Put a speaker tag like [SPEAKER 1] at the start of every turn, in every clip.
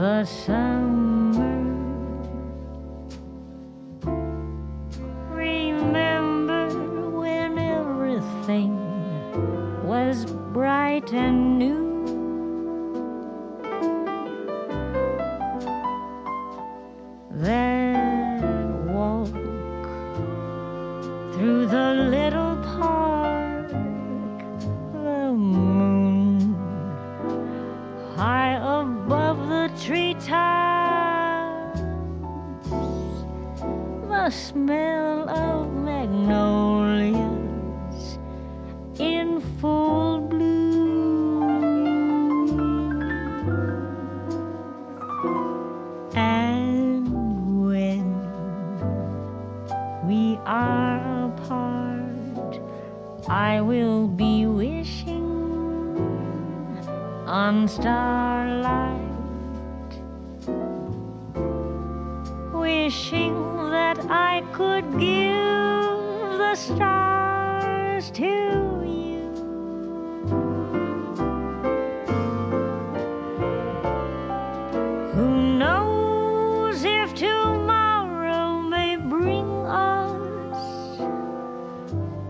[SPEAKER 1] the summer. Remember when everything was bright and new. That walk through the little park, the moon high above the treetops, the smell of magnolias in full bloom. And when we are apart, I will be wishing on starlight, wishing that I could give the stars to you. Who knows if tomorrow may bring us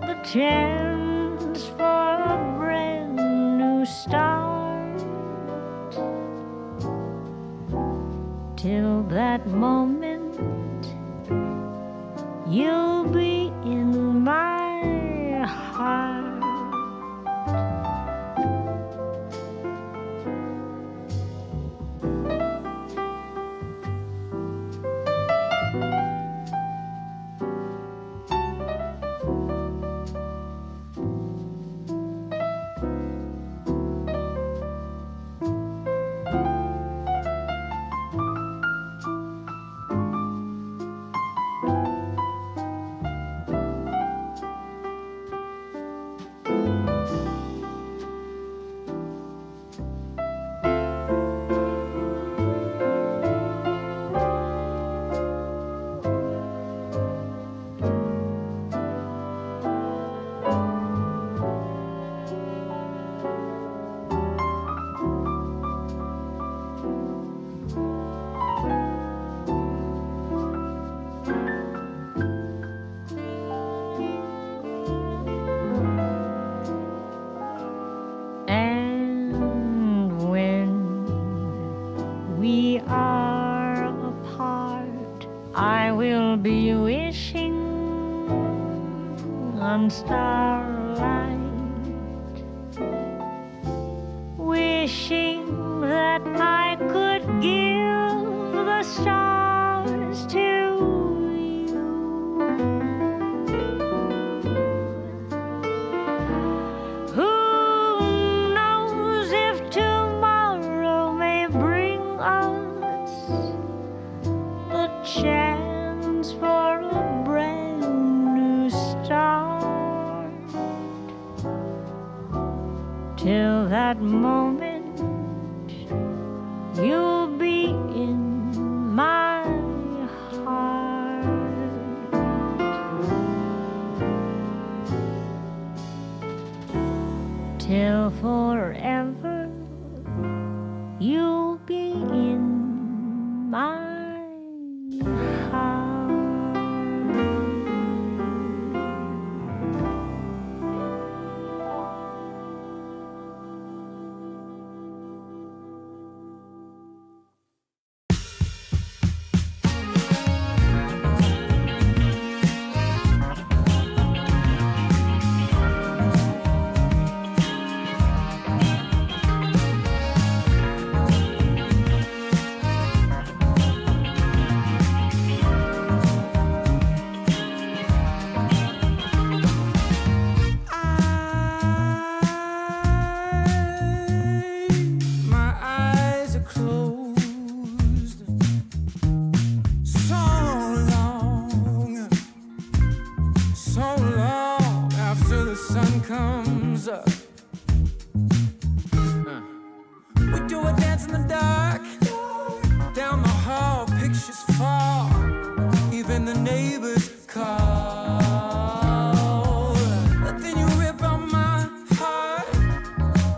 [SPEAKER 1] the chance for a brand new start. Till that moment, you'll be in my heart. We are apart, I will be wishing on starlight, wishing that I could give the stars to you. Who knows if tomorrow may bring us the chance for a brand new start. Till that moment, you'll be in my heart. Till forever, you'll be in my heart.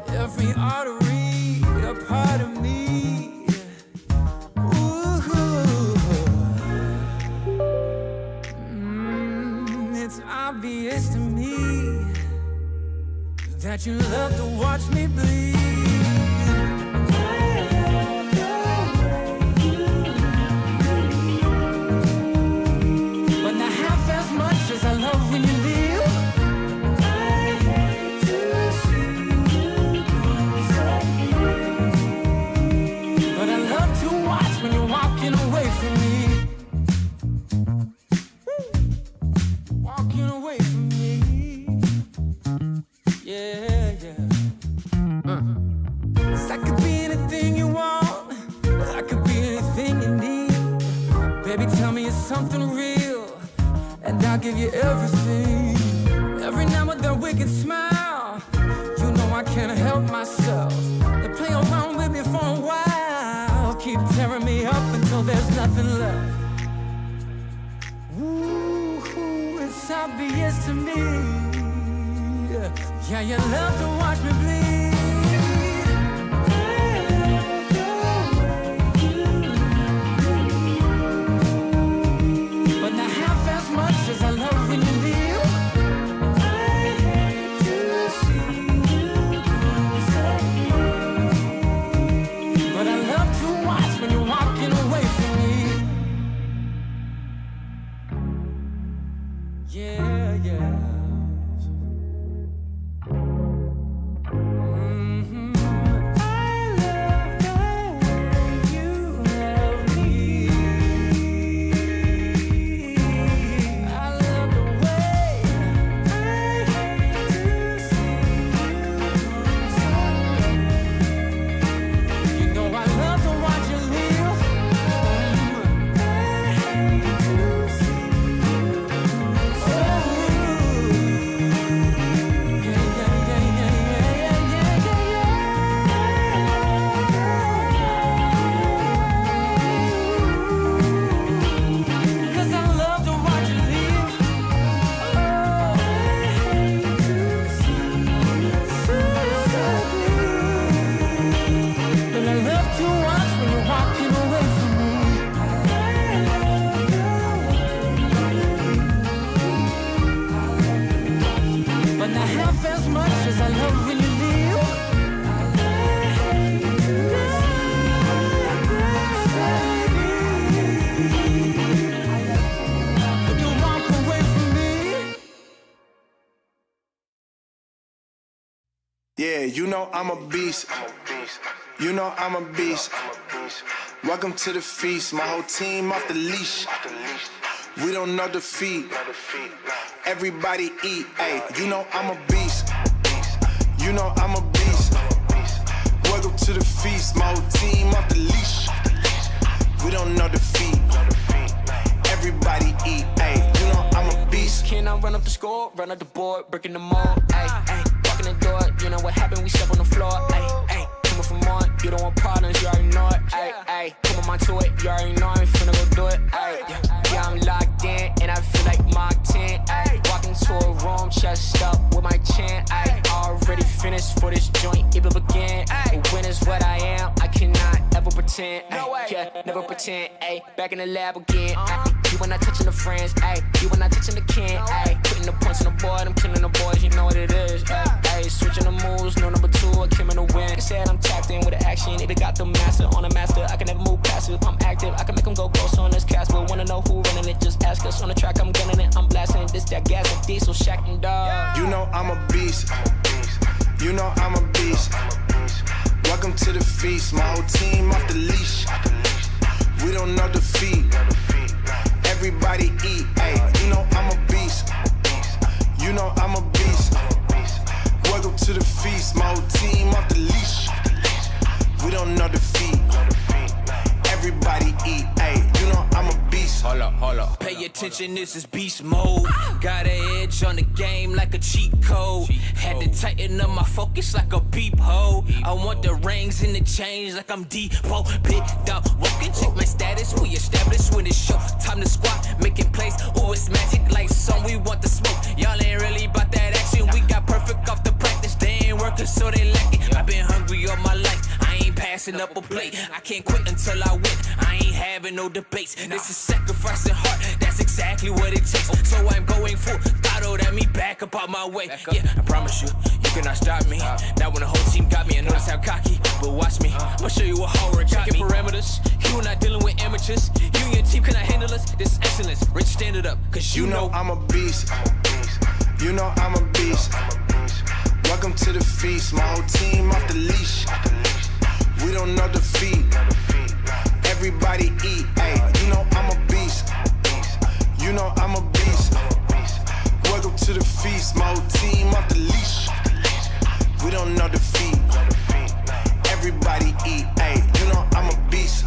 [SPEAKER 2] Every artery, a part of me But you love to watch me bleed. But not half as much as I love when you leave. I hate to see you disappear. But I love to watch when you're walking away from me. Walking away from me. Yeah, yeah. 'Cause I could be anything you want. I could be anything you need. Baby, tell me it's something real, and I'll give you everything. Every now and then we can smile. You know I can't help myself. They play around with me for a while. Keep tearing me up until there's nothing left. Ooh, it's obvious to me. Yeah, you love to watch me bleed. But not half as much as I love when you leave. I hate to see you disappear. But I love to watch when you're walking away from me. Yeah, yeah.
[SPEAKER 3] Yeah, you know I'm a beast. You know I'm a beast. Welcome to the feast. My whole team off the leash. We don't know defeat. Everybody eat. Ay, you know I'm a beast. You know I'm a beast. Welcome to the feast. My whole team off the leash. We don't know defeat. Everybody eat. Ay, you know I'm a beast.
[SPEAKER 2] Can I run up the score, run up the board, breaking the mold? Ay, ay, walking the door. You know what happened? We step on the floor. Ay, ay, coming from on. You don't want partners, you already know it. Ay, ay, come on to it. You already know I'm finna go do it. Ay, yeah, I'm locked in and I feel like Mark 10. Ay, walking to a room, chest up with my chin. Ay, already finished for this joint, it will begin. Ay, when is what I am, I cannot ever pretend. Ay, yeah, never pretend. Ay, back in the lab again. Ay, you when I touching the friends. Ay, you when I touching the kin. Ay, putting the points on the board, I'm killing the boys, you know what it is. Ay, switching the moves, no number two, I came in the win. Said I'm tapped in with the action, it got the master on the master. I can never move passive, I'm active, I can make them go ghost on this cast. But wanna know who running it, just ask us. On the track, I'm gunning it, I'm blasting this, that gas, and diesel, shack and dog.
[SPEAKER 3] You know I'm a beast. You know I'm a beast. Welcome to the feast. My whole team off the leash. We don't know defeat. Everybody eat. Ay, you know I'm a beast. You know I'm a beast. Welcome to the feast. My whole team off the leash. We don't know defeat. Everybody eat. Ay, you know I'm a beast.
[SPEAKER 2] Hold up. Pay attention, this is beast mode. Got an edge on the game like a cheat code. Had to tighten up my focus like a peephole. I want the rings and the chains like I'm Depot. Picked up, walking, check my status. We established when it's show. Time to squat, making plays. Ooh, it's magic like some. We want the smoke. Y'all ain't really about that action. We got perfect off the practice. They ain't working, so they lack it. I've been hungry all my life. I ain't passing up a plate. I can't quit until I win. I ain't having no debates. This is sacrifice and heart. That's exactly what it takes. So I'm going full throttle at me back up out my way. Yeah, I promise you, you cannot stop me. Now when the whole team got me, I notice how cocky. But watch me, I'ma show you what hard work got me. Parameters, you are not dealing with amateurs. You and your team cannot handle us. This is excellence. Rich, stand it up, cause you know
[SPEAKER 3] I'm a beast. You know I'm a beast. Welcome to the feast. My whole team off the leash. We don't know defeat. Everybody eat. Ay, you know I'm a beast. You know I'm a beast. Welcome to the feast. My whole team off the leash. We don't know defeat. Everybody eat. Ay, you know I'm a beast.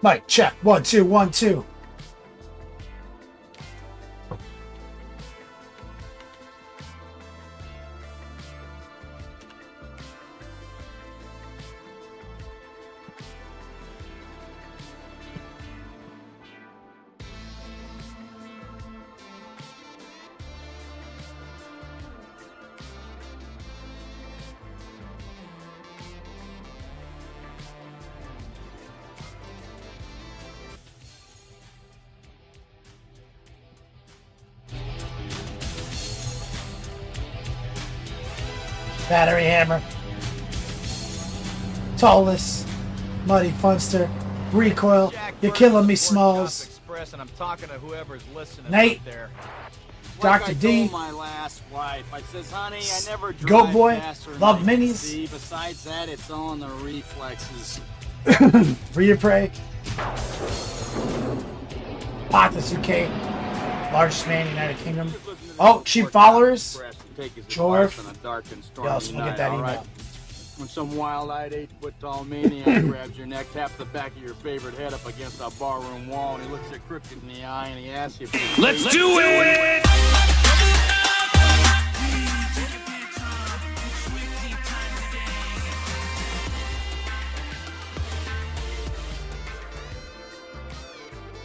[SPEAKER 4] Mic check. 1 2 1 2. Battery hammer. Tallest. Muddy funster. Recoil.
[SPEAKER 5] Jack,
[SPEAKER 4] You're
[SPEAKER 5] first
[SPEAKER 4] killing me,
[SPEAKER 5] support Cops
[SPEAKER 4] Smalls.
[SPEAKER 5] Express, and I'm talking to whoever's listening
[SPEAKER 4] Nate.
[SPEAKER 5] out there.
[SPEAKER 4] Dr.
[SPEAKER 6] I
[SPEAKER 4] D.
[SPEAKER 6] told my last wife, I says, honey, I never drive
[SPEAKER 4] Goat boy.
[SPEAKER 6] faster than
[SPEAKER 4] Love
[SPEAKER 6] I can
[SPEAKER 4] minis.
[SPEAKER 6] see. Besides that, it's all in the reflexes.
[SPEAKER 4] Rhea Prey. Pothas UK. Largest man in the United Kingdom. Oh, cheap followers. Jorf. Yes, we'll get that email.
[SPEAKER 6] Right? When some wild-eyed 8-foot-tall maniac grabs your neck, taps the back of your favorite head up against a barroom wall, and he looks you crooked in the eye, and he asks you if you
[SPEAKER 2] Let's do it!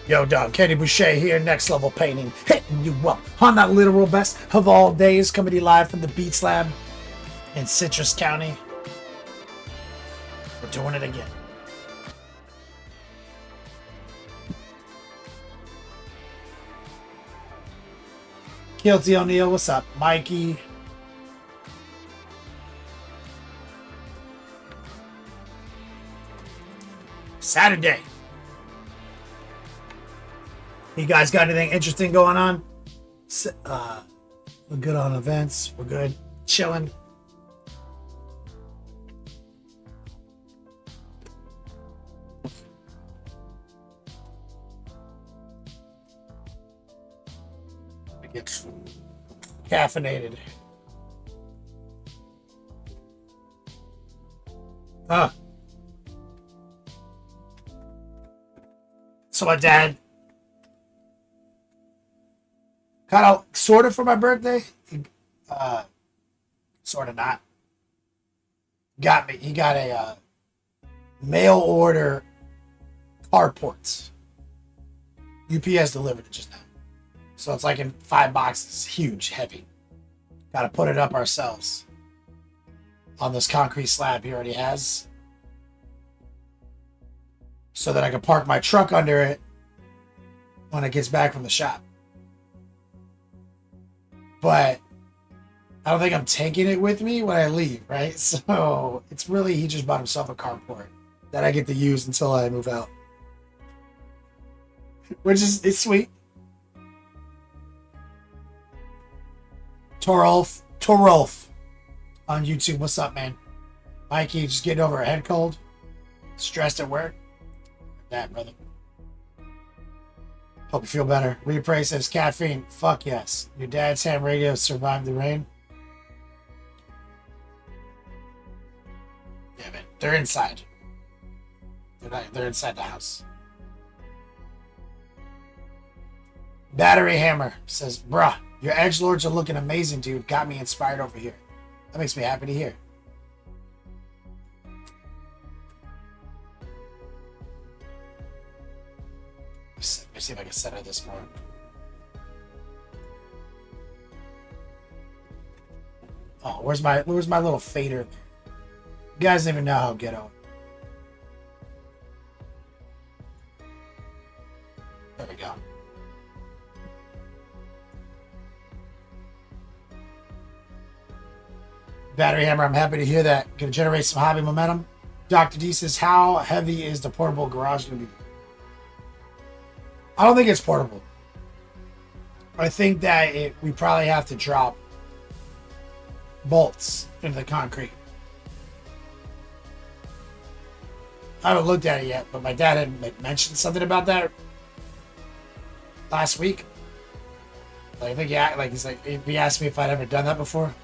[SPEAKER 4] Yo, dog, Kenny Boucher here, Next Level Painting, hitting you up on that literal best of all days, coming to you live from the Beats Lab in Citrus County. We're doing it again. Guilty O'Neill, what's up? Mikey. Saturday. You guys got anything interesting going on? We're good on events. We're good. Chilling. I get caffeinated. So my dad kind of sort of for my birthday, sort of not, he got a mail order carports. UPS delivered it just now, so it's like in 5 boxes, huge, heavy. Got to put it up ourselves on this concrete slab he already has, so that I can park my truck under it when it gets back from the shop. But I don't think I'm taking it with me when I leave, right? So it's really, he just bought himself a carport that I get to use until I move out. Which is, it's sweet. Torolf on YouTube, what's up, man? Mikey, just getting over a head cold. Stressed at work. That, brother. Hope you feel better. Rhea Prey says, caffeine. Fuck yes. Your dad's ham radio survived the rain. Yeah, man. They're inside. They're inside the house. Battery Hammer says, bruh, your edgelords are looking amazing, dude. Got me inspired over here. That makes me happy to hear. Let me see if I can center this more. Oh, where's my little fader? You guys don't even know how ghetto. There we go. Battery Hammer, I'm happy to hear that. Gonna generate some hobby momentum. Dr. D says, how heavy is the portable garage gonna be? I don't think it's portable. I think that we probably have to drop bolts into the concrete. I haven't looked at it yet, but my dad had mentioned something about that last week. Like, I think, yeah, like he asked me if I'd ever done that before.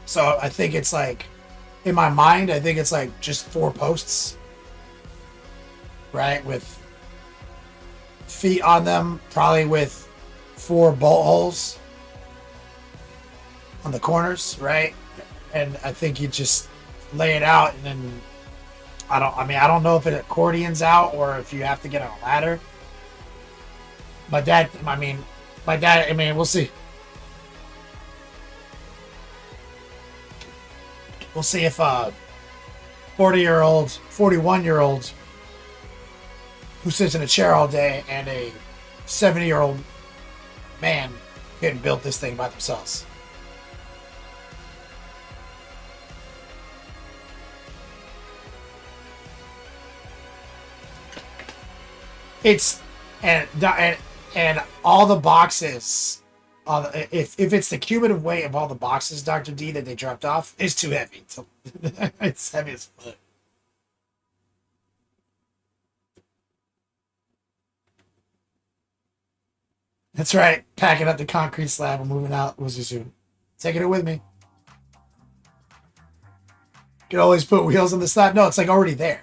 [SPEAKER 4] So I think it's like in my mind, I think it's like just 4 posts, right? With feet on them, probably with 4 bolt holes on the corners, right? And I think you just lay it out, and then I don't know if it accordions out or if you have to get on a ladder. My dad, we'll see. We'll see if 41-year-old who sits in a chair all day and a 70-year-old man can build this thing by themselves. It's and all the boxes. If it's the cumulative weight of all the boxes, Dr. D, that they dropped off, it's too heavy. It's heavy as fuck. That's right. Packing up the concrete slab and moving out was soon. Taking it with me. Could always put wheels on the slab. No, it's like already there.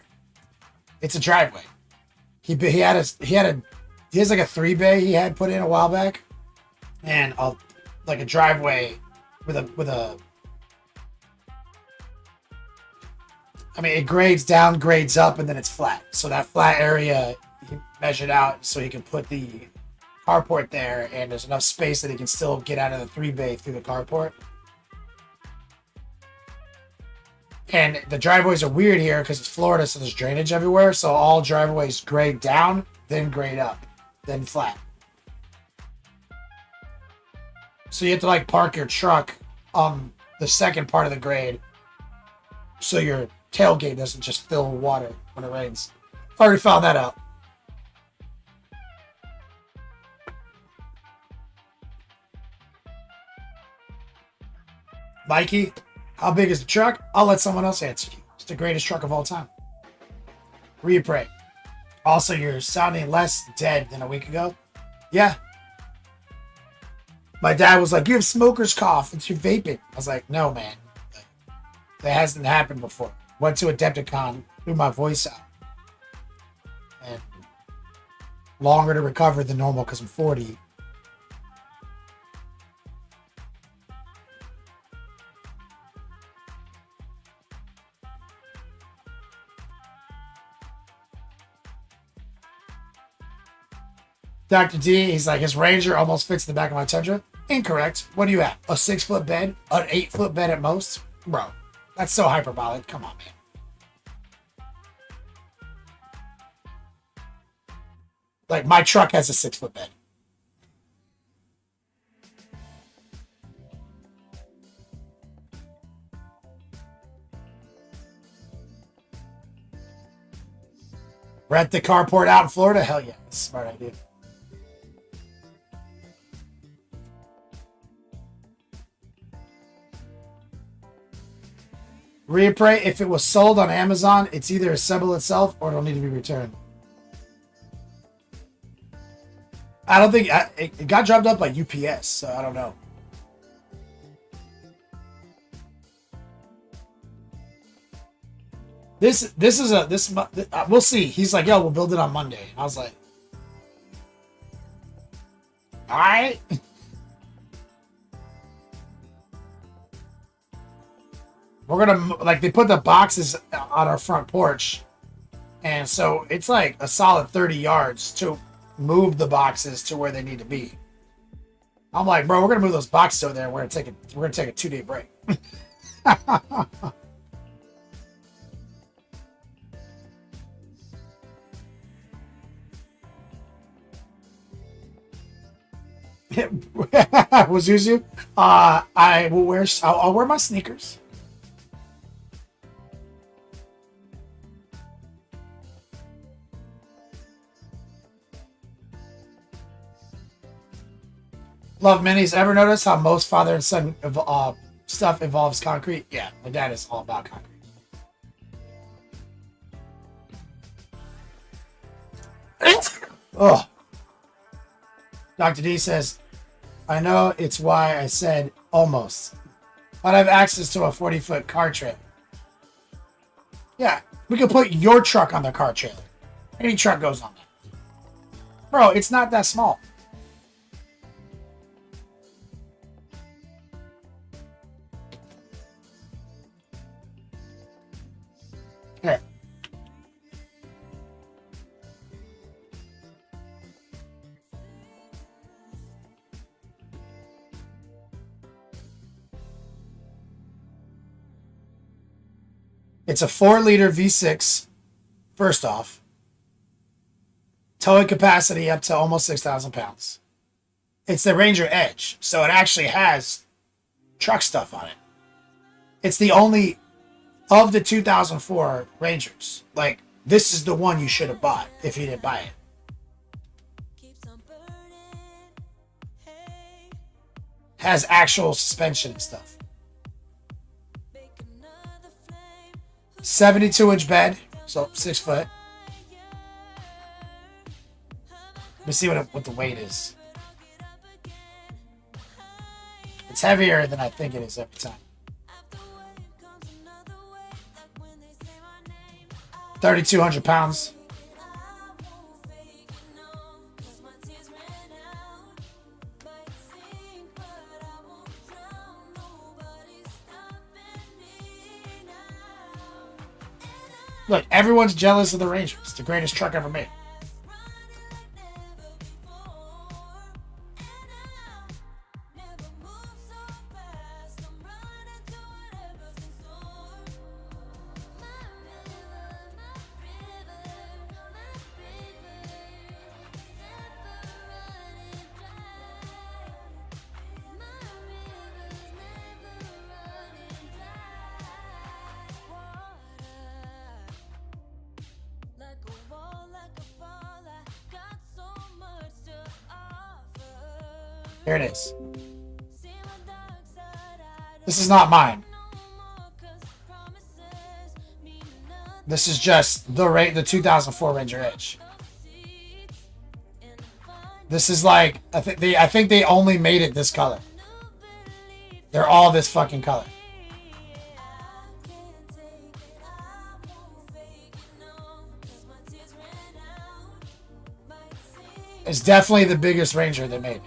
[SPEAKER 4] It's a driveway. He has like a 3-bay he had put in a while back. And like a driveway with a I mean, it grades down, grades up, and then it's flat. So that flat area he measured out so he can put the carport there, and there's enough space that he can still get out of the 3-bay through the carport. And the driveways are weird here because it's Florida, so there's drainage everywhere. So all driveways grade down, then grade up, then flat. So you have to like park your truck on the second part of the grade so your tailgate doesn't just fill with water when it rains. Already found that out. Mikey, how big is the truck? I'll let someone else answer you. It's the greatest truck of all time. Repray. Also, you're sounding less dead than a week ago. Yeah. My dad was like, you have smoker's cough. It's your vaping. I was like, no, man. That hasn't happened before. Went to Adepticon, threw my voice out. And longer to recover than normal because I'm 40. Dr. D, he's like, his Ranger almost fits in the back of my Tundra. Incorrect. What do you have? A 6-foot bed? An 8-foot bed at most? Bro, that's so hyperbolic. Come on, man. Like, my truck has a 6-foot bed. Rent the carport out in Florida? Hell yeah. That's a smart idea. Reappraise, if it was sold on Amazon, it's either assemble itself or it'll need to be returned. I don't think it got dropped off by UPS, so I don't know. We'll see. He's like, yo, we'll build it on Monday. And I was like, all right. We're gonna, like, they put the boxes on our front porch, and so it's like a solid 30 yards to move the boxes to where they need to be. I'm like, bro, we're gonna move those boxes over there. We're gonna take a 2-day break. Wazuzu, I'll wear my sneakers. Love minis. Ever notice how most father and son stuff involves concrete? Yeah, my dad is all about concrete. Oh. Dr. D says, I know it's why I said almost, but I have access to a 40-foot car trip. Yeah, we could put your truck on the car trailer. Any truck goes on that. Bro, it's not that small. Here. It's a 4-liter V6, first off. Towing capacity up to almost 6,000 pounds. It's the Ranger Edge, so it actually has truck stuff on it. It's the only of the 2004 Rangers. Like, this is the one you should have bought if you didn't buy it. Has actual suspension and stuff. 72-inch bed, so 6 foot. Let me see what the weight is. It's heavier than I think it is every time. 3,200 pounds. Look, everyone's jealous of the Ranger. It's the greatest truck ever made. Here it is. This is not mine. This is just the 2004 Ranger Edge. This is like I think they only made it this color. They're all this fucking color. It's definitely the biggest Ranger they made.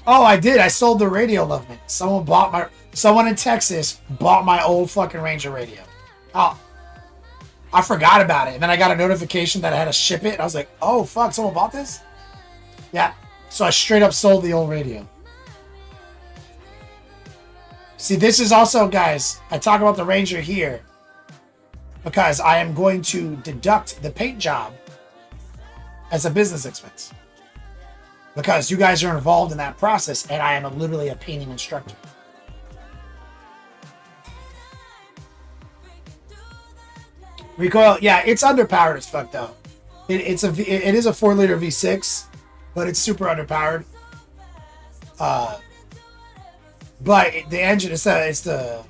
[SPEAKER 4] Oh, I did. I sold the radio, love me. Someone in Texas bought my old fucking Ranger radio. Oh, I forgot about it. And then I got a notification that I had to ship it. And I was like, oh, fuck, someone bought this? Yeah. So I straight up sold the old radio. See, this is also, guys, I talk about the Ranger here because I am going to deduct the paint job as a business expense. Because you guys are involved in that process, and I am literally a painting instructor. Recoil, yeah, it's underpowered as fuck though. It is a 4-liter V6, but it's super underpowered. But the engine it's the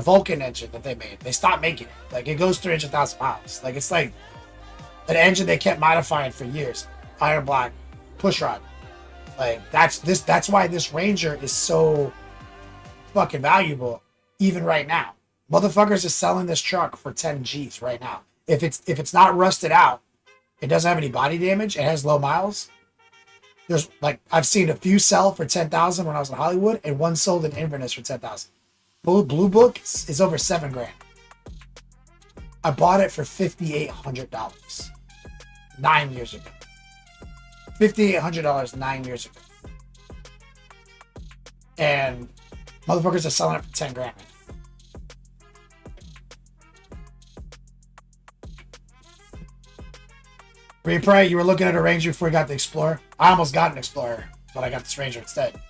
[SPEAKER 4] Vulcan engine that they made. They stopped making it. Like, it goes 300,000 miles. Like, it's like an engine they kept modifying for years. Iron black. Push rod. Like, that's why this Ranger is so fucking valuable even right now. Motherfuckers are selling this truck for 10 G's right now. If it's not rusted out, it doesn't have any body damage, it has low miles. There's like, I've seen a few sell for 10,000 when I was in Hollywood, and one sold in Inverness for 10,000. Blue Book is over $7,000. I bought it for $5,800 9 years ago. $5,800 9 years ago. And motherfuckers are selling it for $10,000. Repray, you were looking at a Ranger before you got the Explorer. I almost got an Explorer, but I got this Ranger instead.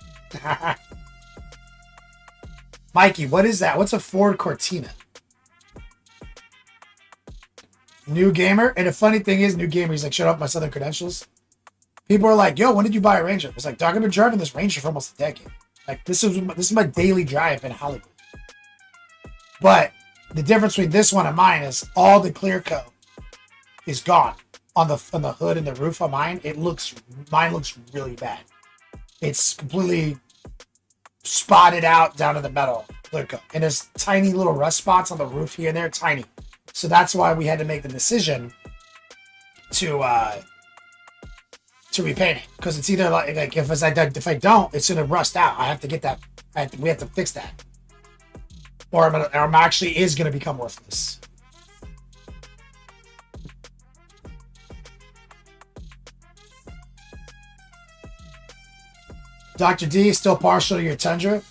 [SPEAKER 4] Mikey, what is that? What's a Ford Cortina? New gamer? And the funny thing is, new gamer, he's like, shut up, my Southern credentials. People are like, yo, when did you buy a Ranger? It's like, dog, I've been driving this Ranger for almost a decade. Like, this is my daily drive in Hollywood. But the difference between this one and mine is all the clear coat is gone on the hood and the roof of mine. Mine looks really bad. It's completely spotted out down to the metal. Look, and there's tiny little rust spots on the roof here and there, tiny. So that's why we had to make the decision to repaint it, because it's either like if I don't, it's gonna rust out. I have to get that. We have to fix that, or I'm actually is gonna become worthless. Dr. D is still partial to your Tundra.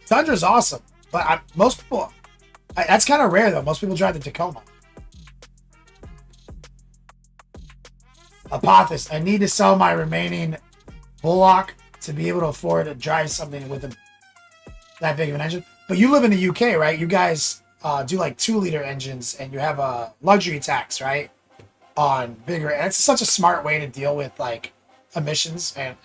[SPEAKER 4] Tundra's awesome, but most people, that's kind of rare though. Most people drive the Tacoma. Apothis, I need to sell my remaining Bullock to be able to afford to drive something with that big of an engine. But you live in the UK, right? You guys do like 2-liter engines, and you have a luxury tax, right? On bigger. And it's such a smart way to deal with like emissions and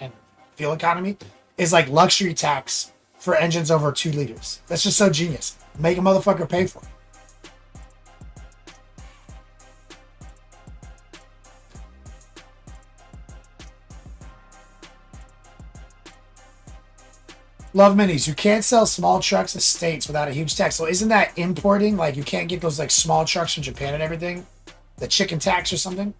[SPEAKER 4] fuel economy, is like luxury tax for engines over 2 liters. That's just so genius. Make a motherfucker pay for it. Love minis. You can't sell small trucks to states without a huge tax. So isn't that importing? Like you can't get those like small trucks from Japan and everything? The chicken tax or something?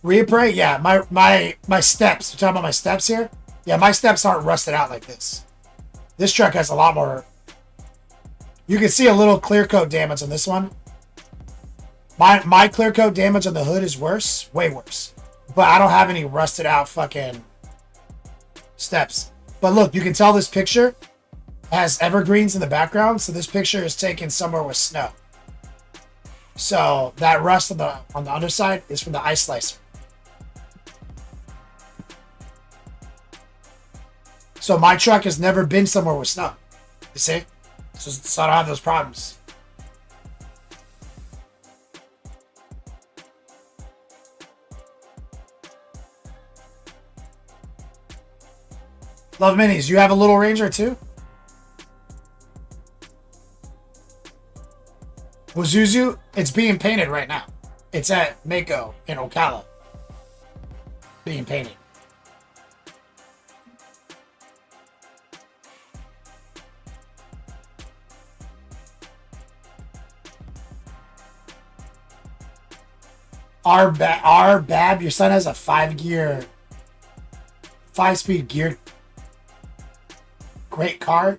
[SPEAKER 4] Reappraise? Yeah, my steps. You're talking about my steps here? Yeah, my steps aren't rusted out like this. This truck has a lot more. You can see a little clear coat damage on this one. My clear coat damage on the hood is worse, way worse. But I don't have any rusted out fucking steps. But look, you can tell this picture has evergreens in the background, so this picture is taken somewhere with snow. So that rust on the underside is from the ice slicer. So my truck has never been somewhere with snow. You see? So I don't have those problems. Love minis. You have a little Ranger too? Wazuzu, it's being painted right now. It's at Mako in Ocala. Being painted. Our Bab, your son has a 5-speed gear. Great car.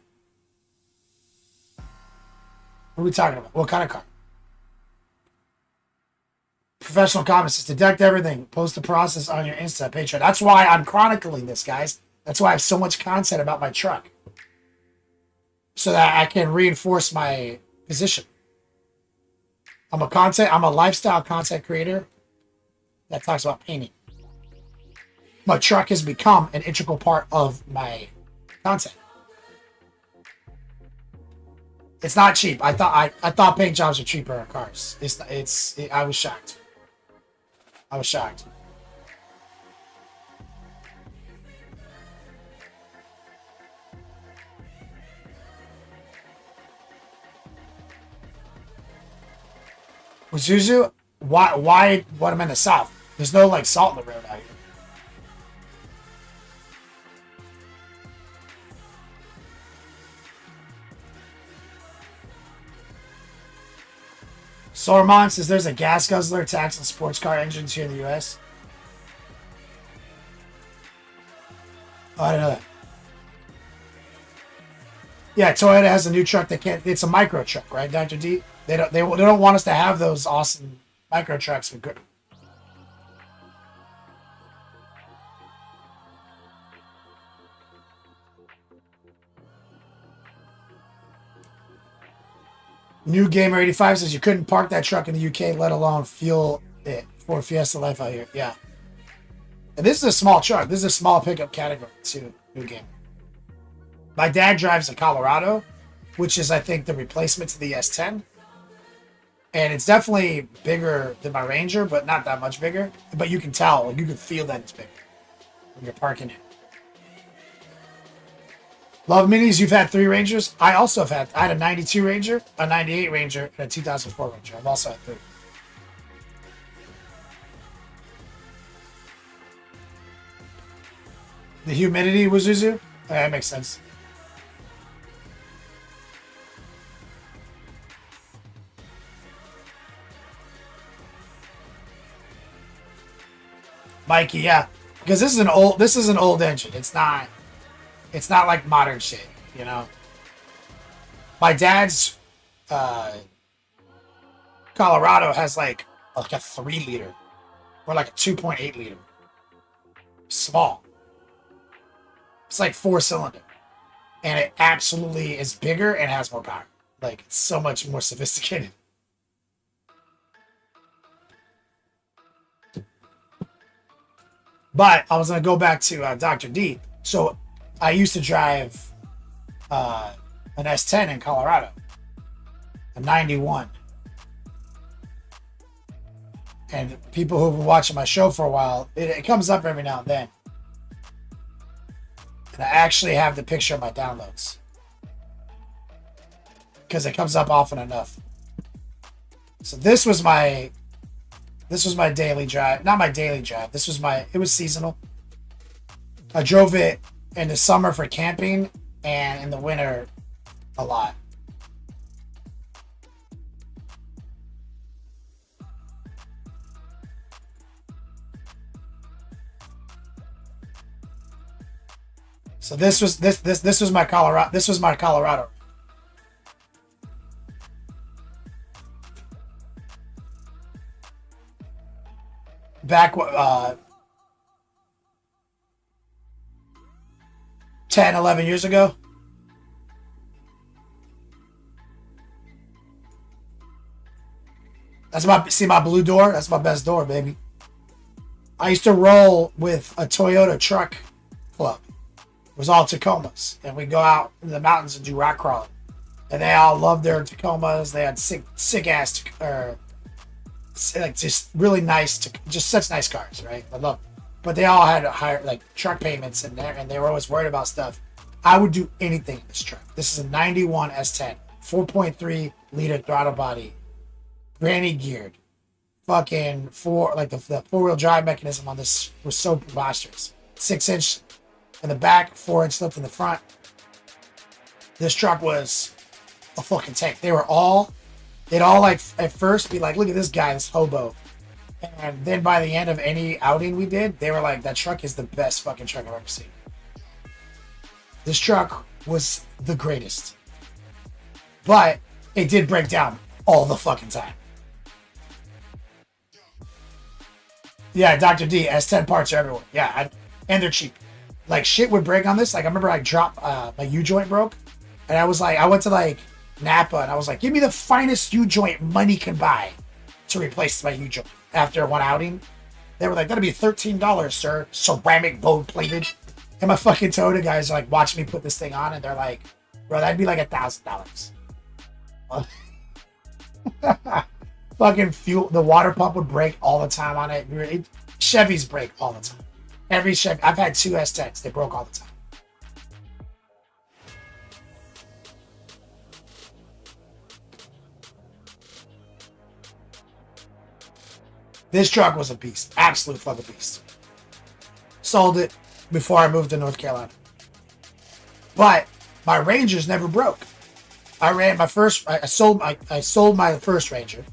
[SPEAKER 4] What are we talking about? What kind of car? Professional comments is deduct everything. Post the process on your Insta Patreon. That's why I'm chronicling this, guys. That's why I have so much content about my truck. So that I can reinforce my position. I'm a lifestyle content creator that talks about painting. My truck has become an integral part of my content. It's not cheap. I thought paint jobs were cheaper on cars. I was shocked. I was shocked. Zuzu, why what I'm in the south? There's no like salt in the road out here. Sormon says there's a gas guzzler tax on sports car engines here in the US. Oh, I didn't know that. Yeah, Toyota has a new truck that can't. It's a micro truck, right, Dr. D? They don't want us to have those awesome micro trucks with good. New Gamer 85 says you couldn't park that truck in the UK, let alone fuel it for Fiesta life out here. Yeah. And this is a small truck. This is a small pickup category too, New Gamer. My dad drives a Colorado, which is, I think, the replacement to the S10. And it's definitely bigger than my Ranger, but not that much bigger. But you can tell, you can feel that it's bigger when you're parking it. Love minis. You've had 3 Rangers. I also have had. I had a 92 Ranger, a 98 Ranger, and a 2004 Ranger. I've also had 3. The humidity was Zuzu? Okay, that makes sense. Mikey, yeah. Because this is an old engine. It's not like modern shit, you know. My dad's Colorado has like a 3-liter or like a 2.8 liter. Small. It's like 4-cylinder. And it absolutely is bigger and has more power. Like, it's so much more sophisticated. But I was going to go back to Dr. D. So I used to drive an S10 in Colorado, a 91. And people who've been watching my show for a while, it comes up every now and then. And I actually have the picture of my downloads. Because it comes up often enough. So this was my daily drive. Not my daily drive. It was seasonal. I drove it in the summer for camping and in the winter a lot. So this was my Colorado. Back 10, 11 years ago. See my blue door? That's my best door, baby. I used to roll with a Toyota truck club. It was all Tacomas. And we'd go out in the mountains and do rock crawling. And they all loved their Tacomas. They had sick ass, like just really nice, just such nice cars, right? I love them. But they all had higher like truck payments in there, and they were always worried about stuff. I would do anything in this truck. This is a 91 S10, 4.3 liter throttle body, granny geared, fucking the 4-wheel drive mechanism on this was so preposterous. 6-inch in the back, 4-inch lift in the front. This truck was a fucking tank. They'd all like at first be like, look at this guy, this hobo. And then by the end of any outing we did, they were like, that truck is the best fucking truck I've ever seen. This truck was the greatest. But it did break down all the fucking time. Yeah, Dr. D, S10 parts are everywhere. Yeah, and they're cheap. Like, shit would break on this. Like, I remember I dropped, my U-joint broke. And I was like, I went to like Napa and I was like, give me the finest U-joint money can buy to replace my U-joint. After one outing, they were like, that'll be $13, sir. Ceramic gold plated. And my fucking Toyota guys are like watching me put this thing on, and they're like, bro, that'd be like $1,000. Fucking fuel, the water pump would break all the time on it. Chevys break all the time. Every Chevy, I've had 2 S10s, they broke all the time. This truck was a beast. Absolute fucking beast. Sold it before I moved to North Carolina. But my Rangers never broke. I sold my first Ranger.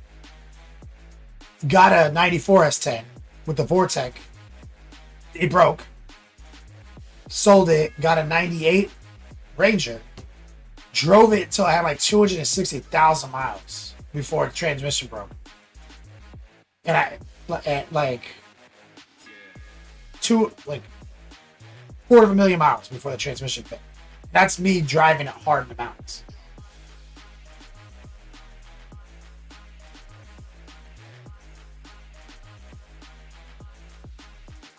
[SPEAKER 4] Got a 94 S10 with the Vortec. It broke. Sold it. Got a 98 Ranger. Drove it until I had like 260,000 miles before the transmission broke. And I at like 250,000 miles before the transmission failed. That's me driving it hard in the mountains.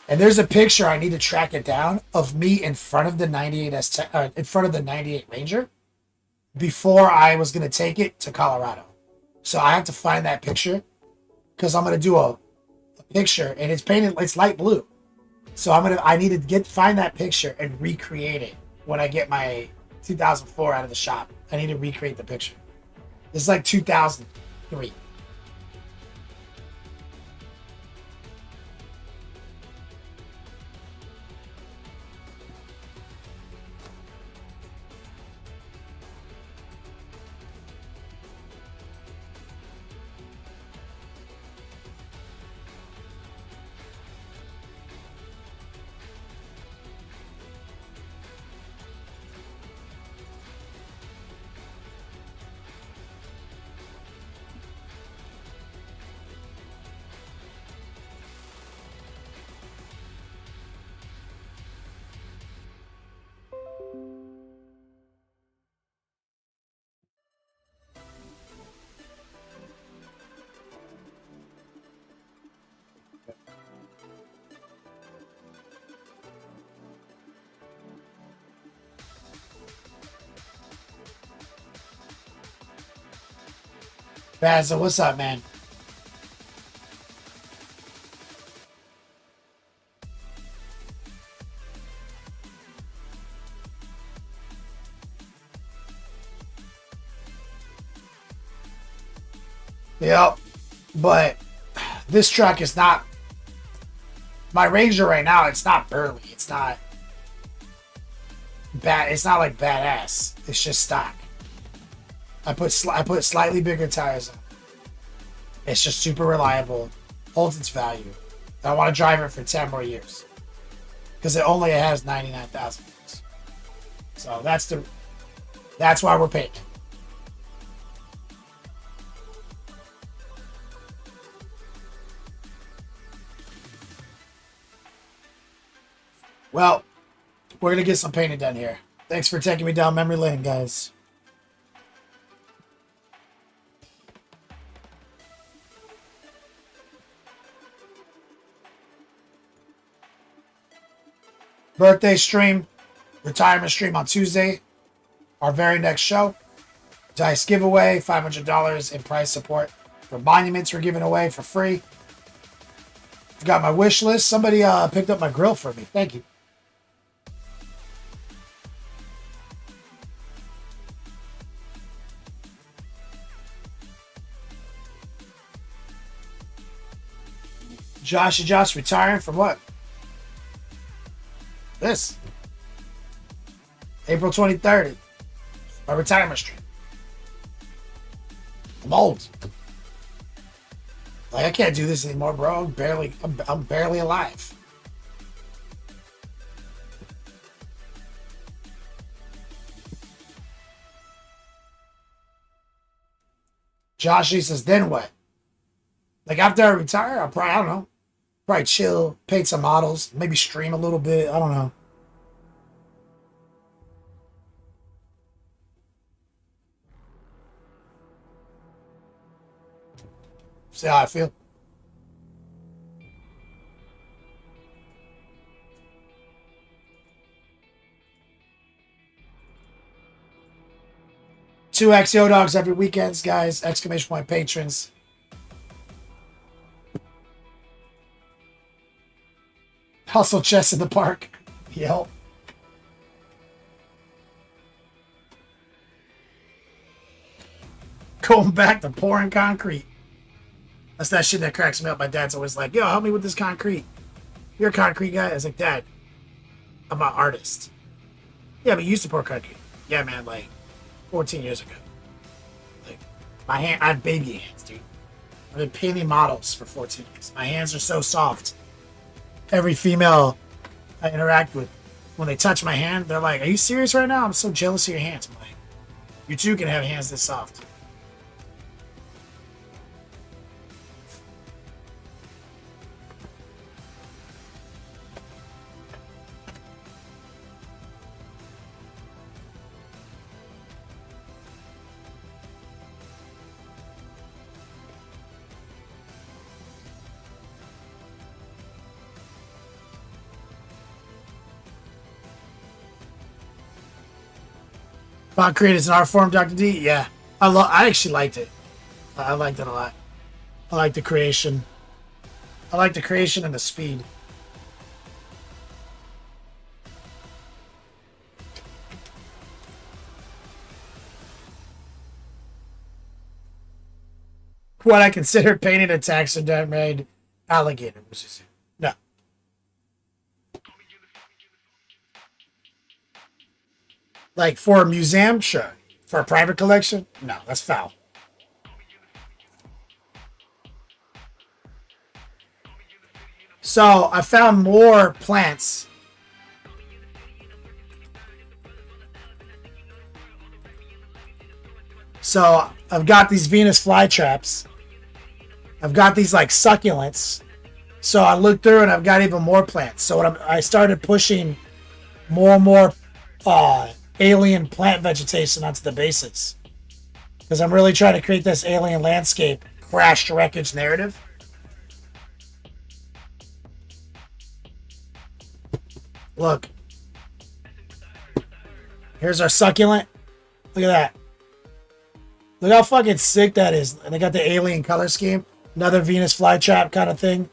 [SPEAKER 4] And there's a picture, I need to track it down, of me in front of the 98 S10, in front of the 98 Ranger before I was gonna take it to Colorado. So I have to find that picture because I'm gonna do a picture, and it's painted, it's light blue. So I need to find that picture and recreate it when I get my 2004 out of the shop. I need to recreate the picture. This is like 2003. Bazza, what's up, man? Yep, but this truck is not my Ranger right now. It's not burly. It's not bad. It's not like badass. It's just stock. I put slightly bigger tires on. It's just super reliable, holds its value. I want to drive it for 10 more years because it only has 99,000 miles. So that's why we're paying it. Well, we're gonna get some painting done here. Thanks for taking me down memory lane, guys. Birthday stream, retirement stream on Tuesday. Our very next show. Dice giveaway, $500 in prize support for monuments we're giving away for free. I've got my wish list. Somebody picked up my grill for me. Thank you. Josh retiring from what? This. April 23rd. My retirement stream. I'm old. Like, I can't do this anymore, bro. I'm barely alive. Joshy says, then what? Like, after I retire, I'll probably, I don't know. Probably chill, paint some models, maybe stream a little bit. I don't know. See how I feel. Two XO dogs every weekends, guys. Exclamation point patrons. Hustle chest in the park. Yep. Going back to pouring concrete. That's that shit that cracks me up. My dad's always like, yo, help me with this concrete. You're a concrete guy? I was like, Dad, I'm an artist. Yeah, but you used to pour concrete. Yeah, man, like 14 years ago. Like, my hand, I have baby hands, dude. I've been painting models for 14 years. My hands are so soft. Every female I interact with, when they touch my hand, they're like, are you serious right now? I'm so jealous of your hands. I'm like, you too can have hands this soft. Concrete is an art form, Dr. D. Yeah, I actually liked it. I liked it a lot. I like the creation. I like the creation and the speed. what I consider painting a taxidermied alligator, which is no. Like for a museum, sure. For a private collection, no, that's foul. So I found more plants. So I've got these Venus flytraps. I've got these like succulents. So I looked through and I've got even more plants. So I started pushing more and more alien plant vegetation onto the bases. Because I'm really trying to create this alien landscape crash wreckage narrative. Look. Here's our succulent. Look at that. Look how fucking sick that is. And they got the alien color scheme. Another Venus flytrap kind of thing.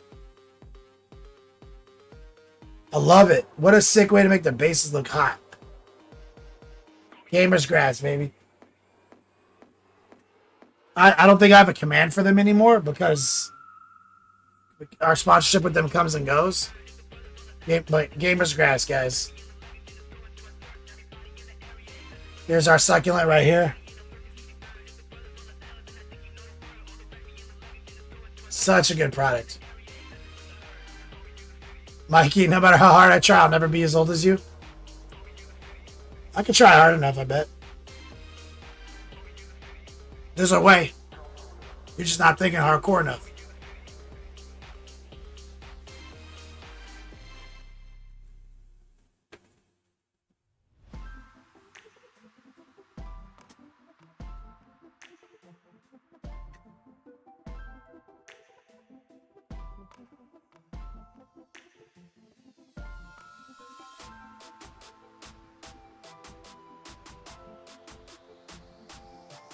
[SPEAKER 4] I love it. What a sick way to make the bases look hot. Gamer's grass, baby. I don't think I have a command for them anymore because our sponsorship with them comes and goes. But Gamer's grass, guys. Here's our succulent right here. Such a good product. Mikey, no matter how hard I try, I'll never be as old as you. I could try hard enough, I bet. There's a way. You're just not thinking hardcore enough.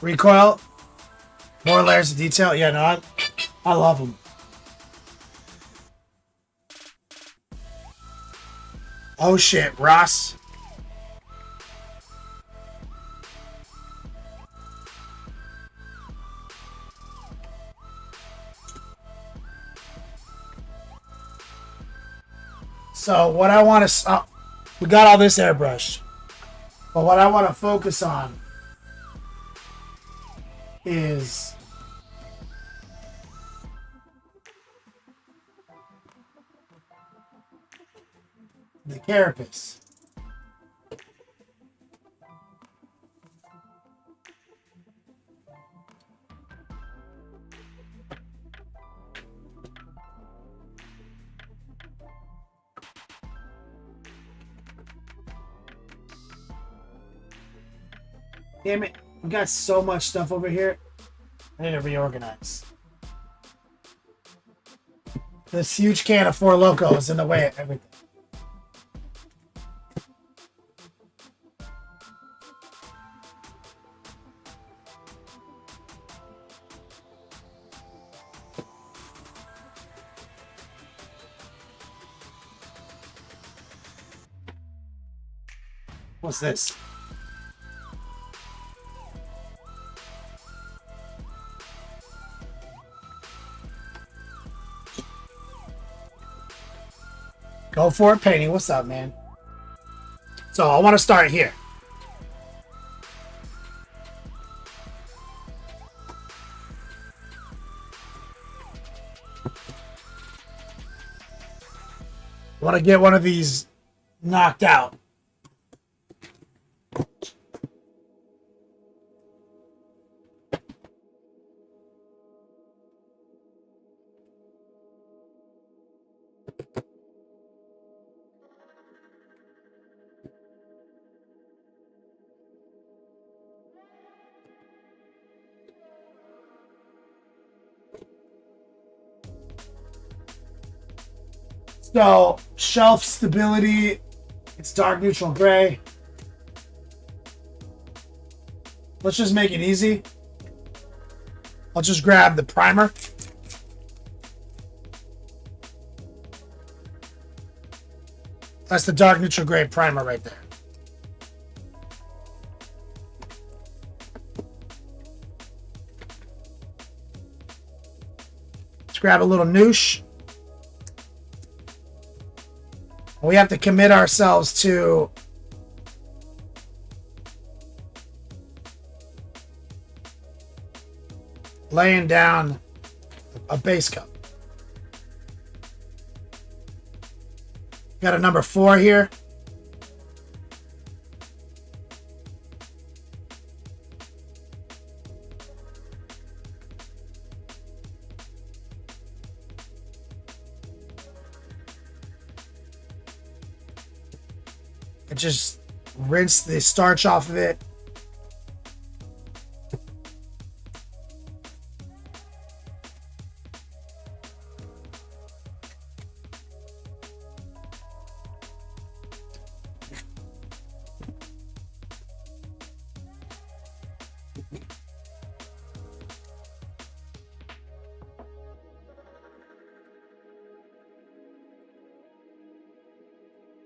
[SPEAKER 4] Recoil. More layers of detail. Yeah, no, I love them. Oh shit, Ross. So what I want to... we got all this airbrush. But what I want to focus on is the carapace. Damn it. We got so much stuff over here. I need to reorganize. This huge can of Four Loko is in the way of everything. What's this? Go for it, painting. What's up, man? So I want to start here. I want to get one of these knocked out. So, shelf stability, it's dark neutral gray. Let's just make it easy. I'll just grab the primer. That's the dark neutral gray primer right there. grab a little noosh. We have to commit ourselves to laying down a base coat. Got a number 4 here. And just rinse the starch off of it.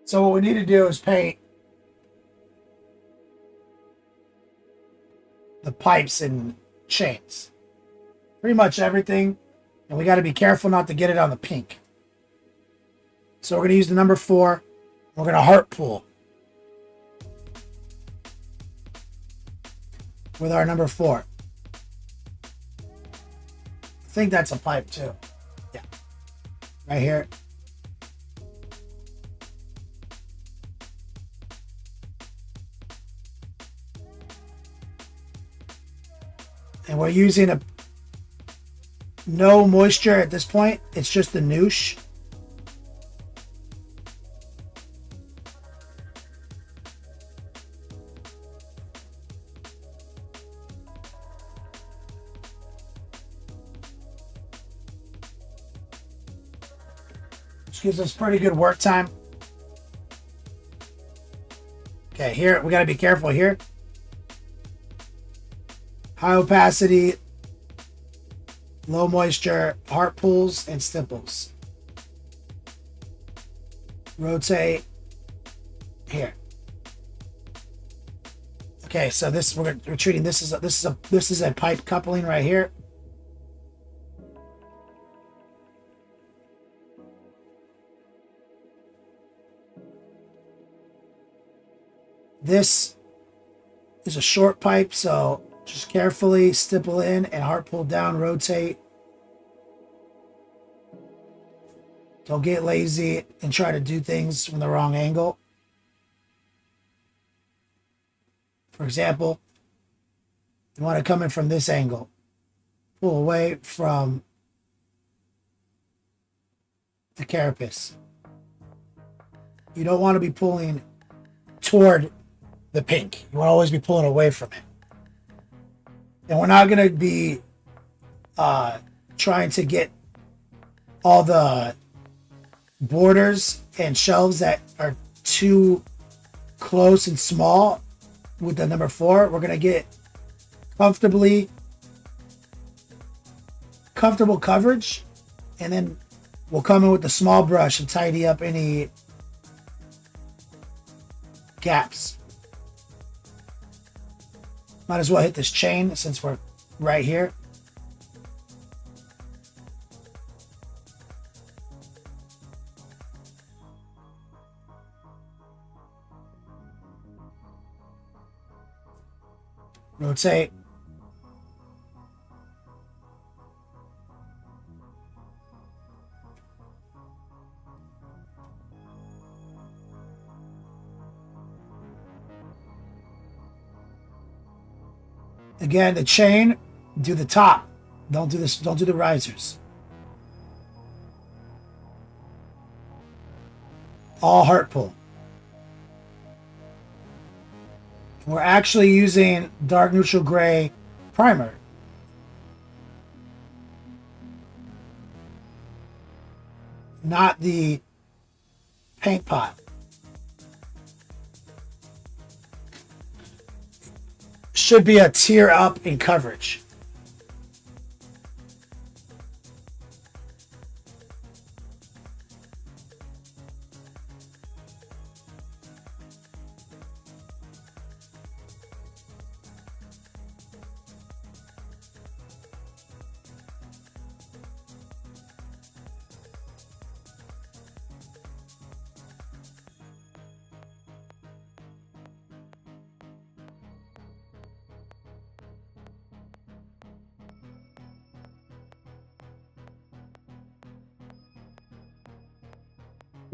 [SPEAKER 4] So what we need to do is paint the pipes and chains. Pretty much everything. And we got to be careful not to get it on the pink. So we're going to use the number 4. We're going to heart pull with our number 4. I think that's a pipe too. Yeah. Right here. And we're using a no moisture at this point. It's just the noosh. Which gives us pretty good work time. Okay, here we got to be careful here. High opacity, low moisture, heart pulls and stipples. Rotate here. Okay, so this we're treating this is a pipe coupling right here. This is a short pipe, so just carefully stipple in and heart pull down, rotate. Don't get lazy and try to do things from the wrong angle. For example, you want to come in from this angle. Pull away from the carapace. You don't want to be pulling toward the pink. You want to always be pulling away from it. And we're not going to be trying to get all the borders and shelves that are too close and small with the number 4. We're going to get comfortable coverage, and then we'll come in with the small brush and tidy up any gaps. Might as well hit this chain since we're right here. Rotate. Again, the chain, do the top. Don't do this, don't do the risers. All heart pull. We're actually using dark neutral gray primer. Not the paint pot. Should be a tier up in coverage.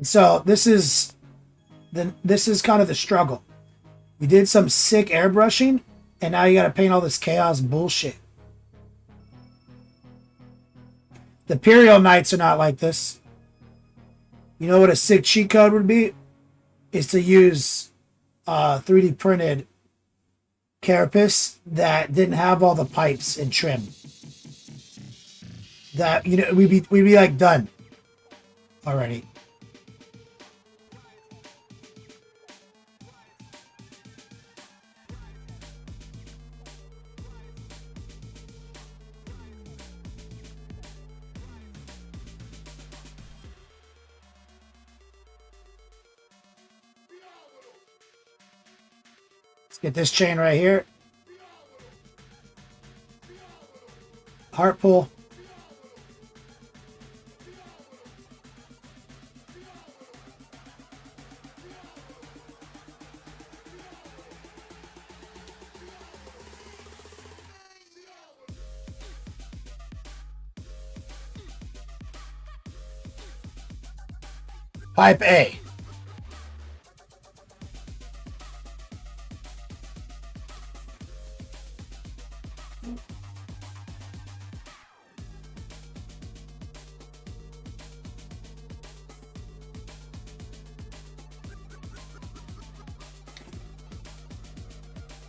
[SPEAKER 4] So this is kind of the struggle. We did some sick airbrushing, and now you got to paint all this chaos bullshit. The Imperial Knights are not like this. You know what a sick cheat code would be? Is to use 3D printed carapace that didn't have all the pipes and trim. That, you know, we'd be like done already. Let's get this chain right here. Heart pull. Pipe A.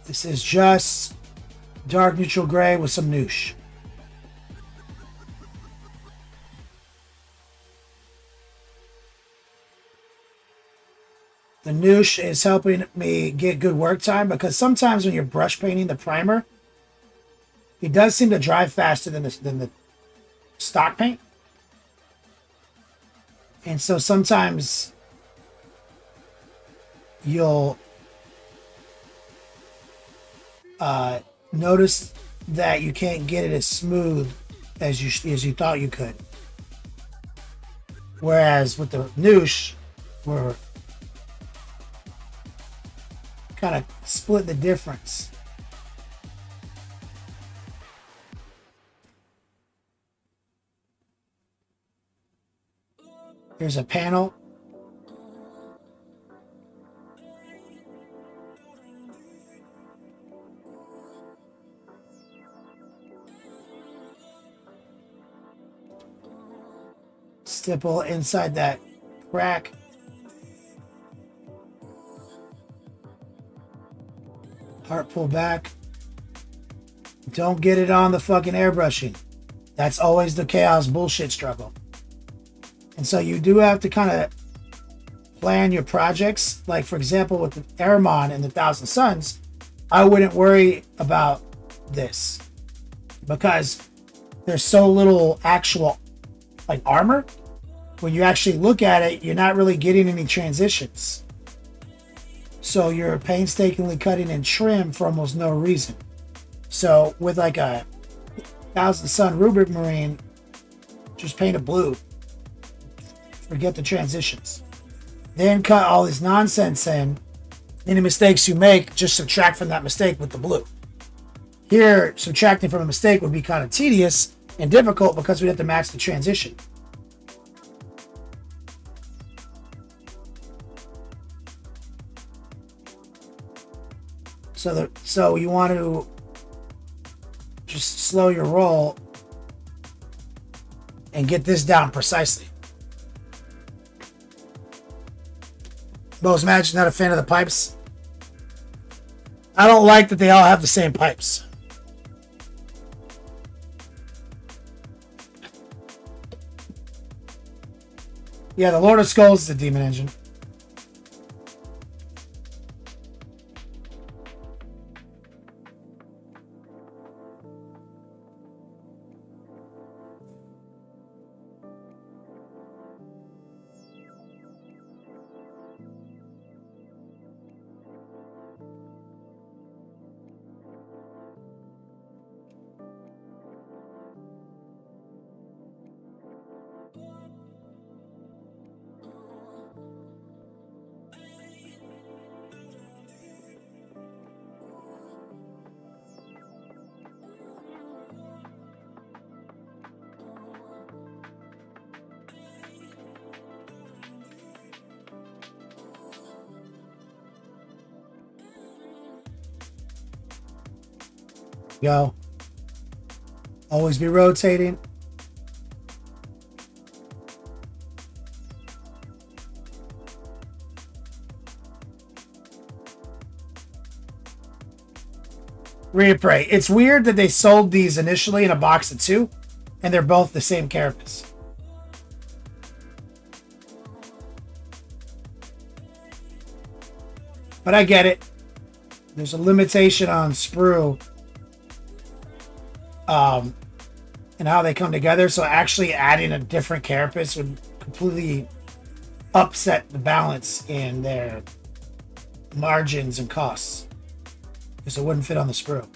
[SPEAKER 4] This is just dark neutral gray with some noosh. The noosh is helping me get good work time because sometimes when you're brush painting the primer, it does seem to dry faster than the stock paint. And so sometimes you'll notice that you can't get it as smooth as you thought you could. Whereas with the noosh, we're kind of split the difference. Here's a panel. Stipple inside that crack. Heart pull back. Don't get it on the fucking airbrushing. That's always the chaos bullshit struggle. And so you do have to kind of plan your projects. Like, for example, with the Aramon and the Thousand Suns, I wouldn't worry about this because there's so little actual like armor. When you actually look at it, you're not really getting any transitions. So you're painstakingly cutting in trim for almost no reason. So with like a Thousand Sun Rubric Marine, just paint it blue. Forget the transitions. Then cut all this nonsense in. Any mistakes you make, just subtract from that mistake with the blue. Here, subtracting from a mistake would be kind of tedious and difficult because we have to match the transition. So you want to just slow your roll and get this down precisely. Bo's Magic, not a fan of the pipes. I don't like that they all have the same pipes. Yeah, the Lord of Skulls is a demon engine. go. Always be rotating. Reapray. It's weird that they sold these initially in a box of 2, and they're both the same carapace. But I get it. There's a limitation on sprue and how they come together. So actually adding a different carapace would completely upset the balance in their margins and costs, because it wouldn't fit on the sprue.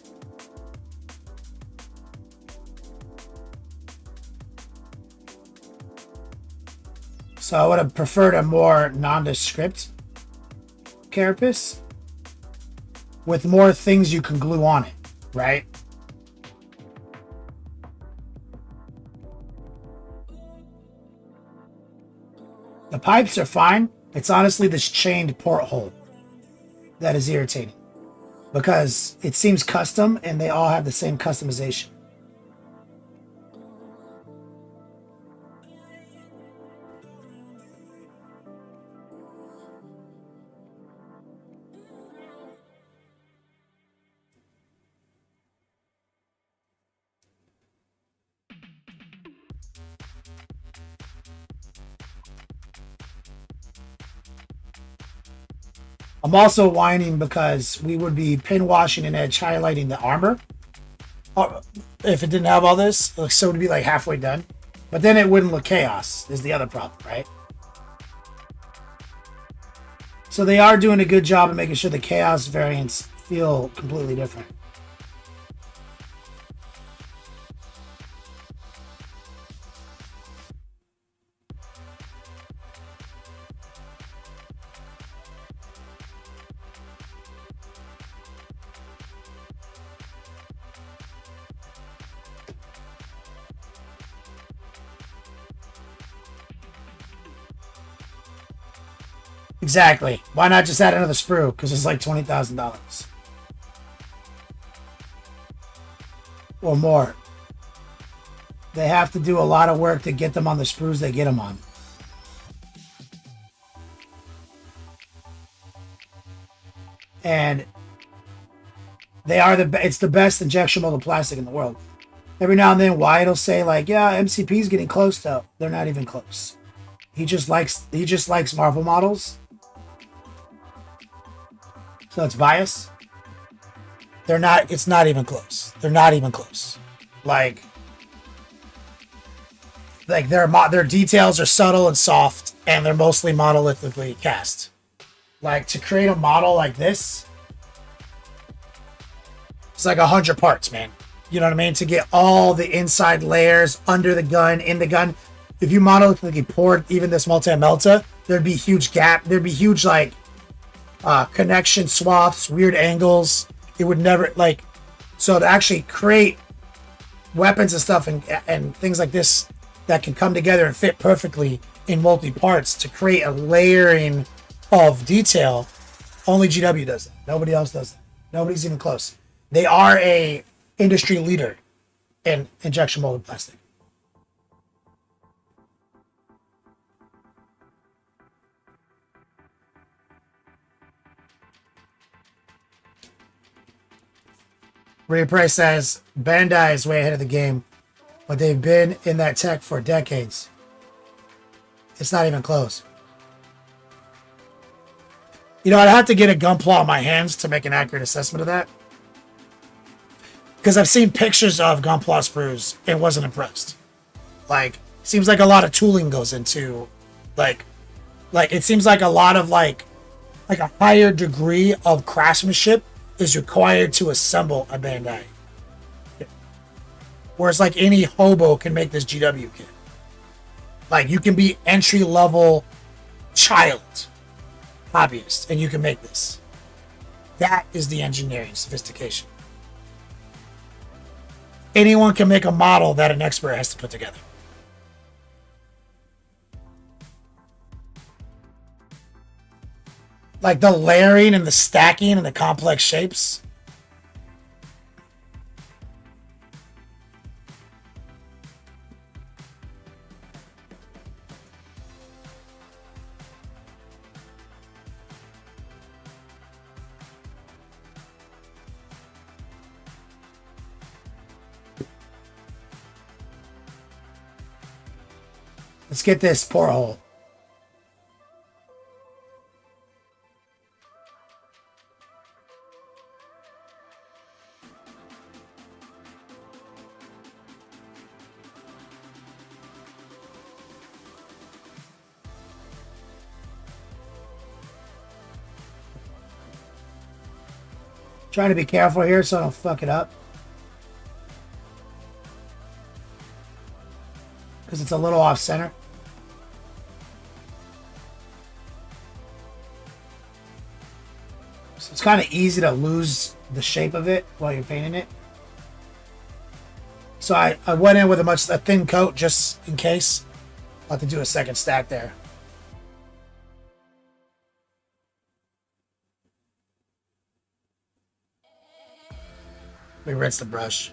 [SPEAKER 4] So I would have preferred a more nondescript carapace with more things you can glue on it, right? The pipes are fine. It's honestly this chained porthole that is irritating, because it seems custom and they all have the same customization. I'm also whining because we would be pin washing and edge highlighting the armor if it didn't have all this. So it would be like halfway done, but then it wouldn't look chaos is the other problem, right? So they are doing a good job of making sure the chaos variants feel completely different. Exactly. Why not just add another sprue? Because it's like $20,000 or more. They have to do a lot of work to get them on the sprues they get them on. And they are it's the best injection molded plastic in the world. Every now and then Wyatt will say like, yeah, MCP's getting close though. They're not even close. He just likes Marvel models. So it's bias. It's not even close. They're not even close. Like their details are subtle and soft, and they're mostly monolithically cast. Like, to create a model like this, it's like 100 parts, man. You know what I mean? To get all the inside layers under the gun, in the gun. If you monolithically poured even this multi-melta, there'd be huge gap. There'd be huge like connection swaths, weird angles. It would never like. So to actually create weapons and stuff and things like this that can come together and fit perfectly in multi parts to create a layering of detail, only GW does that. Nobody else does that. Nobody's even close. They are a industry leader in injection molded plastic. Ray Price says Bandai is way ahead of the game, but they've been in that tech for decades. It's not even close. You know, I'd have to get a gunpla in my hands to make an accurate assessment of that, because I've seen pictures of gunpla sprues and wasn't impressed. Like, seems like a lot of tooling goes into, like it seems like a lot of like a higher degree of craftsmanship is required to assemble a Bandai. Whereas like any hobo can make this GW kit. Like, you can be entry level child hobbyist and you can make this. That is the engineering sophistication. Anyone can make a model that an expert has to put together. Like the layering and the stacking and the complex shapes. Let's get this porthole. Trying to be careful here so I don't fuck it up. Because it's a little off center. So it's kind of easy to lose the shape of it while you're painting it. So I went in with a thin coat just in case. I'll have to do a second stack there. We rinse the brush.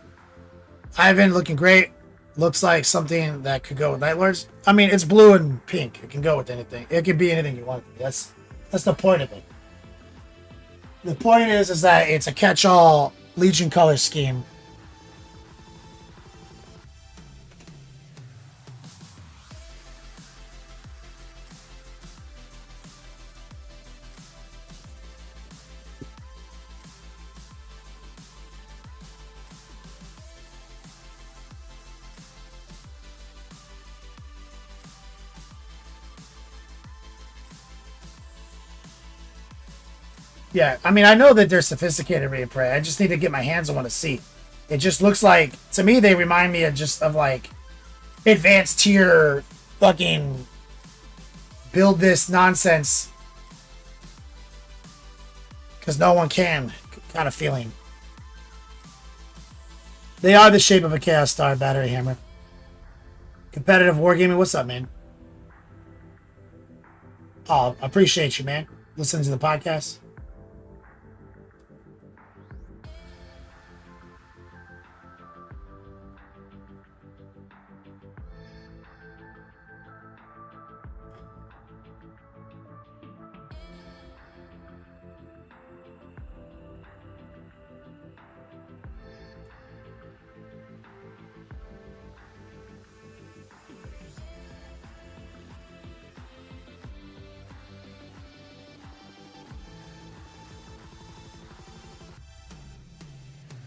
[SPEAKER 4] Ivan looking great. Looks like something that could go with Night Lords. I mean, it's blue and pink. It can go with anything. It can be anything you want. That's the point of it. The point is that it's a catch-all Legion color scheme. Yeah, I mean, I know that they're sophisticated replay. I just need to get my hands on one to see. It just looks like, to me, they remind me of like advanced tier fucking build this nonsense because no one can kind of feeling. They are the shape of a Chaos Star battery hammer. Competitive wargaming, what's up, man? Oh, I appreciate you, man. Listening to the podcast.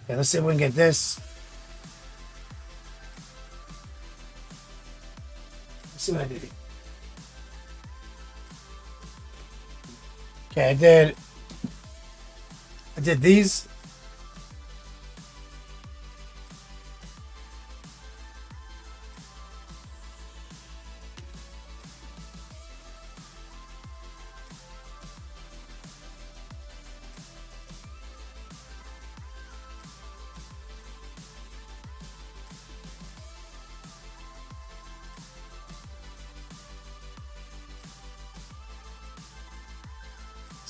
[SPEAKER 4] Okay, let's see if we can get this. Let's see what I did here. Okay, I did these.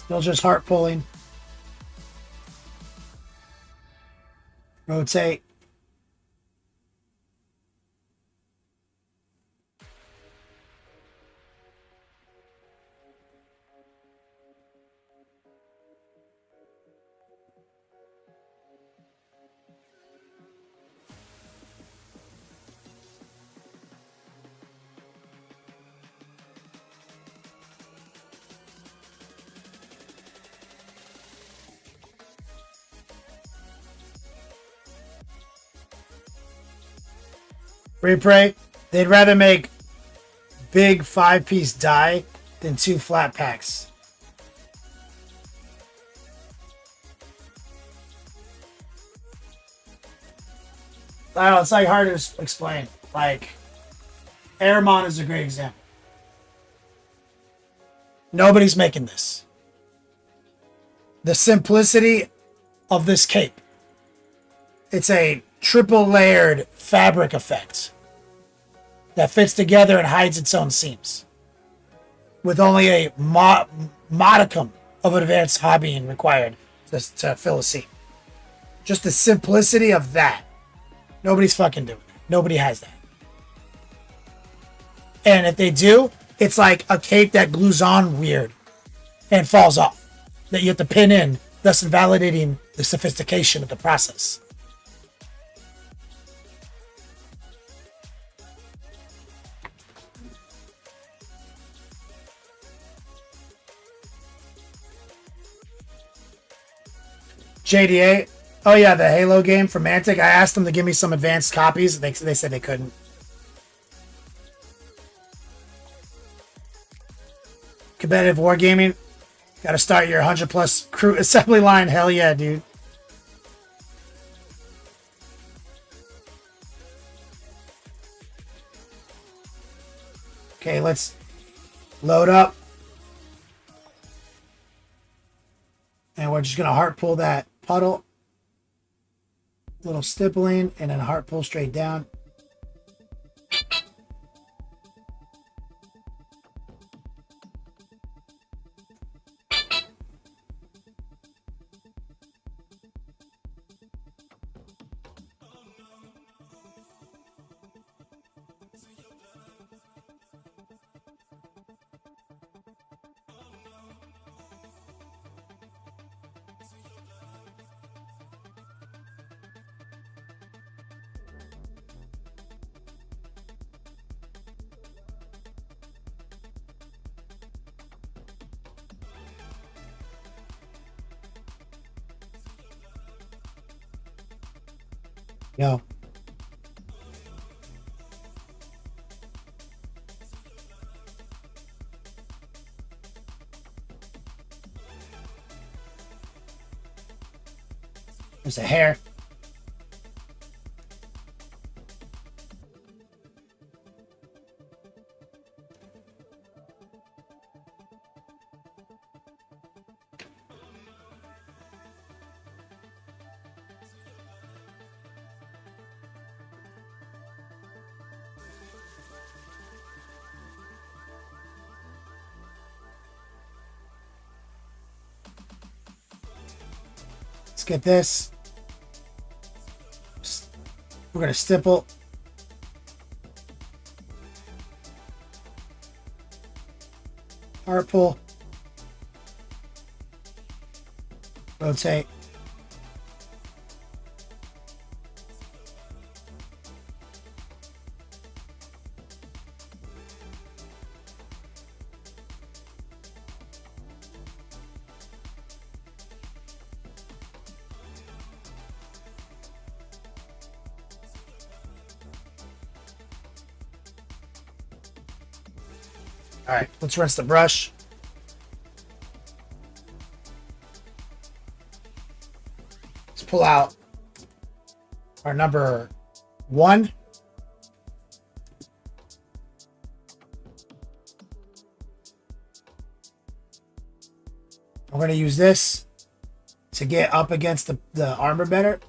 [SPEAKER 4] Still just heart pulling. Rotate. Repray, they'd rather make big 5-piece die than 2 flat packs. I don't know, it's like hard to explain. Like, Airmon is a great example. Nobody's making this. The simplicity of this cape. It's a triple layered fabric effect that fits together and hides its own seams with only a modicum of advanced hobbying required to fill a seam. Just the simplicity of that. Nobody's fucking doing it. Nobody has that. And if they do, it's like a cape that glues on weird and falls off that you have to pin in, thus invalidating the sophistication of the process. JDA. Oh yeah, the Halo game from Mantic. I asked them to give me some advanced copies. They said they couldn't. Competitive wargaming. Got to start your 100 plus crew assembly line. Hell yeah, dude. Okay, let's load up. And we're just going to heart pull that puddle. Little stippling and then heart pull straight down. Yo. There's a hair. Let's get this. We're going to stipple. Heart pull. Rotate. All right, let's rinse the brush. Let's pull out our number 1. We're going to use this to get up against the armor better.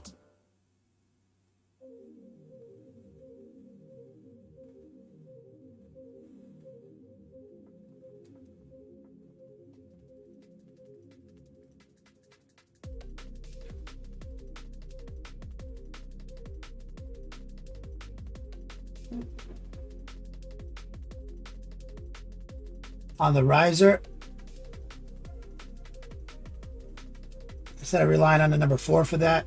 [SPEAKER 4] On the riser, instead of relying on the number 4 for that.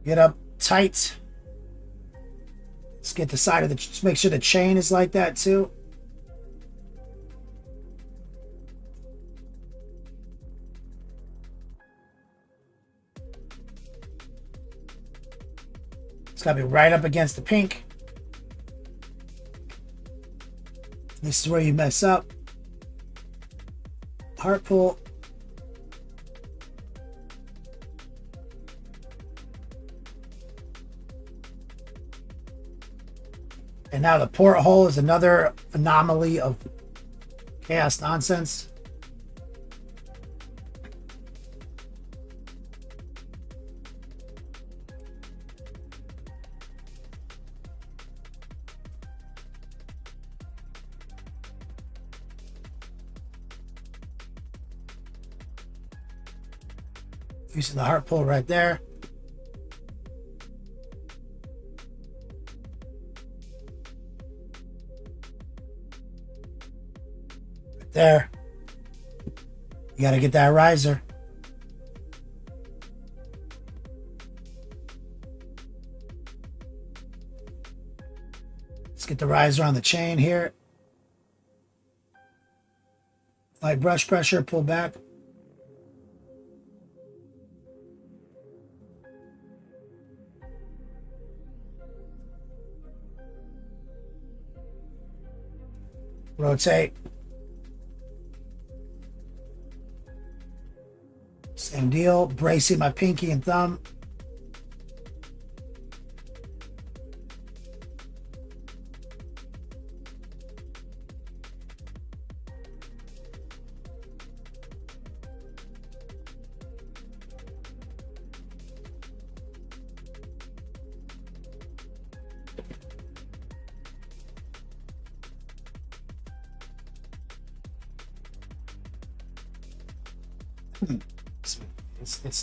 [SPEAKER 4] Get up tight. Let's get the side of the, just make sure the chain is like that too. It's got to be right up against the pink. This is where you mess up. Heart pull. And now the porthole is another anomaly of chaos nonsense. Using the heart pull right there. Right there. You got to get that riser. Let's get the riser on the chain here. Light brush pressure, pull back. Rotate. Same deal. Bracing my pinky and thumb.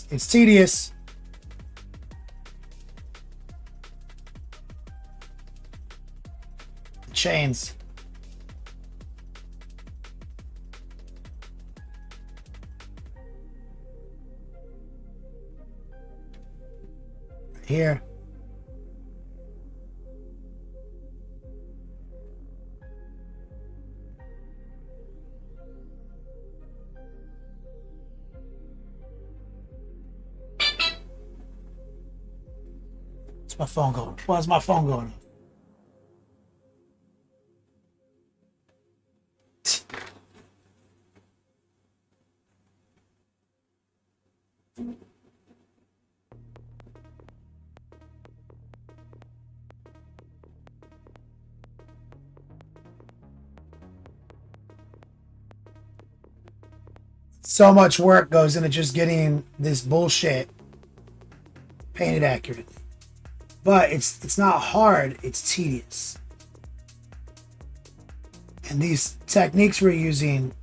[SPEAKER 4] It's tedious. Chains. Right here. My phone going? Why's my phone going? So much work goes into just getting this bullshit painted accurately. But it's not hard, it's tedious. And these techniques we're using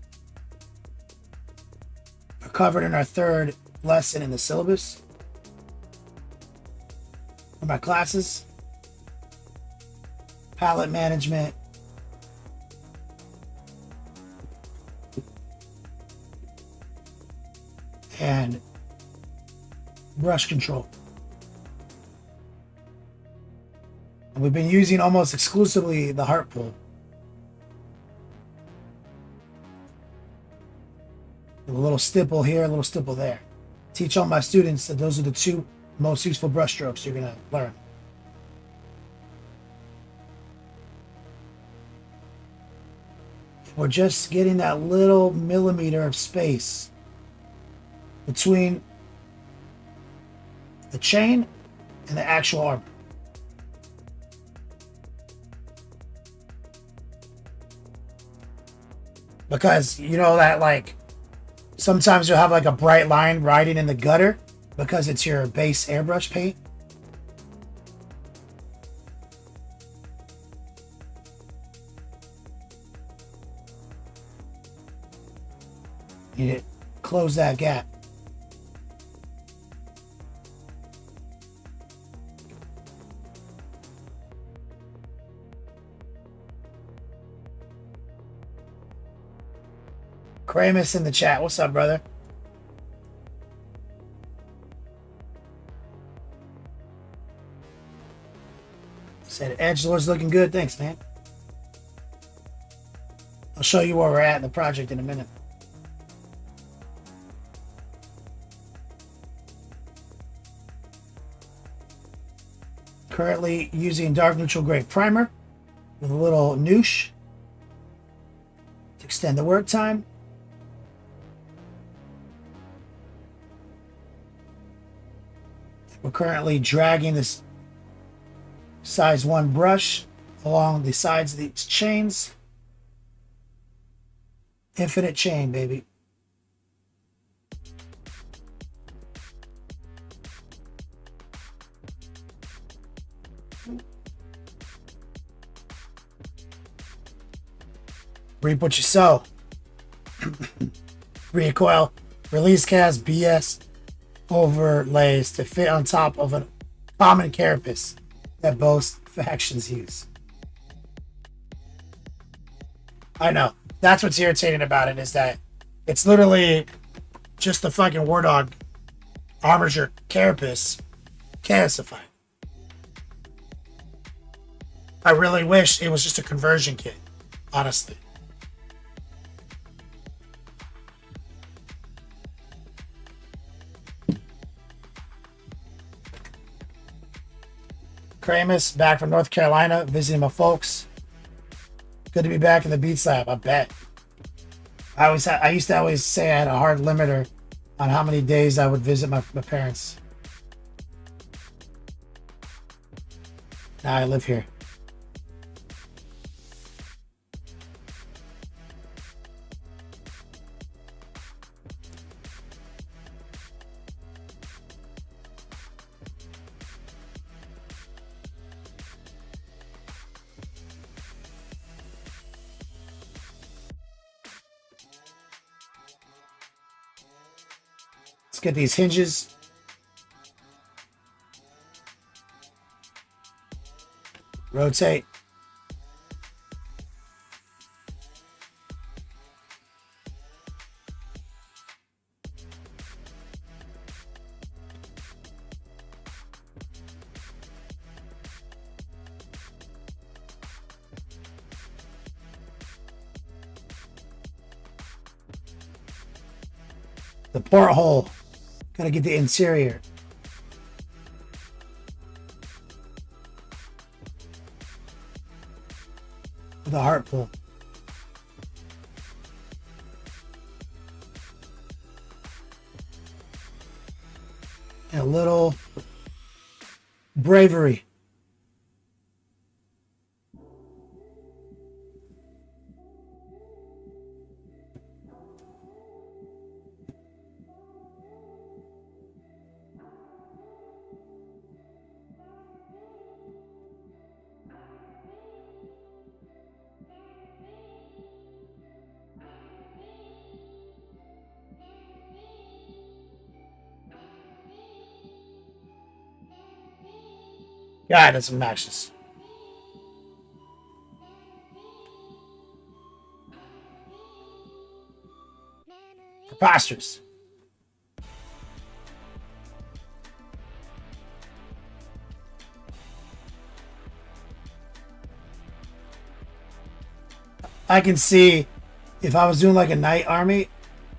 [SPEAKER 4] are covered in our third lesson in the syllabus for my classes. Palette management. And brush control. And we've been using almost exclusively the heart pull. A little stipple here, a little stipple there. Teach all my students that those are the two most useful brush strokes you're going to learn. We're just getting that little millimeter of space between the chain and the actual armor. Because you know that like sometimes you'll have like a bright line riding in the gutter because it's your base airbrush paint. You need to close that gap. Kramus in the chat. What's up, brother? Said Edgelord's looking good. Thanks, man. I'll show you where we're at in the project in a minute. Currently using dark neutral gray primer with a little noosh to extend the work time. We're currently dragging this size 1 brush along the sides of these chains. Infinite chain, baby. Reap what you sow. Recoil, release cast, BS. overlays to fit on top of a common carapace that both factions use. I know. That's what's irritating about it, is that it's literally just the fucking War Dog armature carapace calcified. I really wish it was just a conversion kit, honestly. Kramus, back from North Carolina, visiting my folks. Good to be back in the Beats Lab, I bet. I used to always say I had a hard limiter on how many days I would visit my parents. Now I live here. Let's get these hinges. Rotate. The porthole. Gotta get the interior. With a heart pull. And a little bravery. God, that's obnoxious. Preposterous. I can see if I was doing like a night army,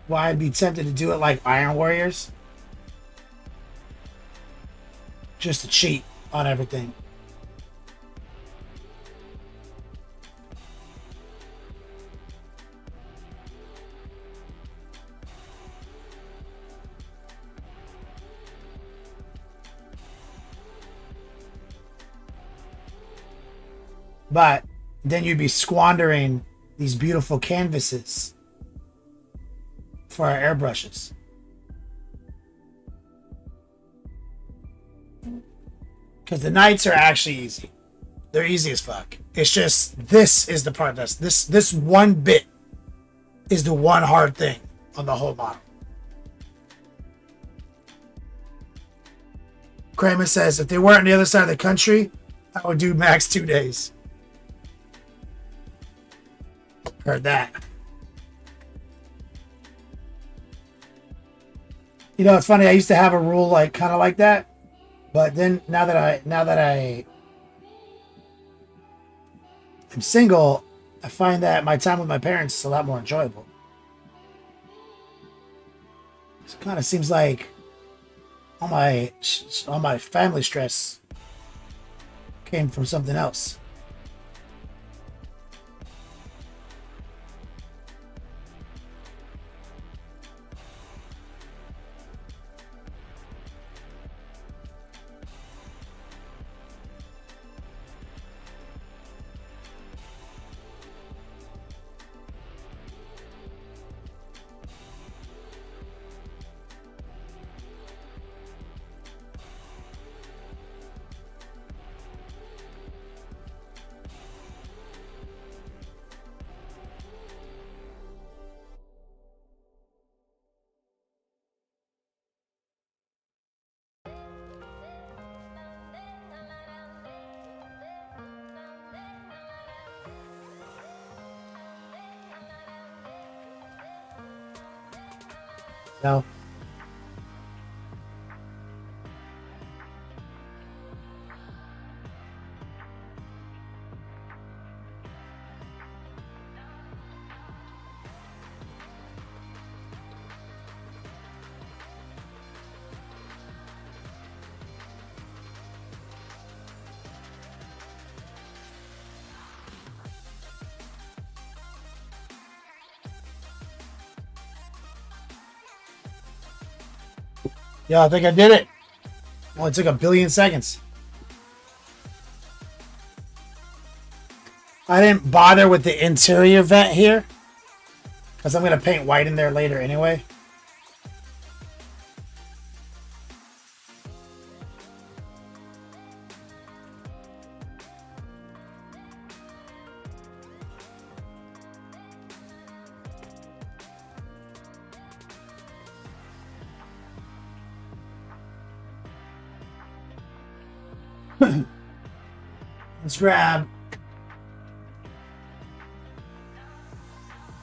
[SPEAKER 4] why I'd be tempted to do it like Iron Warriors. Just to cheat on everything. But then you'd be squandering these beautiful canvases for our airbrushes. Because the knights are actually easy. They're easy as fuck. It's just, this is the part that's, this one bit is the one hard thing on the whole model. Kramer says, if they weren't on the other side of the country, I would do max 2 days. Heard that. You know, it's funny, I used to have a rule like kind of like that. But then now that I am single, I find that my time with my parents is a lot more enjoyable. It kind of seems like all my family stress came from something else. No. Yeah, I think I did it. Only took a billion seconds. I didn't bother with the interior vent here because I'm going to paint white in there later anyway. Let's grab.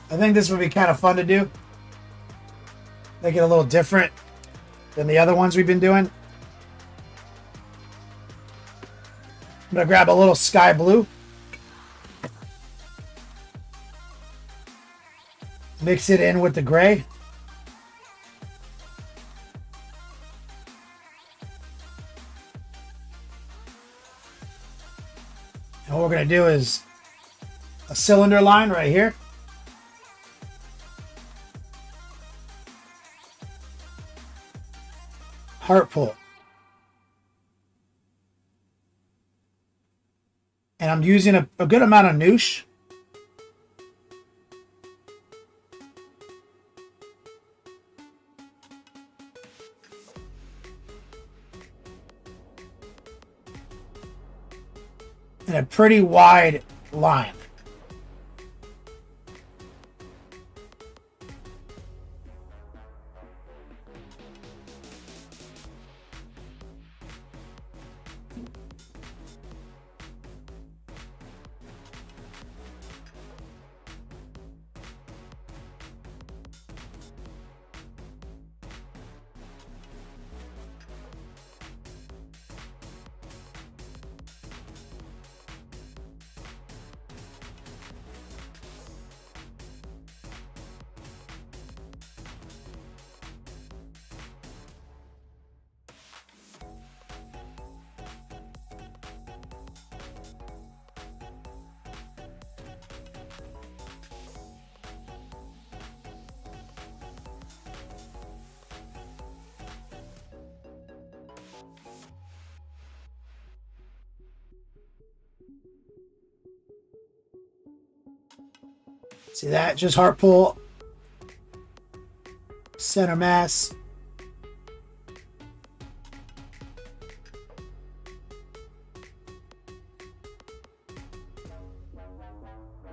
[SPEAKER 4] I think this would be kind of fun to do. Make it a little different than the other ones we've been doing. I'm going to grab a little sky blue. Mix it in with the gray. And what we're going to do is a cylinder line right here. Heart pull. And I'm using a good amount of noosh. And a pretty wide line. See that? Just heart pull. Center mass.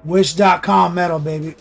[SPEAKER 4] Wish.com metal, baby.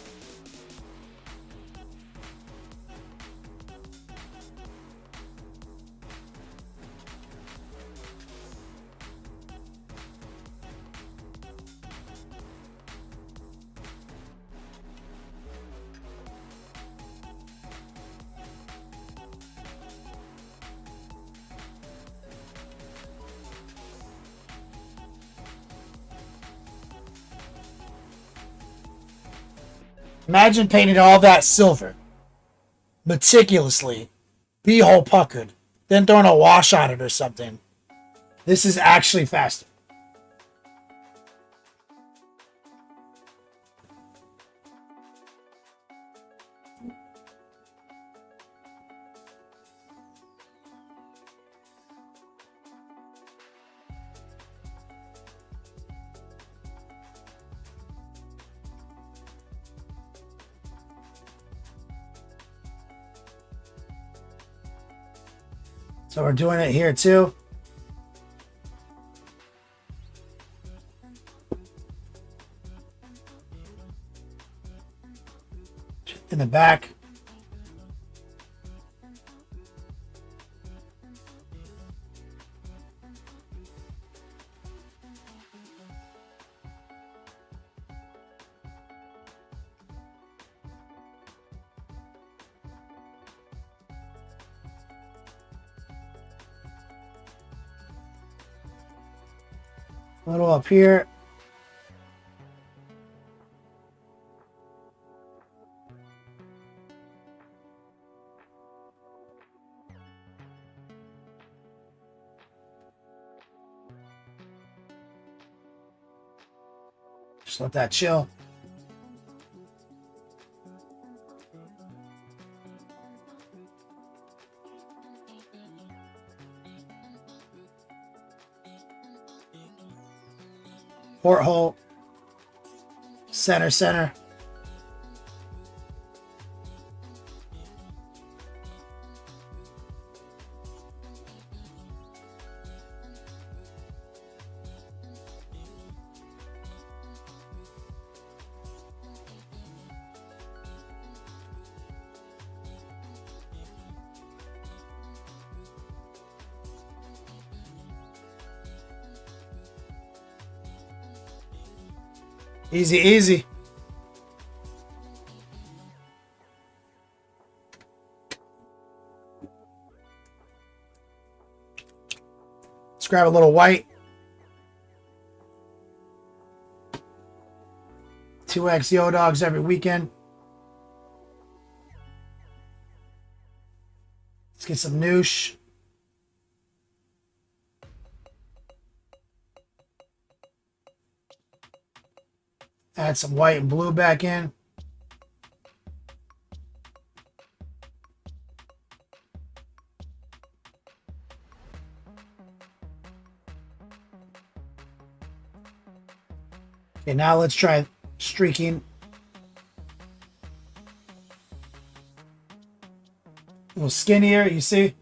[SPEAKER 4] Imagine painting all that silver meticulously, beehole puckered, then throwing a wash on it or something. This is actually faster. So we're doing it here too. In the back. A little up here. Just let that chill. Porthole. Center, center. Easy, easy. Let's grab a little white. 2X Yo Dogs every weekend. Let's get some noosh. Add some white and blue back in. Okay, now let's try streaking. A little skinnier, you see?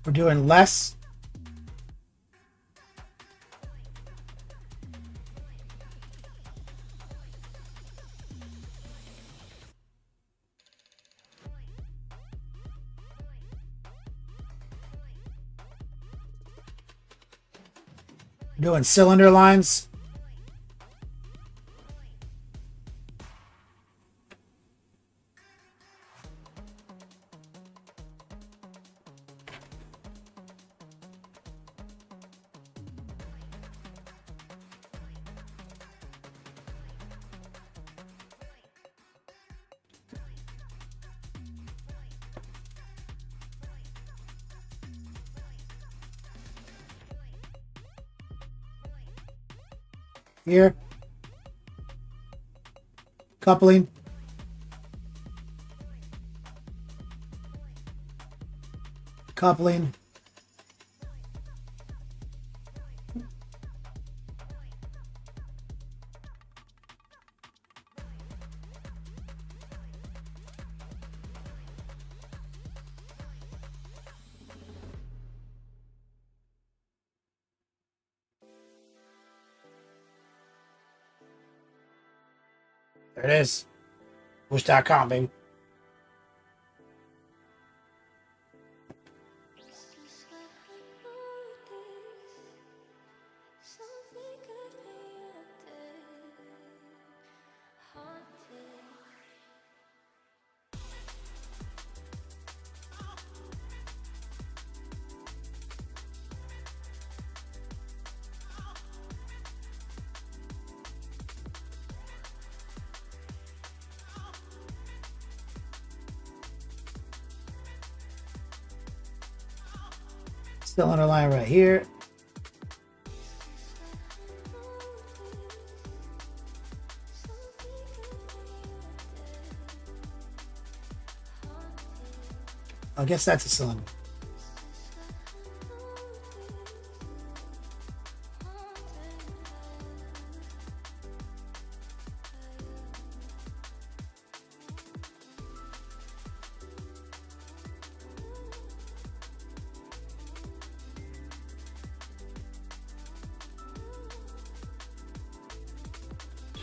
[SPEAKER 4] We're doing less. We're doing cylinder lines. Here. Coupling. Coupling. There it is. Wish.com, baby. Cylinder line right here. I guess that's a cylinder.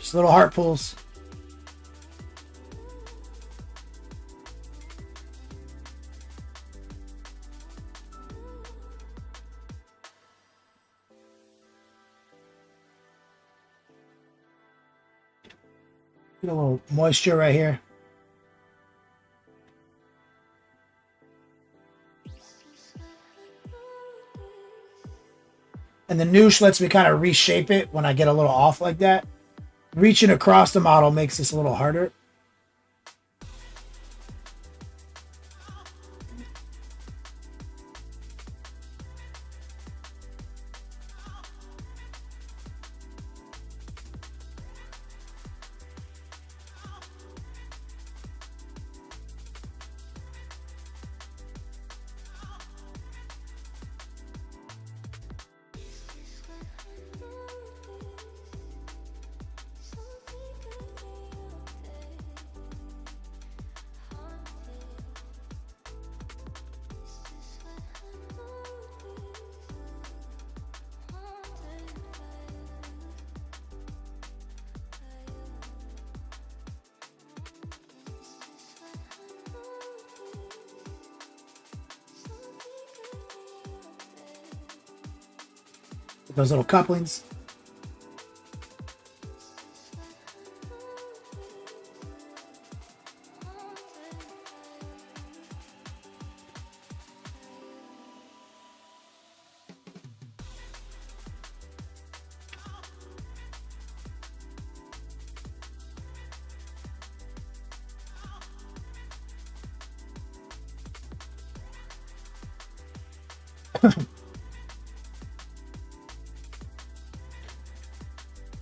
[SPEAKER 4] Just little heart pulls. Get a little moisture right here. And the noosh lets me kind of reshape it when I get a little off like that. Reaching across the model makes this a little harder. Those little couplings.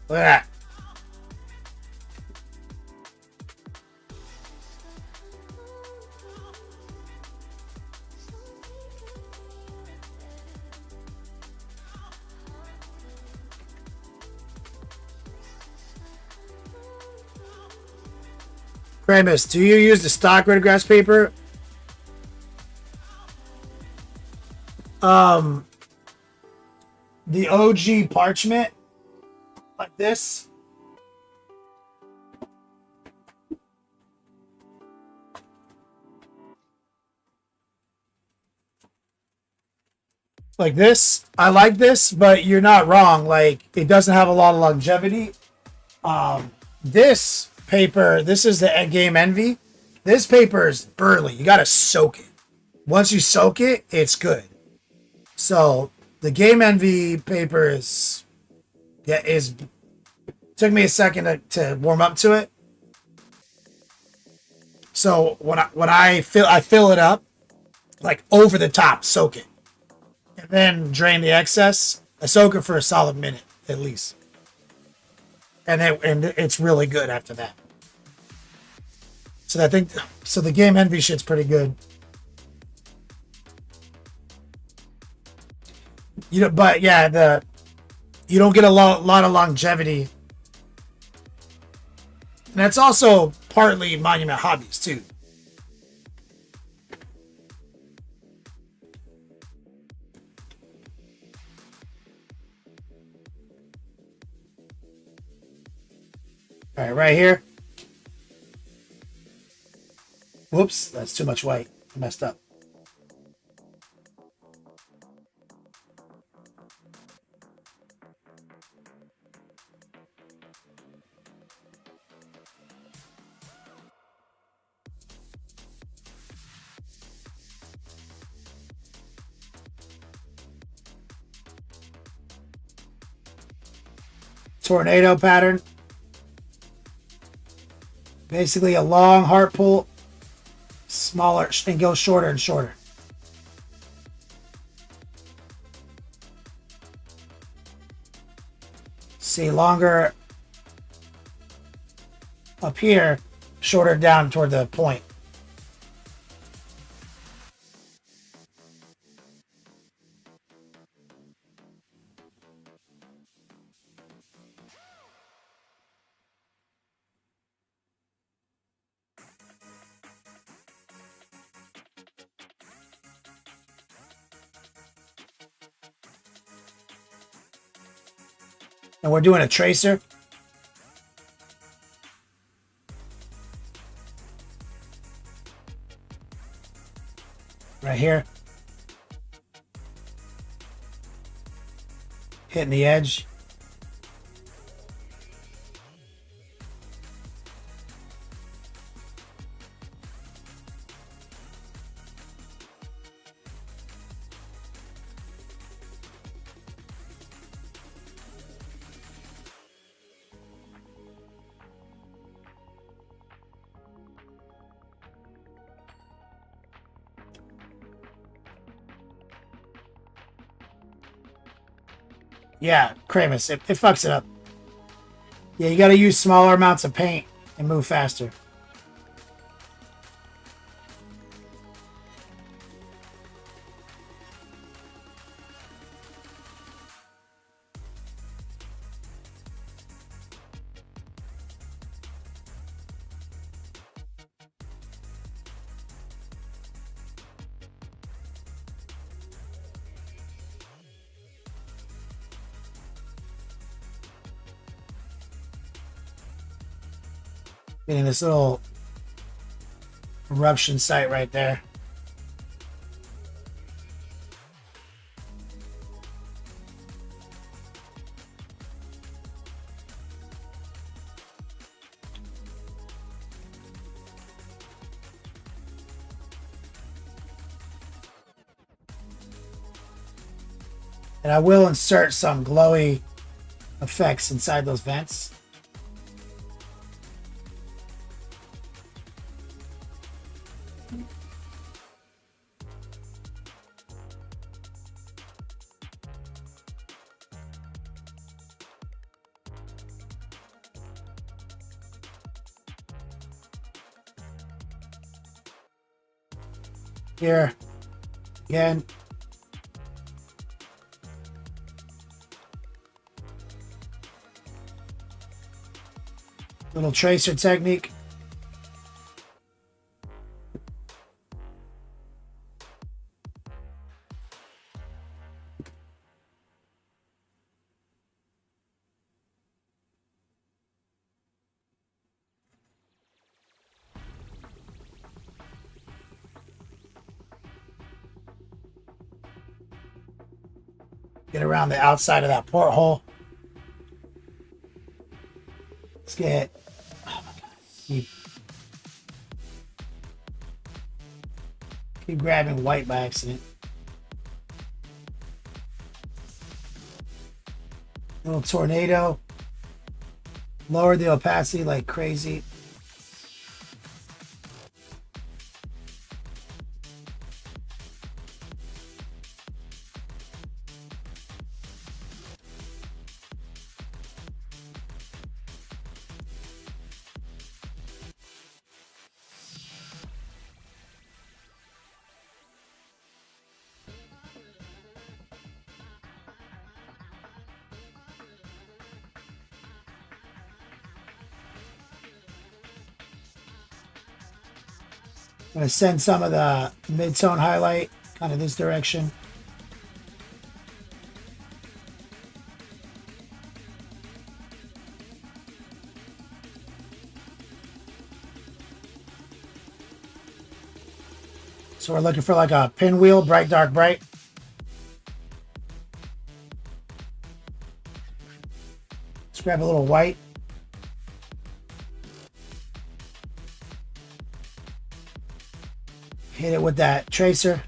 [SPEAKER 4] Look at that. Kramus, do you use the stock red grass paper? The OG parchment, like this. Like this. I like this, but you're not wrong. Like, it doesn't have a lot of longevity. This paper, this is the Game Envy. This paper is burly. You got to soak it. Once you soak it, it's good. So the Game Envy paper took me a second to warm up to it. So when I fill it up, like over the top, soak it, and then drain the excess. I soak it for a solid minute at least, and it's really good after that. So I think the Game Envy shit's pretty good. But yeah, you don't get a lot of longevity. And that's also partly Monument Hobbies too. All right here. Whoops, that's too much white. I messed up. Tornado pattern. Basically a long heart pull, smaller, and goes shorter and shorter. See, longer up here, shorter down toward the point. And we're doing a tracer. Right here. Hitting the edge. Yeah, Kramus, it fucks it up. Yeah, you gotta use smaller amounts of paint and move faster. Getting this little eruption site right there. And I will insert some glowy effects inside those vents. Here, again. Little tracer technique. Get around the outside of that porthole. Let's get. Oh my god! Keep grabbing white by accident. Little tornado. Lower the opacity like crazy. I'm going to send some of the mid-tone highlight kind of this direction. So we're looking for like a pinwheel, bright, dark, bright. Let's grab a little white. Hit it with that tracer.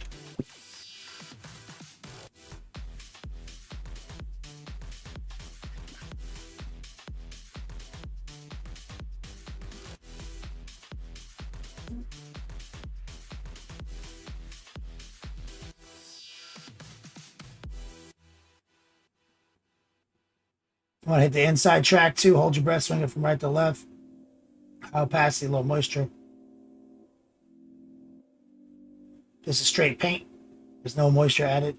[SPEAKER 4] You want to hit the inside track too. Hold your breath, swing it from right to left. High opacity, a little moisture. This is straight paint. There's no moisture added.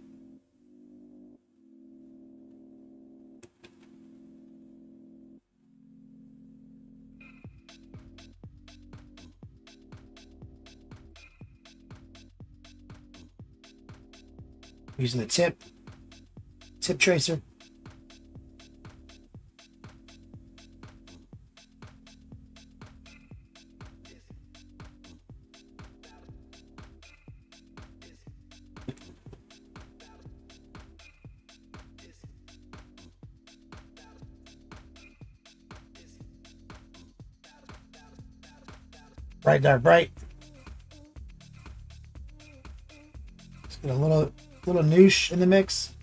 [SPEAKER 4] Using the tip tracer. Bright, dark, bright. Let's get a little noosh in the mix.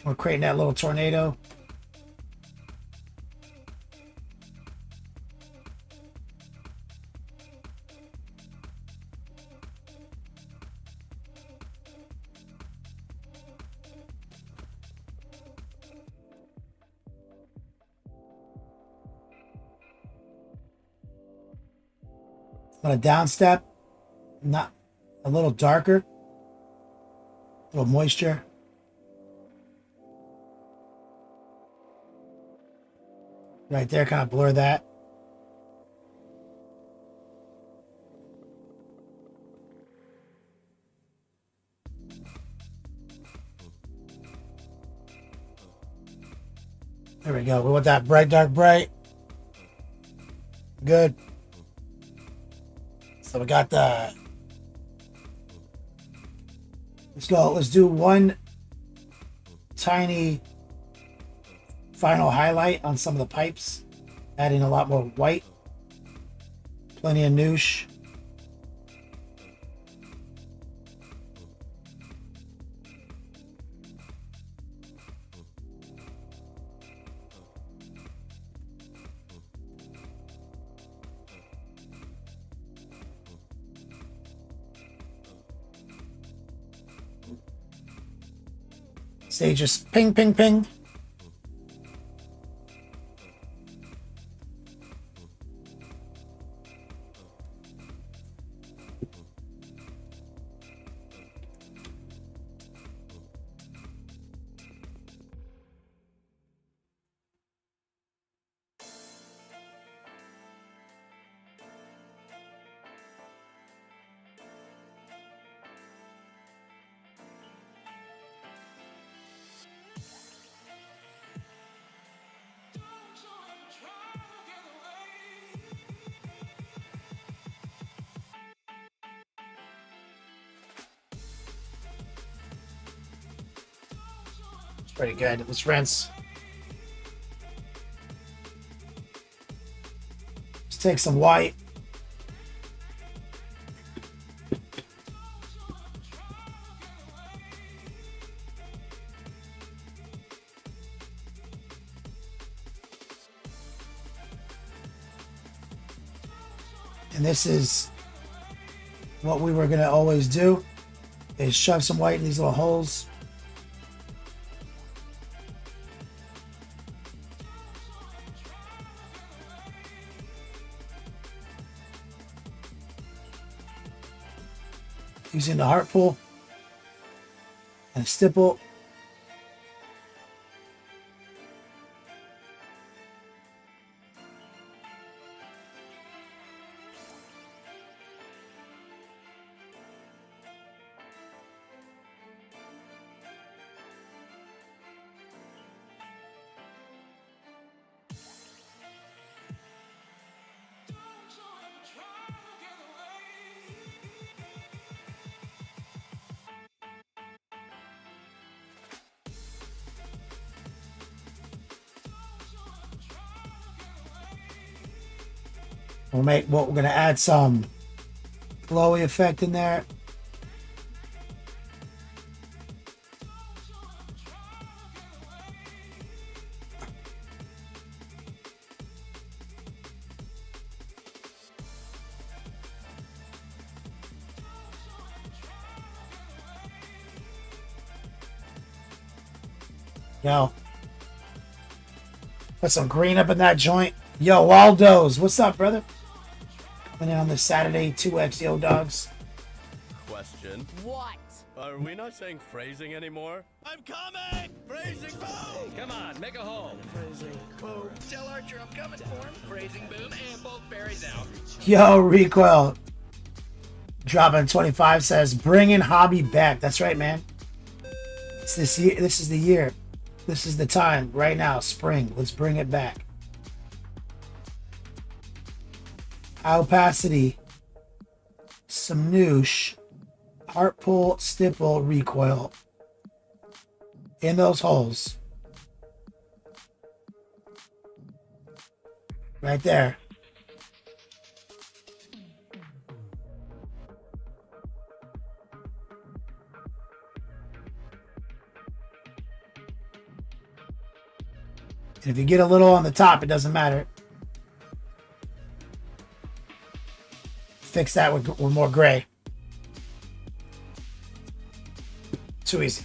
[SPEAKER 4] We're creating that little tornado. On a down step, not a little darker, a little moisture. Right there, kind of blur that. There we go. We want that bright, dark, bright. Good. So we got the. Let's go. Let's do one tiny final highlight on some of the pipes, adding a lot more white. Plenty of noosh. Say just ping, ping, ping. Pretty good. Let's rinse. Let's take some white. And this is what we were going to always do, is shove some white in these little holes. Using the heart pull and a stipple. We're gonna add some glowy effect in there. Yo, put some green up in that joint. Yo, Waldo's, what's up, brother? Coming in on this Saturday, 2XO dogs.
[SPEAKER 7] Question.
[SPEAKER 8] What?
[SPEAKER 7] Are we not saying phrasing anymore? I'm coming! Phrasing boom! Come on, make a hole. Phrasing boom.
[SPEAKER 8] Tell Archer I'm coming for him. Phrasing boom and both berries out.
[SPEAKER 4] Yo, Recoil, dropping 25 says, bringing hobby back. That's right, man. It's this year. This is the year. This is the time right now. Spring. Let's bring it back. High opacity, some noosh, heart pull, stipple, recoil in those holes. Right there. And if you get a little on the top, it doesn't matter. Fix that with more gray. Too easy.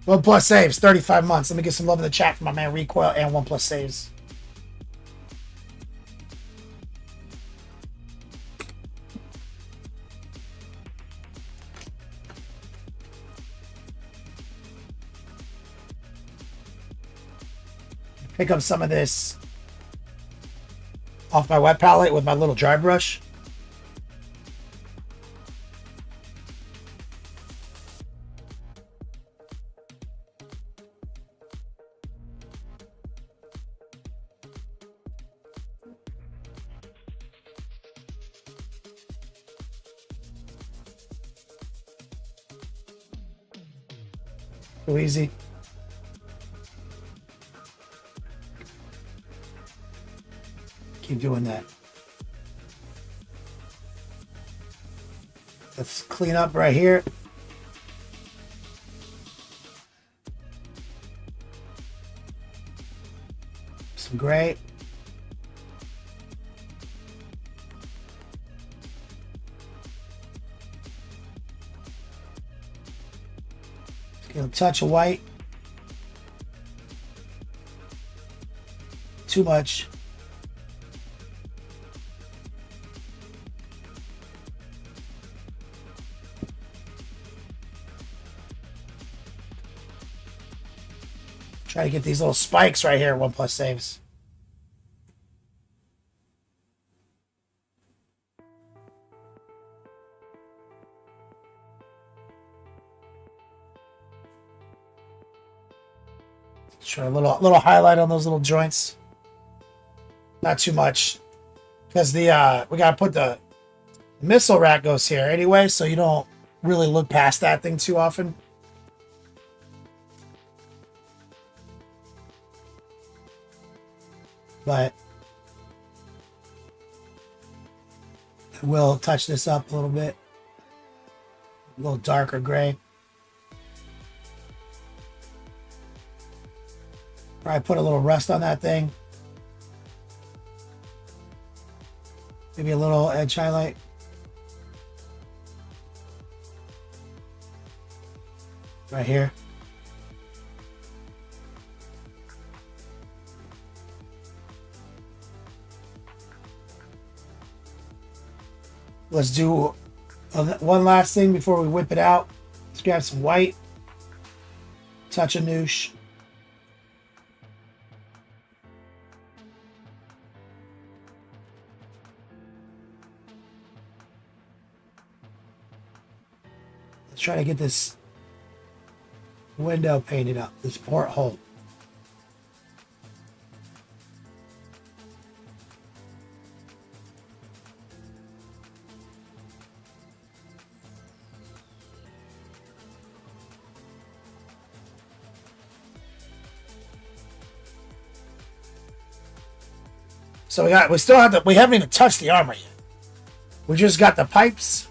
[SPEAKER 4] 1+ saves, 35 months. Let me get some love in the chat for my man Recoil and 1+ saves. pick up some of this off my wet palette with my little dry brush. Too easy. Keep doing that. Let's clean up right here. Some gray. Get a touch of white. Too much. Try to get these little spikes right here. 1+ saves. Try a little highlight on those little joints. Not too much, because the we gotta put the missile rack goes here anyway, so you don't really look past that thing too often. But I will touch this up a little bit, a little darker gray. Probably put a little rust on that thing. Maybe a little edge highlight. Right here. Let's do one last thing before we whip it out. Let's grab some white. Touch of noosh. Let's try to get this window painted up, this porthole. So we haven't even touched the armor yet. We just got the pipes.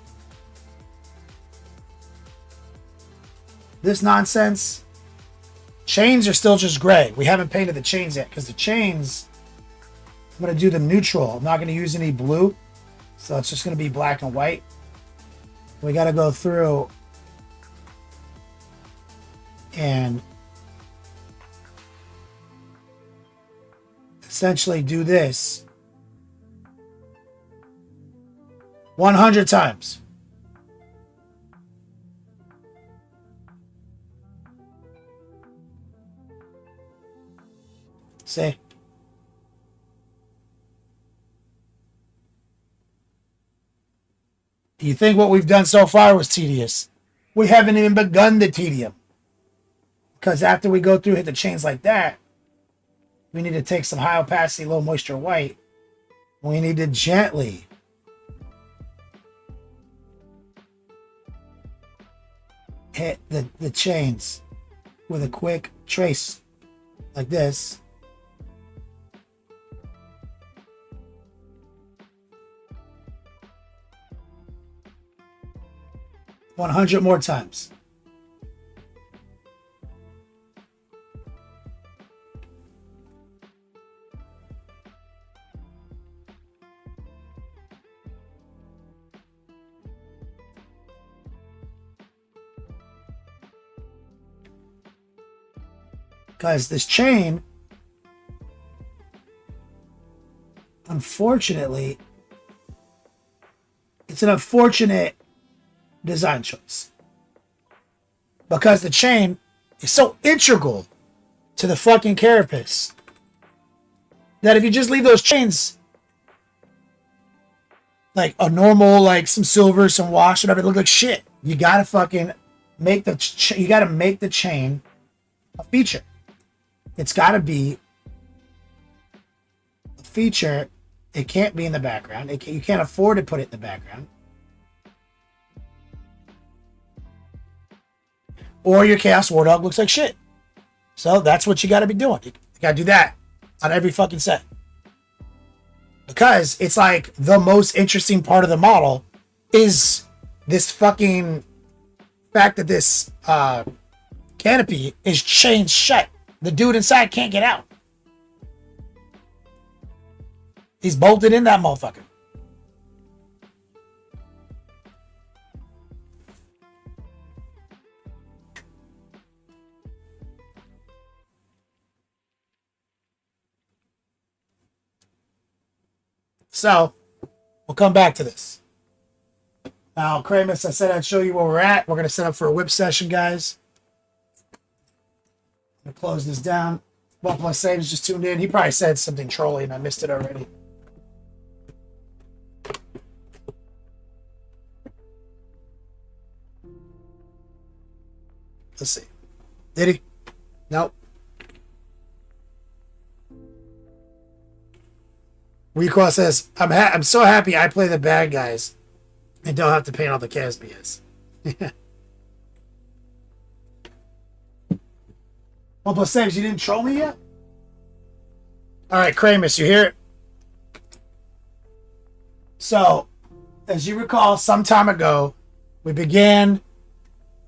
[SPEAKER 4] This nonsense. Chains are still just gray. We haven't painted the chains yet because the chains, I'm going to do them neutral. I'm not going to use any blue. So it's just going to be black and white. We got to go through and essentially do this 100 times. See? You think what we've done so far was tedious? We haven't even begun the tedium. Because after we go through, hit the chains like that, we need to take some high opacity, low moisture white. We need to gently hit the chains with a quick trace like this. $100 more times. Because this chain, unfortunately, it's an unfortunate design choice. Because the chain is so integral to the fucking carapace. that if you just leave those chains like a normal, like some silver, some wash, whatever, it look like shit. You gotta fucking make you gotta make the chain a feature. It's gotta be a feature. It can't be in the background. You can't afford to put it in the background. Or your Chaos War Dog looks like shit. So that's what you gotta be doing. You gotta do that on every fucking set. Because it's like the most interesting part of the model is this fucking fact that this canopy is chained shut. The dude inside can't get out. He's bolted in that motherfucker. So, we'll come back to this. Now, Kramus, I said I'd show you where we're at. We're going to set up for a whip session, guys. I'm going to close this down. One Plus Saves just tuned in. He probably said something trolly and I missed it already. Let's see. Did he? Nope. Request says, I'm so happy I play the bad guys and don't have to paint all the Casbias. One Plus Saves, you didn't troll me yet? Alright, Kramus, you hear it? So, as you recall, some time ago, we began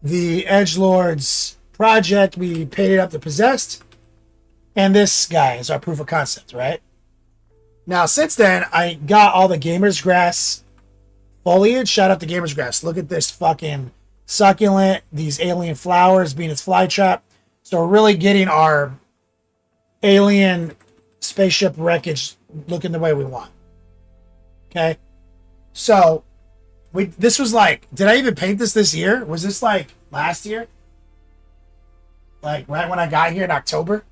[SPEAKER 4] the Edgelords project. We painted up the Possessed. And this guy is our proof of concept, right? Now, since then, I got all the Gamer's Grass foliage. Shout out to Gamer's Grass. Look at this fucking succulent. These alien flowers being its flytrap. So we're really getting our alien spaceship wreckage looking the way we want. Okay? So, this was like... Did I even paint this year? Was this like last year? Like right when I got here in October?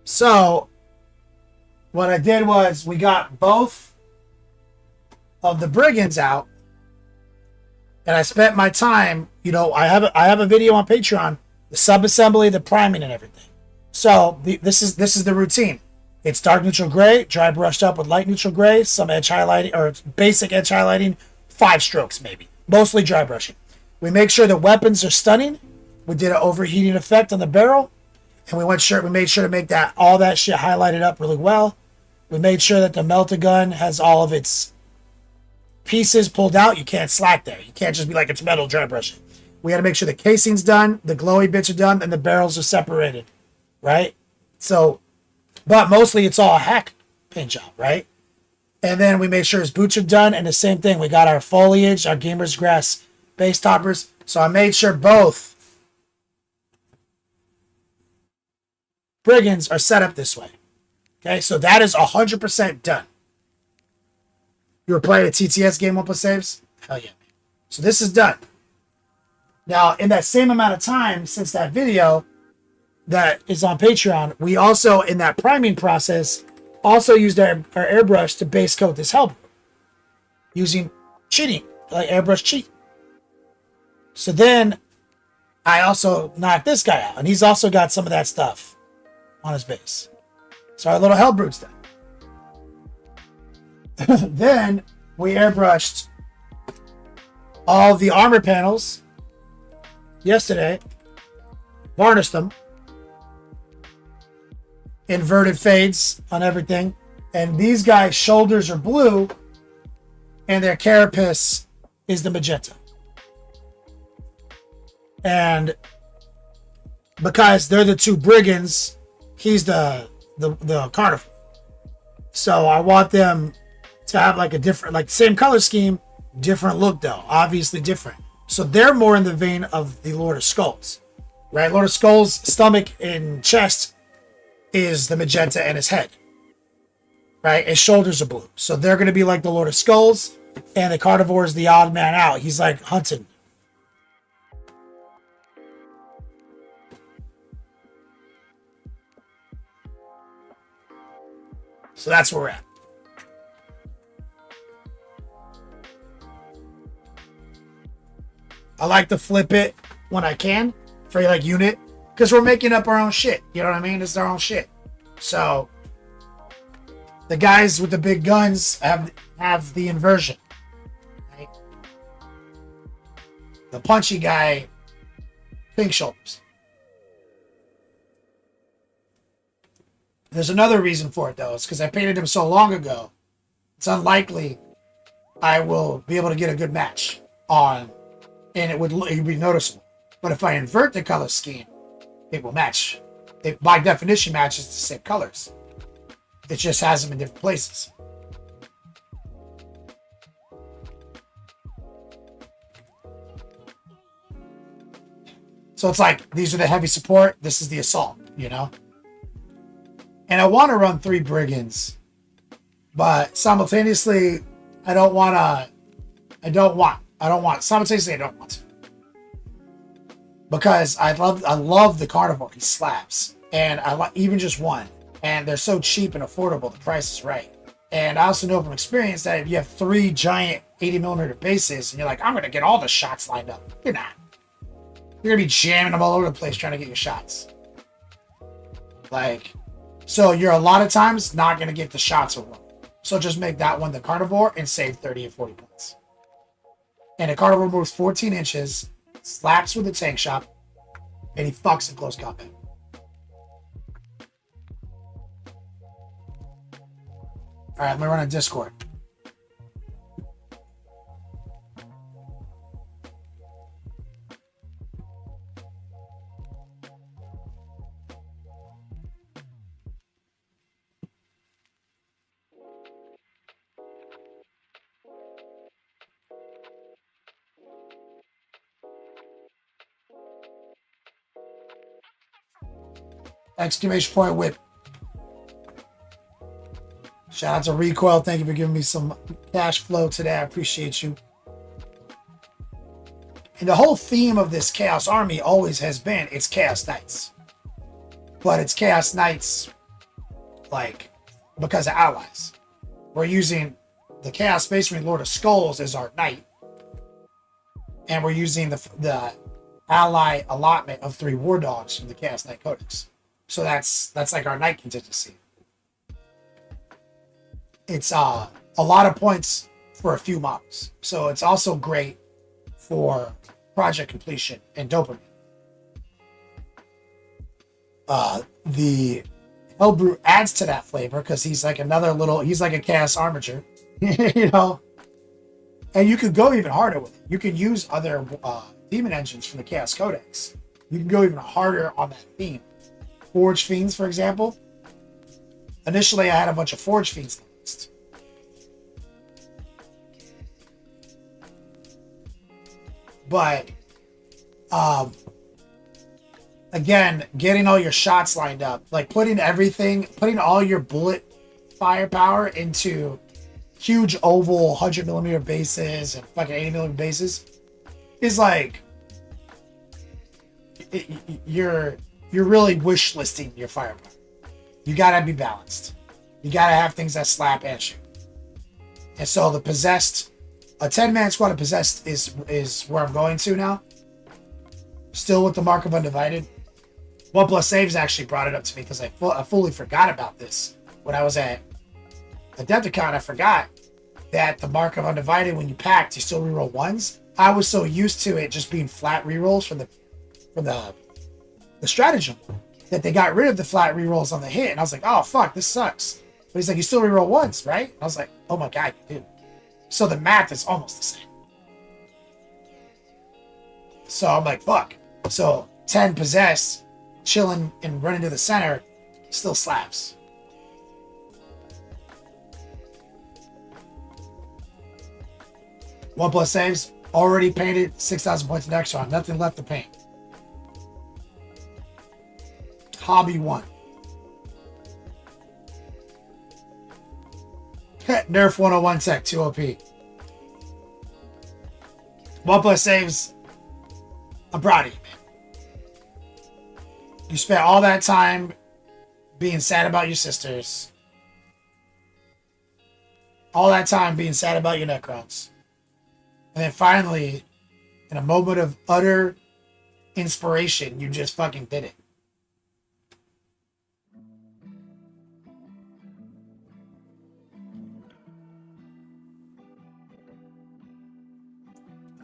[SPEAKER 4] So... What I did was we got both of the Brigands out, and I spent my time. You know, I have a video on Patreon, the subassembly, the priming, and everything. So this is the routine. It's dark neutral gray, dry brushed up with light neutral gray, some edge highlighting or basic edge highlighting, 5 strokes maybe, mostly dry brushing. We make sure the weapons are stunning. We did an overheating effect on the barrel, and we made sure to make that all that shit highlighted up really well. We made sure that the Melt-A-Gun has all of its pieces pulled out. You can't slack there. You can't just be like, it's metal, dry brushing. We got to make sure the casing's done, the glowy bits are done, and the barrels are separated, right? So, but mostly it's all a hack paint job, right? And then we made sure his boots are done, and the same thing. We got our foliage, our Gamer's Grass base toppers. So I made sure both Brigands are set up this way. Okay, so that is 100% done. You were playing a TTS game, One Plus Saves? Hell yeah. So this is done. Now, in that same amount of time since that video that is on Patreon, we also, in that priming process, also used our airbrush to base coat this helmet using cheating, like airbrush cheat. So then I also knocked this guy out, and he's also got some of that stuff on his base. So our little Hellbrute's done. Then we airbrushed all the armor panels yesterday, varnished them, inverted fades on everything, and these guys' shoulders are blue, and their carapace is the magenta. And because they're the 2 Brigands, he's the carnivore. So I want them to have like a different, like same color scheme, different look though, obviously different. So they're more in the vein of the Lord of Skulls, right? Lord of Skulls' stomach and chest is the magenta and his head, right? His shoulders are blue. So they're going to be like the Lord of Skulls, and the carnivore is the odd man out. He's like hunting. So that's where we're at. I like to flip it when I can for like unit, because we're making up our own shit. You know what I mean? It's our own shit. So the guys with the big guns have the inversion. Right? The punchy guy, pink shoulders. There's another reason for it though. It's because I painted him so long ago. It's unlikely I will be able to get a good match on, and it would be noticeable. But if I invert the color scheme, it will match. It by definition matches the same colors. It just has them in different places. So it's like, these are the heavy support, this is the assault, you know? And I want to run 3 brigands, but simultaneously, I don't want. Simultaneously, I don't want to. Because I love the carnivore. He slaps. And I like even just one. And they're so cheap and affordable, the price is right. And I also know from experience that if you have 3 giant 80mm bases, and you're like, I'm going to get all the shots lined up. You're not. You're going to be jamming them all over the place trying to get your shots. Like, so you're a lot of times not going to get the shots of one. So just make that one the carnivore and save 30 or 40 points. And a carnivore moves 14 inches, slaps with a tank shot, and he fucks in close combat. All right, I'm going to run a Discord. Exclamation point whip. Shout out to Recoil. Thank you for giving me some cash flow today. I appreciate you. And the whole theme of this Chaos Army always has been, it's Chaos Knights. But it's Chaos Knights, like, because of allies. We're using the Chaos Space Marine Lord of Skulls as our knight. And we're using the ally allotment of 3 War Dogs from the Chaos Knight Codex. So that's like our knight contingency. It's a lot of points for a few models. So it's also great for project completion and dopamine. The Hellbrute adds to that flavor because he's like he's like a Chaos Armature, you know? And you could go even harder with it. You can use other demon engines from the Chaos Codex. You can go even harder on that theme. Forge Fiends, for example. Initially, I had a bunch of Forge Fiends on the list. But, again, getting all your shots lined up, like putting all your bullet firepower into huge oval 100mm bases and fucking 80mm bases is like, you're really wish listing your firepower. You gotta be balanced. You gotta have things that slap and shoot. And so the Possessed, a 10-man squad of Possessed is where I'm going to now. Still with the Mark of Undivided. OnePlus Saves actually brought it up to me because I fully forgot about this. When I was at Adepticon, I forgot that the Mark of Undivided, when you packed, you still reroll 1s. I was so used to it just being flat rerolls from the stratagem that they got rid of the flat rerolls on the hit, and I was like, oh fuck, this sucks. But he's like, you still reroll 1s, right? I was like, oh my god, you do. So the math is almost the same. So I'm like, fuck. So 10 Possessed, chilling and running to the center, still slaps. OnePlus Saves, already painted, 6,000 points of extra, nothing left to paint. Hobby 1. Nerf 101 Tech 2 OP. OnePlus Saves, I'm proud of you, man. You spent all that time being sad about your sisters. All that time being sad about your Necrons. And then finally, in a moment of utter inspiration, you just fucking did it.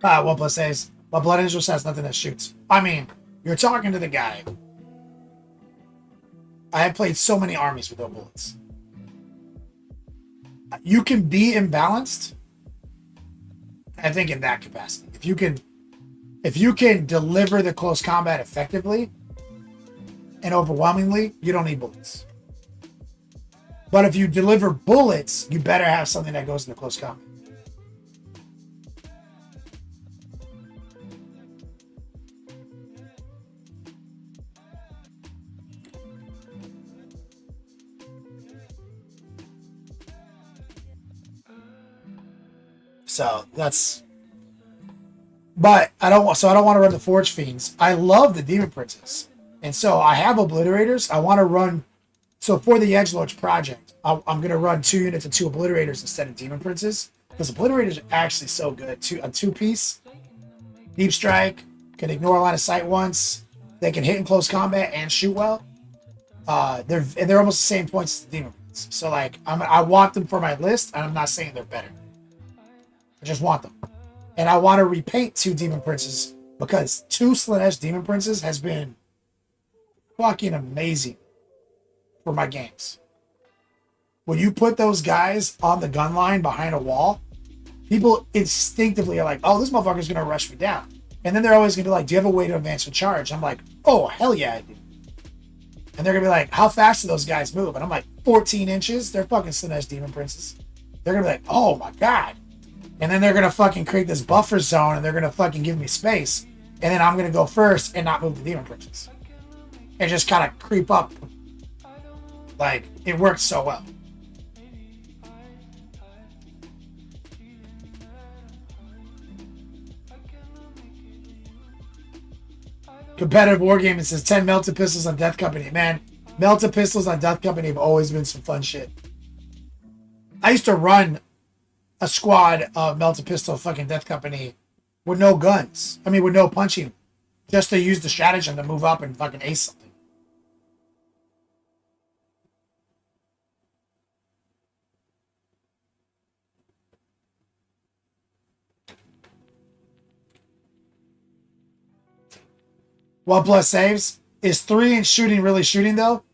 [SPEAKER 4] One plus says, but Blood Angel has nothing that shoots. I mean, you're talking to the guy. I have played so many armies with no bullets. You can be imbalanced, I think, in that capacity. If you can deliver the close combat effectively and overwhelmingly, you don't need bullets. But if you deliver bullets, you better have something that goes into close combat. So that's, but I don't want to run the Forge Fiends. I love the Demon Princes, and so I have Obliterators. I want to run. So for the Edgelords project, I'm gonna run 2 units of 2 Obliterators instead of Demon Princes because Obliterators are actually so good. A 2-piece, deep strike, can ignore a line of sight once. They can hit in close combat and shoot well. They're almost the same points as the Demon Prince. So like I want them for my list, and I'm not saying they're better. I just want them. And I want to repaint 2 Demon Princes because 2 Slaanesh Demon Princes has been fucking amazing for my games. When you put those guys on the gun line behind a wall, people instinctively are like, oh, this motherfucker's going to rush me down. And then they're always going to be like, do you have a way to advance and charge? I'm like, oh, hell yeah, I do. And they're going to be like, how fast do those guys move? And I'm like, 14 inches? They're fucking Slaanesh Demon Princes. They're going to be like, oh my God. And then they're going to fucking create this buffer zone and they're going to fucking give me space. And then I'm going to go first and not move the Demon Princes. And just kind of creep up. Like, it works so well. Competitive Wargaming, it says 10 Melted Pistols on Death Company. Man, Melted Pistols on Death Company have always been some fun shit. I used to run a squad of Melted Pistol fucking Death Company with no guns. I mean, with no punching. Just to use the stratagem to move up and fucking ace something. One plus saves. Is 3 in shooting really shooting though?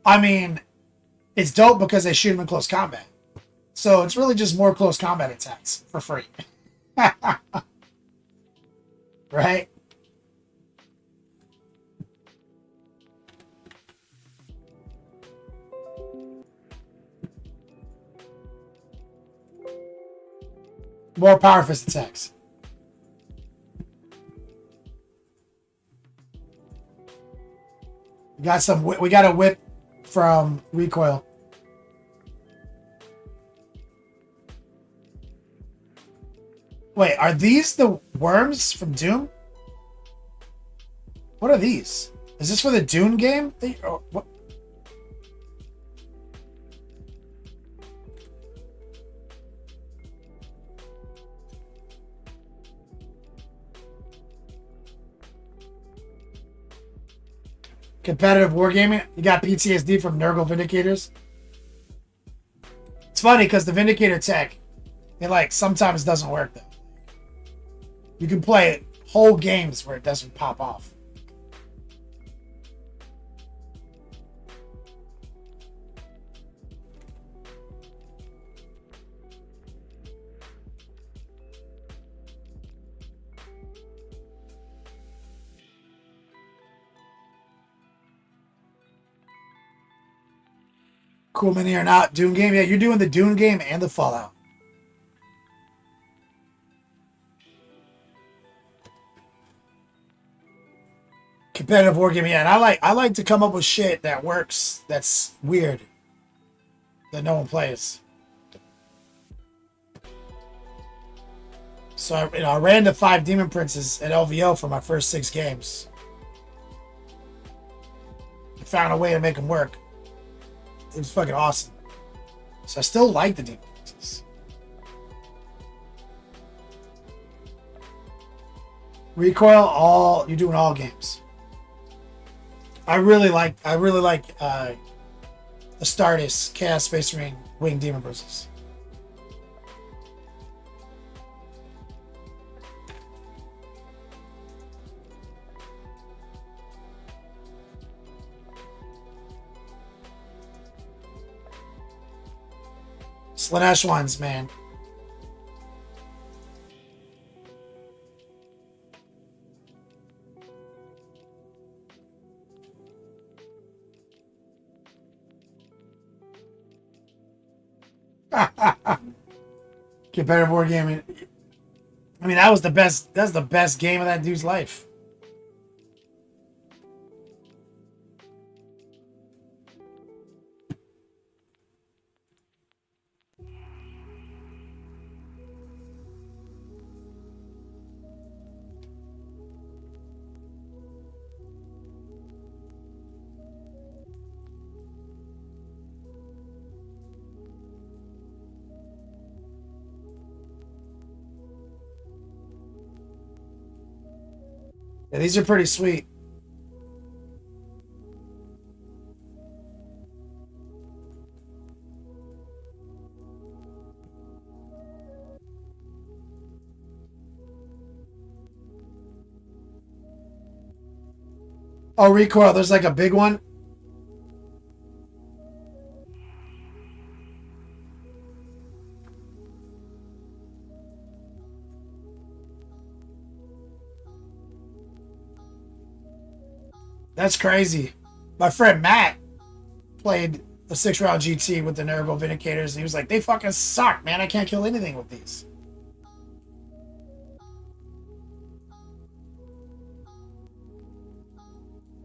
[SPEAKER 4] I mean, it's dope because they shoot them in close combat. So it's really just more close combat attacks for free. Right? More power fist attacks. We got a whip from Recoil. Wait, are these the worms from Doom? What are these? Is this for the Dune game? What? Competitive Wargaming? You got PTSD from Nurgle Vindicators? It's funny because the Vindicator tech, it like sometimes doesn't work though. You can play whole games where it doesn't pop off. Cool Mini or not, Dune game? Yeah, you're doing the Dune game and the Fallout. Competitive wargaming, yeah, and I like to come up with shit that works, that's weird, that no one plays. So I ran the 5 Demon Princes at LVO for my first 6 games. I found a way to make them work. It was fucking awesome. So I still like the Demon Princes. Recoil, all you're doing all games. I really like Astartes, Chaos Space Marine, Winged Demon Princes. Slanesh ones, man. Competitive war gaming. I mean, that was the best. That's the best game of that dude's life. Yeah, these are pretty sweet. Oh, recoil. There's like a big one. That's crazy. My friend Matt played a 6-round GT with the Nervo Vindicators, and he was like, they fucking suck, man. I can't kill anything with these.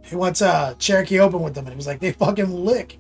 [SPEAKER 4] He went to Cherokee Open with them, and he was like, they fucking lick.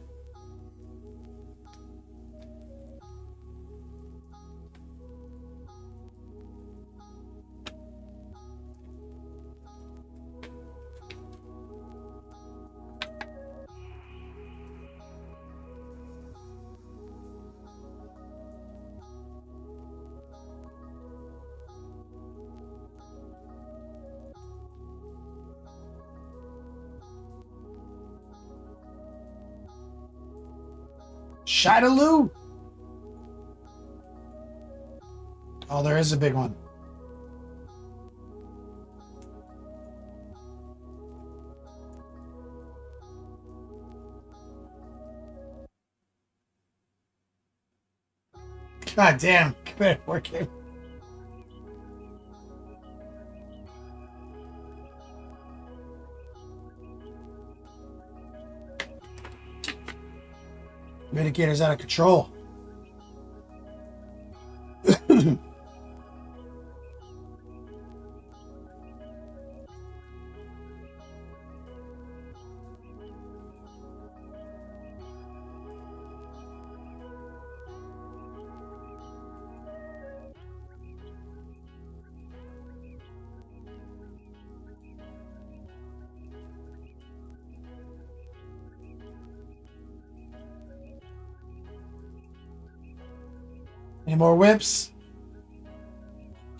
[SPEAKER 4] Shadaloo. Oh, there is a big one. God damn. Competitive war game. Vindicator's out of control. Any more whips?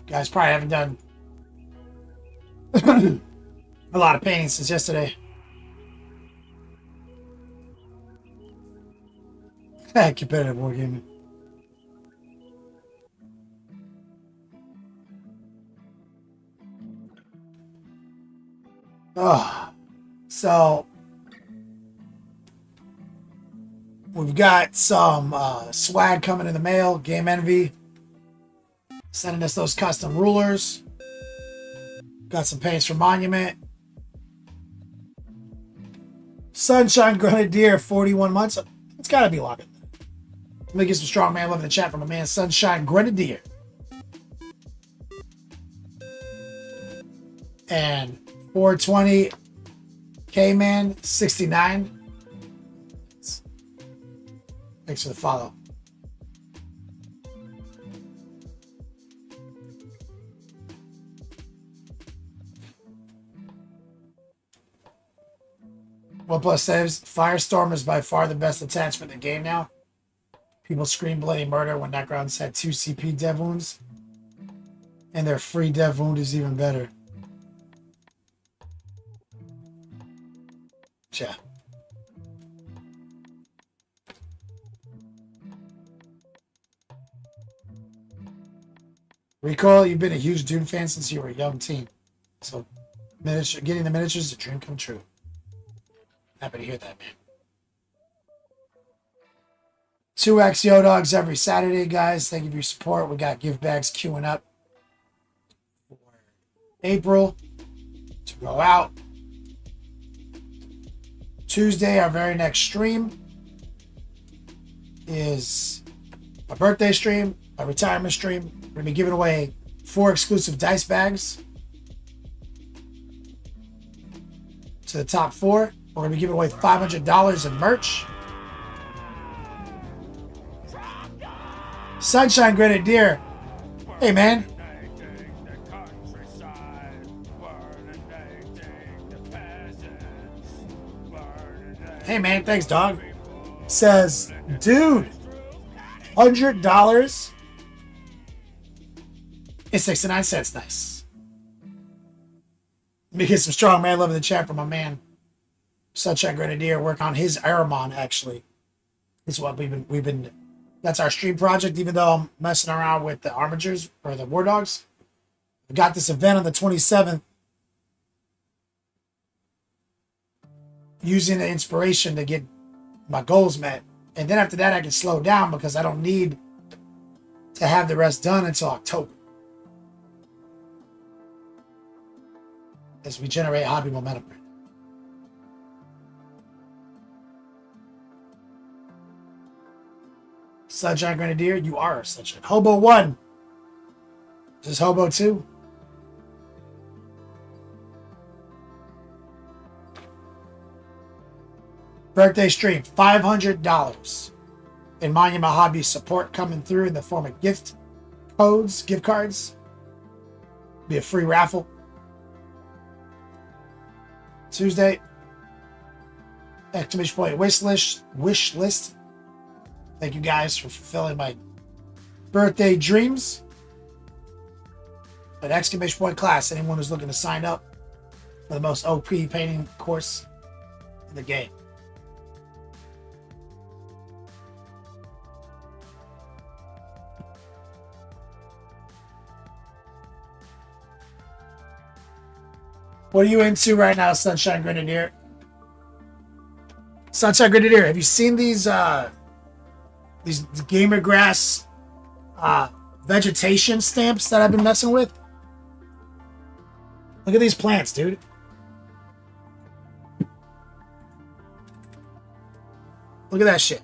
[SPEAKER 4] Guys probably haven't done a lot of painting since yesterday. Competitive wargaming. Oh, so we've got some swag coming in the mail. Game Envy sending us those custom rulers. Got some paints from Monument. Sunshine Grenadier, 41 months. It's got to be locked. Let me get some strong man love in the chat from my man Sunshine Grenadier. And 420 K-Man 69. Thanks for the follow. OnePlus says Firestorm is by far the best attachment in the game now. People scream bloody murder when Necrons had 2 CP dev wounds. And their free dev wound is even better. Yeah. Recoil, you've been a huge Dune fan since you were a young teen. So getting the miniatures is a dream come true. Happy to hear that, man. 2x Yo Dogs every Saturday, guys. Thank you for your support. We got gift bags queuing up for April to go out. Tuesday, our very next stream is a birthday stream, a retirement stream. We're going to be giving away 4 exclusive dice bags to the top 4. We're going to be giving away $500 in merch. Sunshine Grenadier. Hey, man. Hey, man. Thanks, dog. Says, dude, $100 is 69 cents. Nice. Let me get some strong man love in the chat from my man, Sunshine Grenadier. Work on his Aramon, actually. This is what we've been. That's our stream project, even though I'm messing around with the Armigers or the War Dogs. I've got this event on the 27th. Using the inspiration to get my goals met. And then after that, I can slow down because I don't need to have the rest done until October. As we generate hobby momentum. Sunshine Grenadier, you are a Sunshine. Hobo 1. Is this Hobo 2? Birthday stream, $500 in Monument Hobby support coming through in the form of gift codes, gift cards. Be a free raffle. Tuesday, exclamation point wish list. Thank you guys for fulfilling my birthday dreams. An exclamation point class. Anyone who's looking to sign up for the most OP painting course in the game. What are you into right now, Sunshine Grenadier? Sunshine Grenadier, have you seen these gamer grass vegetation stamps that I've been messing with? Look at these plants, dude. Look at that shit.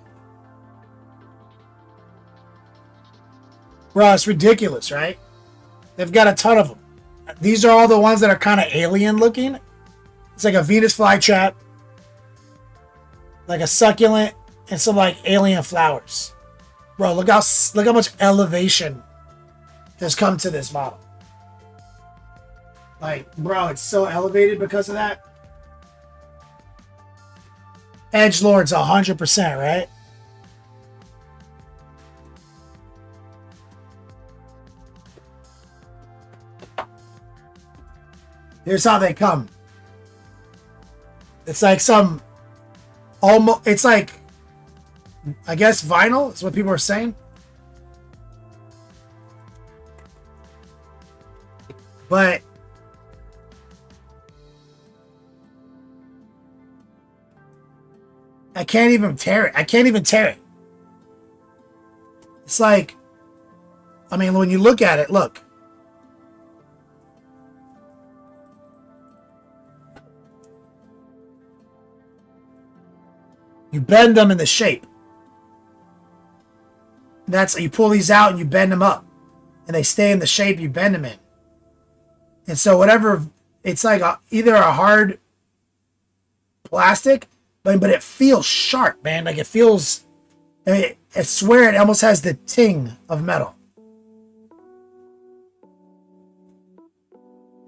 [SPEAKER 4] Bro, it's ridiculous, right? They've got a ton of them. These are all the ones that are kind of alien looking. It's like a Venus flytrap, like a succulent, and some like alien flowers. Bro, look how much elevation has come to this model. Like, bro, it's so elevated because of that. Edgelord's 100%, right? Here's how they come. It's like some almost, it's like, I guess vinyl is what people are saying. But I can't even tear it. I can't even tear it. It's like, I mean, when you look at it, look. You bend them in the shape. That's, you pull these out and you bend them up. And they stay in the shape you bend them in. And so whatever, it's like either a hard plastic, but it feels sharp, man. Like it feels, I swear it almost has the ting of metal.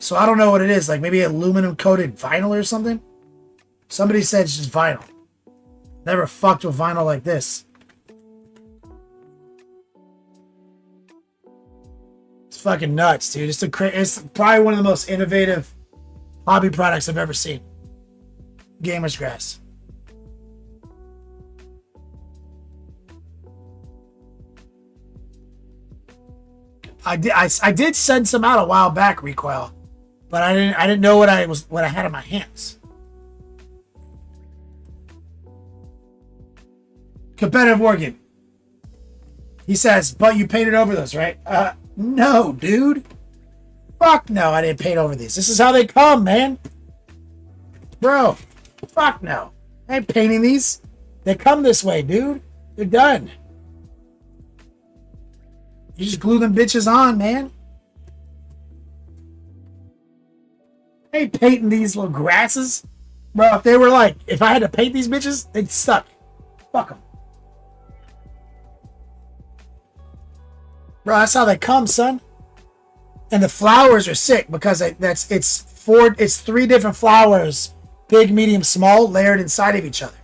[SPEAKER 4] So I don't know what it is. Like maybe aluminum coated vinyl or something. Somebody said it's just vinyl. Never fucked with vinyl like this. fucking nuts, dude. It's probably one of the most innovative hobby products I've ever seen. Gamer's grass. I did send some out a while back, Recoil, but I didn't know what I had in my hands. Competitive wargame. He says, but you painted over those, right? No, dude. Fuck no, I didn't paint over these. This is how they come, man. Bro, fuck no. I ain't painting these. They come this way, dude. They're done. You just glue them bitches on, man. I ain't painting these little grasses. Bro, if I had to paint these bitches, they'd suck. Fuck them. Bro, that's how they come, son. And the flowers are sick because it's 3 different flowers, big, medium, small, layered inside of each other.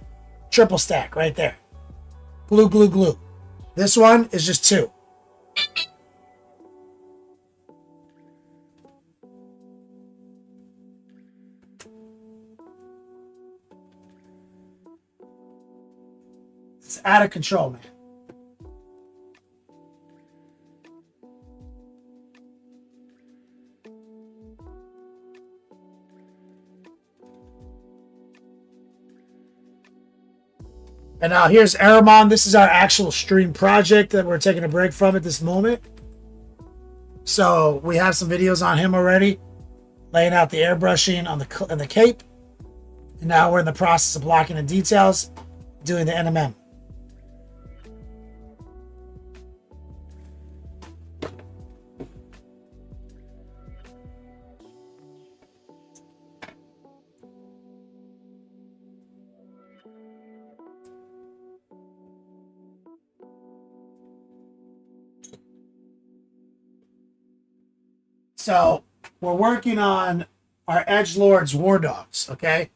[SPEAKER 4] Triple stack right there. Glue, glue, glue. This one is just 2. It's out of control, man. And now here's Aramon. This is our actual stream project that we're taking a break from at this moment. So we have some videos on him already, laying out the airbrushing on the cape. And now we're in the process of blocking the details, doing the NMM. So we're working on our Edgelord's War Dogs, okay?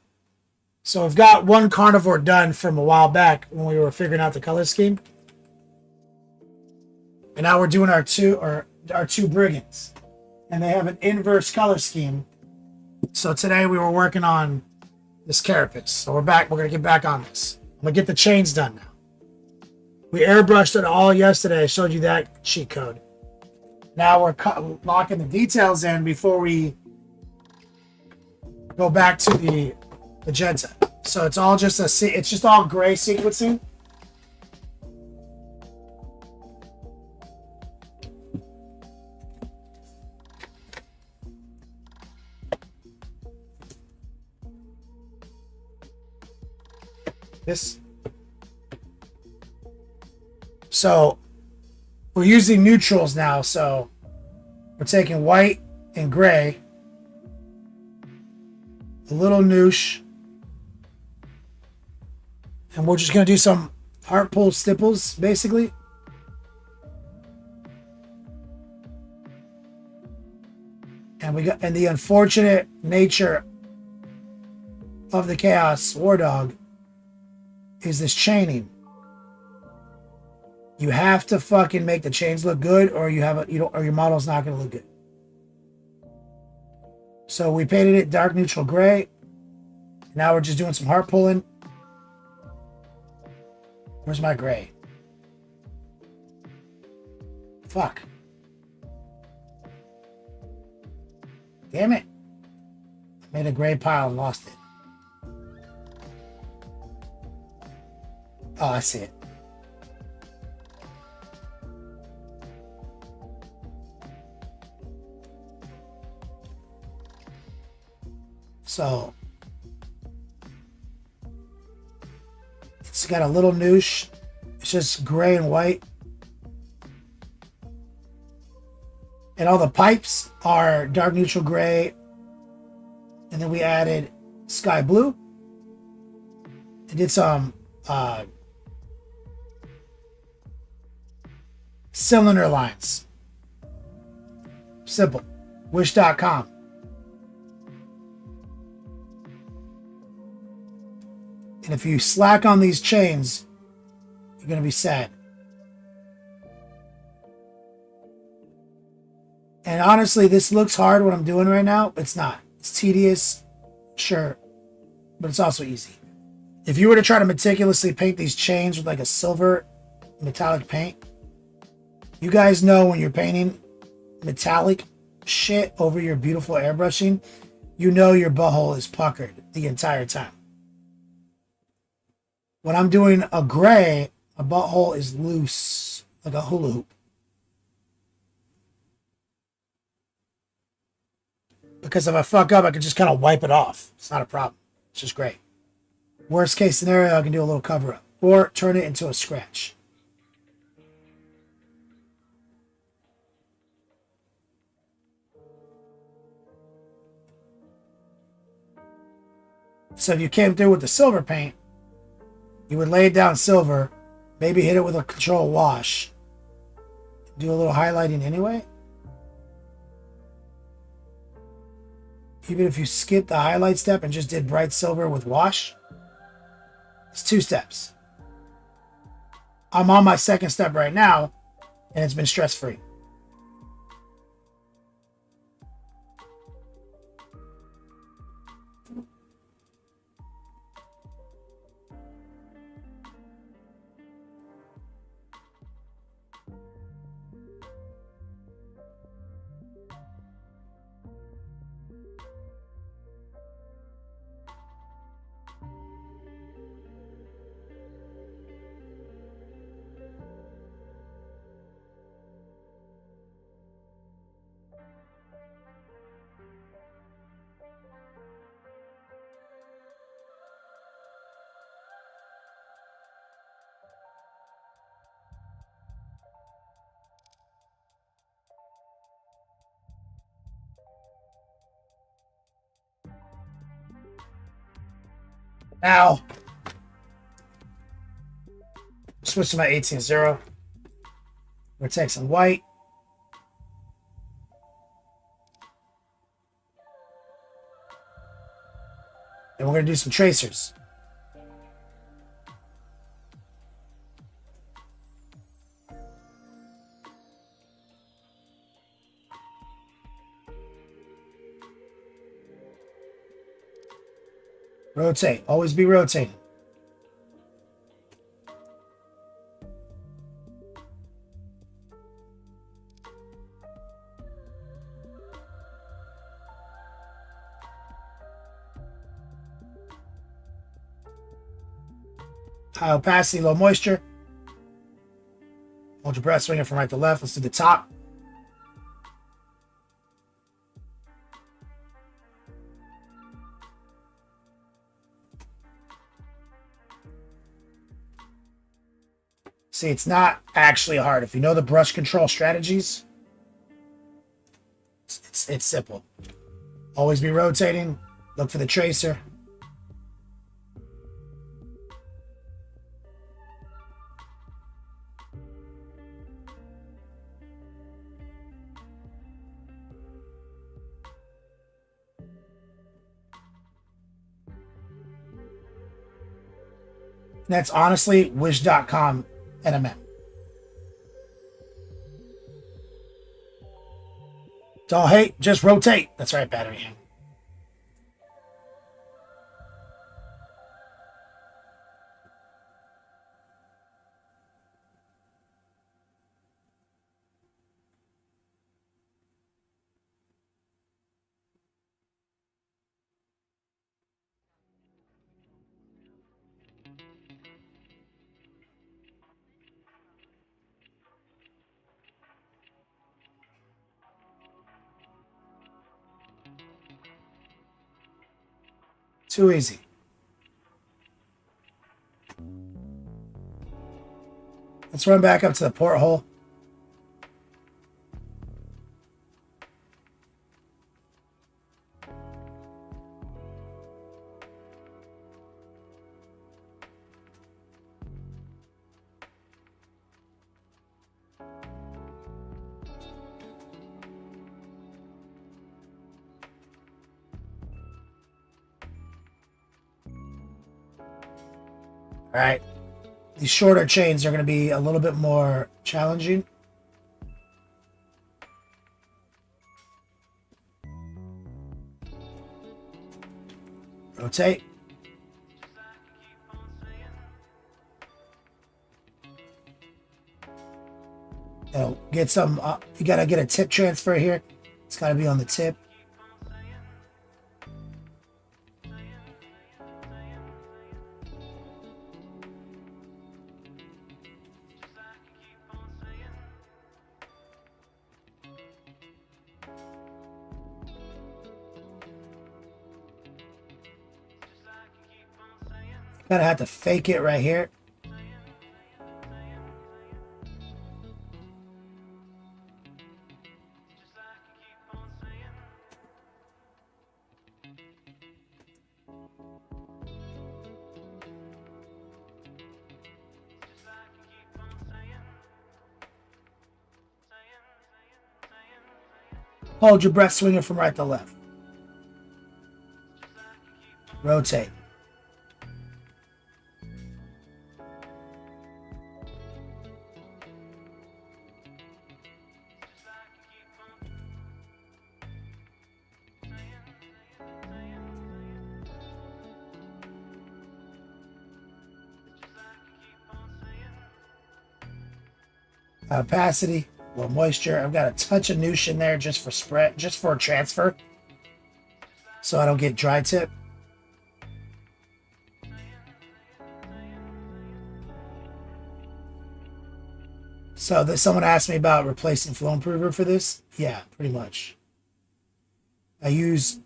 [SPEAKER 4] So we've got one carnivore done from a while back when we were figuring out the color scheme. And now we're doing our two brigands. And they have an inverse color scheme. So today we were working on this carapace. So we're going to get back on this. I'm going to get the chains done now. We airbrushed it all yesterday. I showed you that cheat code. Now we're locking the details in before we go back to the magenta. So it's all just it's just all gray sequencing. So we're using neutrals now, so we're taking white and gray, a little noosh, and we're just going to do some heart pull stipples, basically. And the unfortunate nature of the Chaos War Dog is this chaining. You have to fucking make the chains look good, or your model's not going to look good. So we painted it dark neutral gray. Now we're just doing some heart pulling. Where's my gray? Fuck. Damn it. I made a gray pile and lost it. Oh, I see it. So it's got a little noosh. It's just gray and white. And all the pipes are dark neutral gray. And then we added sky blue. I did some cylinder lines. Simple. Wish.com. And if you slack on these chains, you're going to be sad. And honestly, this looks hard what I'm doing right now. It's not. It's tedious, sure, but it's also easy. If you were to try to meticulously paint these chains with like a silver metallic paint, you guys know when you're painting metallic shit over your beautiful airbrushing, you know your butthole is puckered the entire time. When I'm doing a gray, a butthole is loose, like a hula hoop. Because if I fuck up, I can just kind of wipe it off. It's not a problem. It's just great. Worst case scenario, I can do a little cover up or turn it into a scratch. So if you came through with the silver paint, you would lay it down silver, maybe hit it with a control wash, do a little highlighting anyway. Even if you skip the highlight step and just did bright silver with wash, it's 2 steps. I'm on my 2nd step right now, and it's been stress-free. Now, switch to my 18-0. We're taking some white. And we're going to do some tracers. Rotate. Always be rotating. High opacity, low moisture. Hold your breath, swing it from right to left. Let's do the top. See, it's not actually hard. If you know the brush control strategies, it's simple. Always be rotating. Look for the tracer. That's honestly wish.com NMM. Don't hate, just rotate. That's right, battery. Too easy. Let's run back up to the porthole. All right. These shorter chains are going to be a little bit more challenging. Rotate. Get some, you gotta get a tip transfer here. It's gotta be on the tip. Gotta have to fake it right here. Hold your breath, swinging from right to left. Rotate. Opacity, a little moisture. I've got a touch of noosh in there just for spread, just for transfer, so I don't get dry tip. So someone asked me about replacing flow improver for this. Yeah, pretty much. I use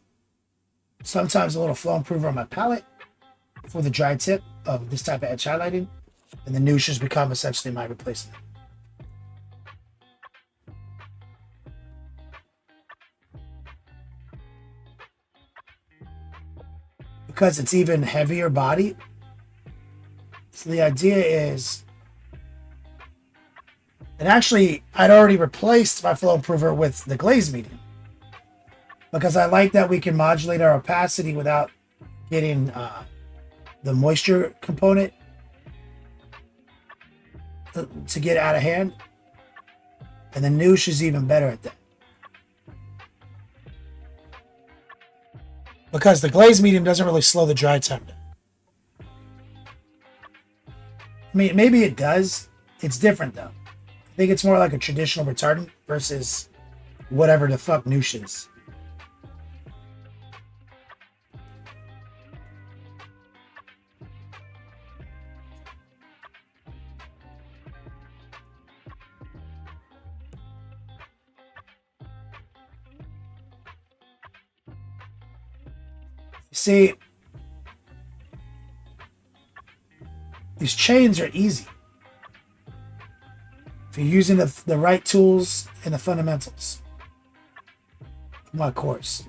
[SPEAKER 4] sometimes a little flow improver on my palette for the dry tip of this type of edge highlighting, and the noosh has become essentially my replacement. Because it's even heavier body. So the idea is, and actually I'd already replaced my flow improver with the glaze medium, because I like that we can modulate our opacity without getting the moisture component to get out of hand. And the noosh is even better at that. Because the glaze medium doesn't really slow the dry time down. I mean, maybe it does. It's different though. I think it's more like a traditional retardant versus whatever the fuck noosh is. See, these chains are easy if you're using the right tools and the fundamentals of my course.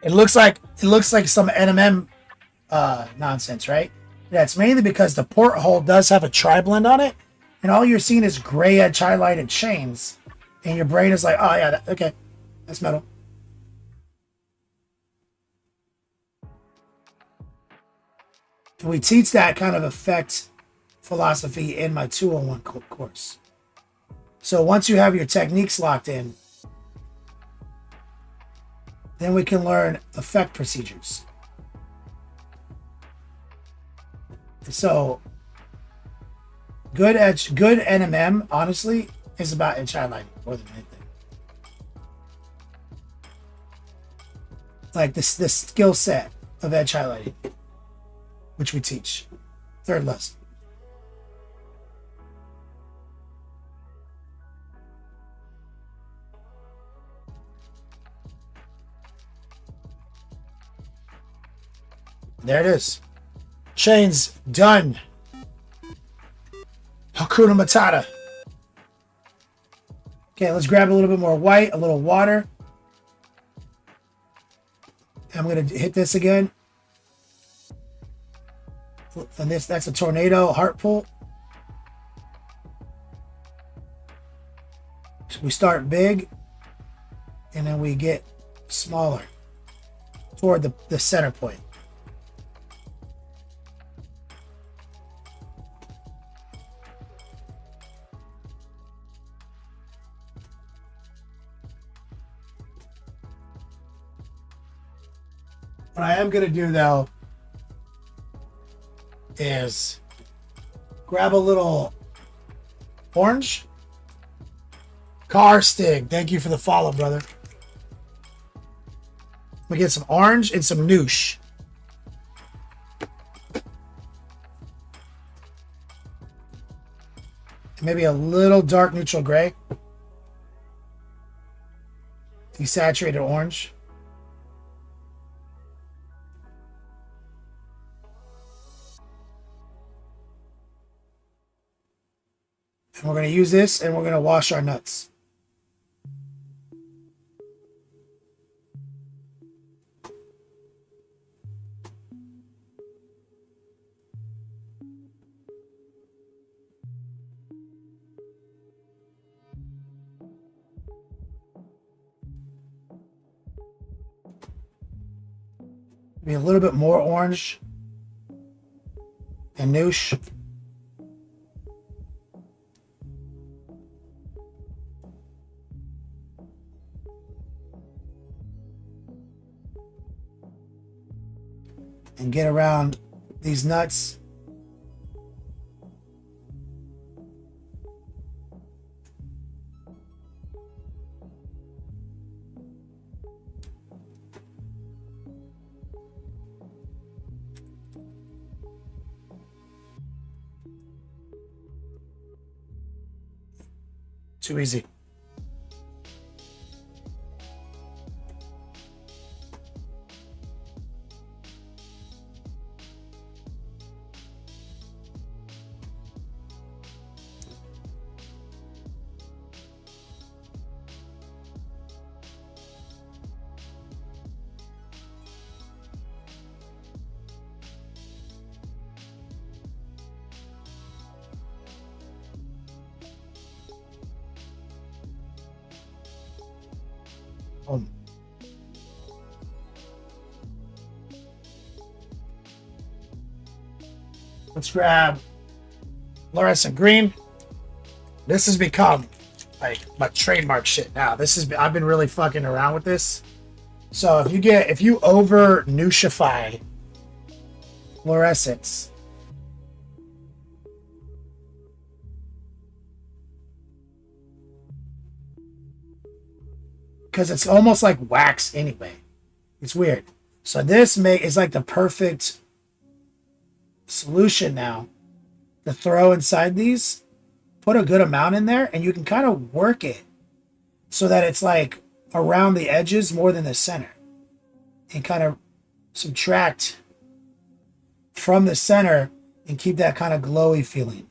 [SPEAKER 4] It looks like some NMM nonsense, right? Yeah, it's mainly because the porthole does have a tri-blend on it, and all you're seeing is gray edge highlighted chains, and your brain is like, oh yeah, okay, that's metal. And we teach that kind of effect philosophy in my 201 course. So once you have your techniques locked in, then we can learn effect procedures. So good NMM, honestly, is about edge highlighting more than anything. Like this skill set of edge highlighting, which we teach. Third lesson. There it is. Chains done. Hakuna Matata. Okay, let's grab a little bit more white, a little water. gonna hit this again. And that's a tornado heart pull. So we start big and then we get smaller toward the center point. What I am gonna do though is grab a little orange. Car Stig, thank you for the follow, brother. We get some orange and some noosh. Maybe a little dark neutral gray. Desaturated orange. And we're going to use this and we're going to wash our nuts. Maybe a little bit more orange and noosh. And get around these nuts. Too easy. Let's grab fluorescent green. This has become like my trademark shit now. I've been really fucking around with this. So if you over nooshify fluorescence, because it's almost like wax anyway. It's weird. So this is like the perfect solution now to throw inside these. Put a good amount in there and you can kind of work it so that it's like around the edges more than the center, and kind of subtract from the center and keep that kind of glowy feeling.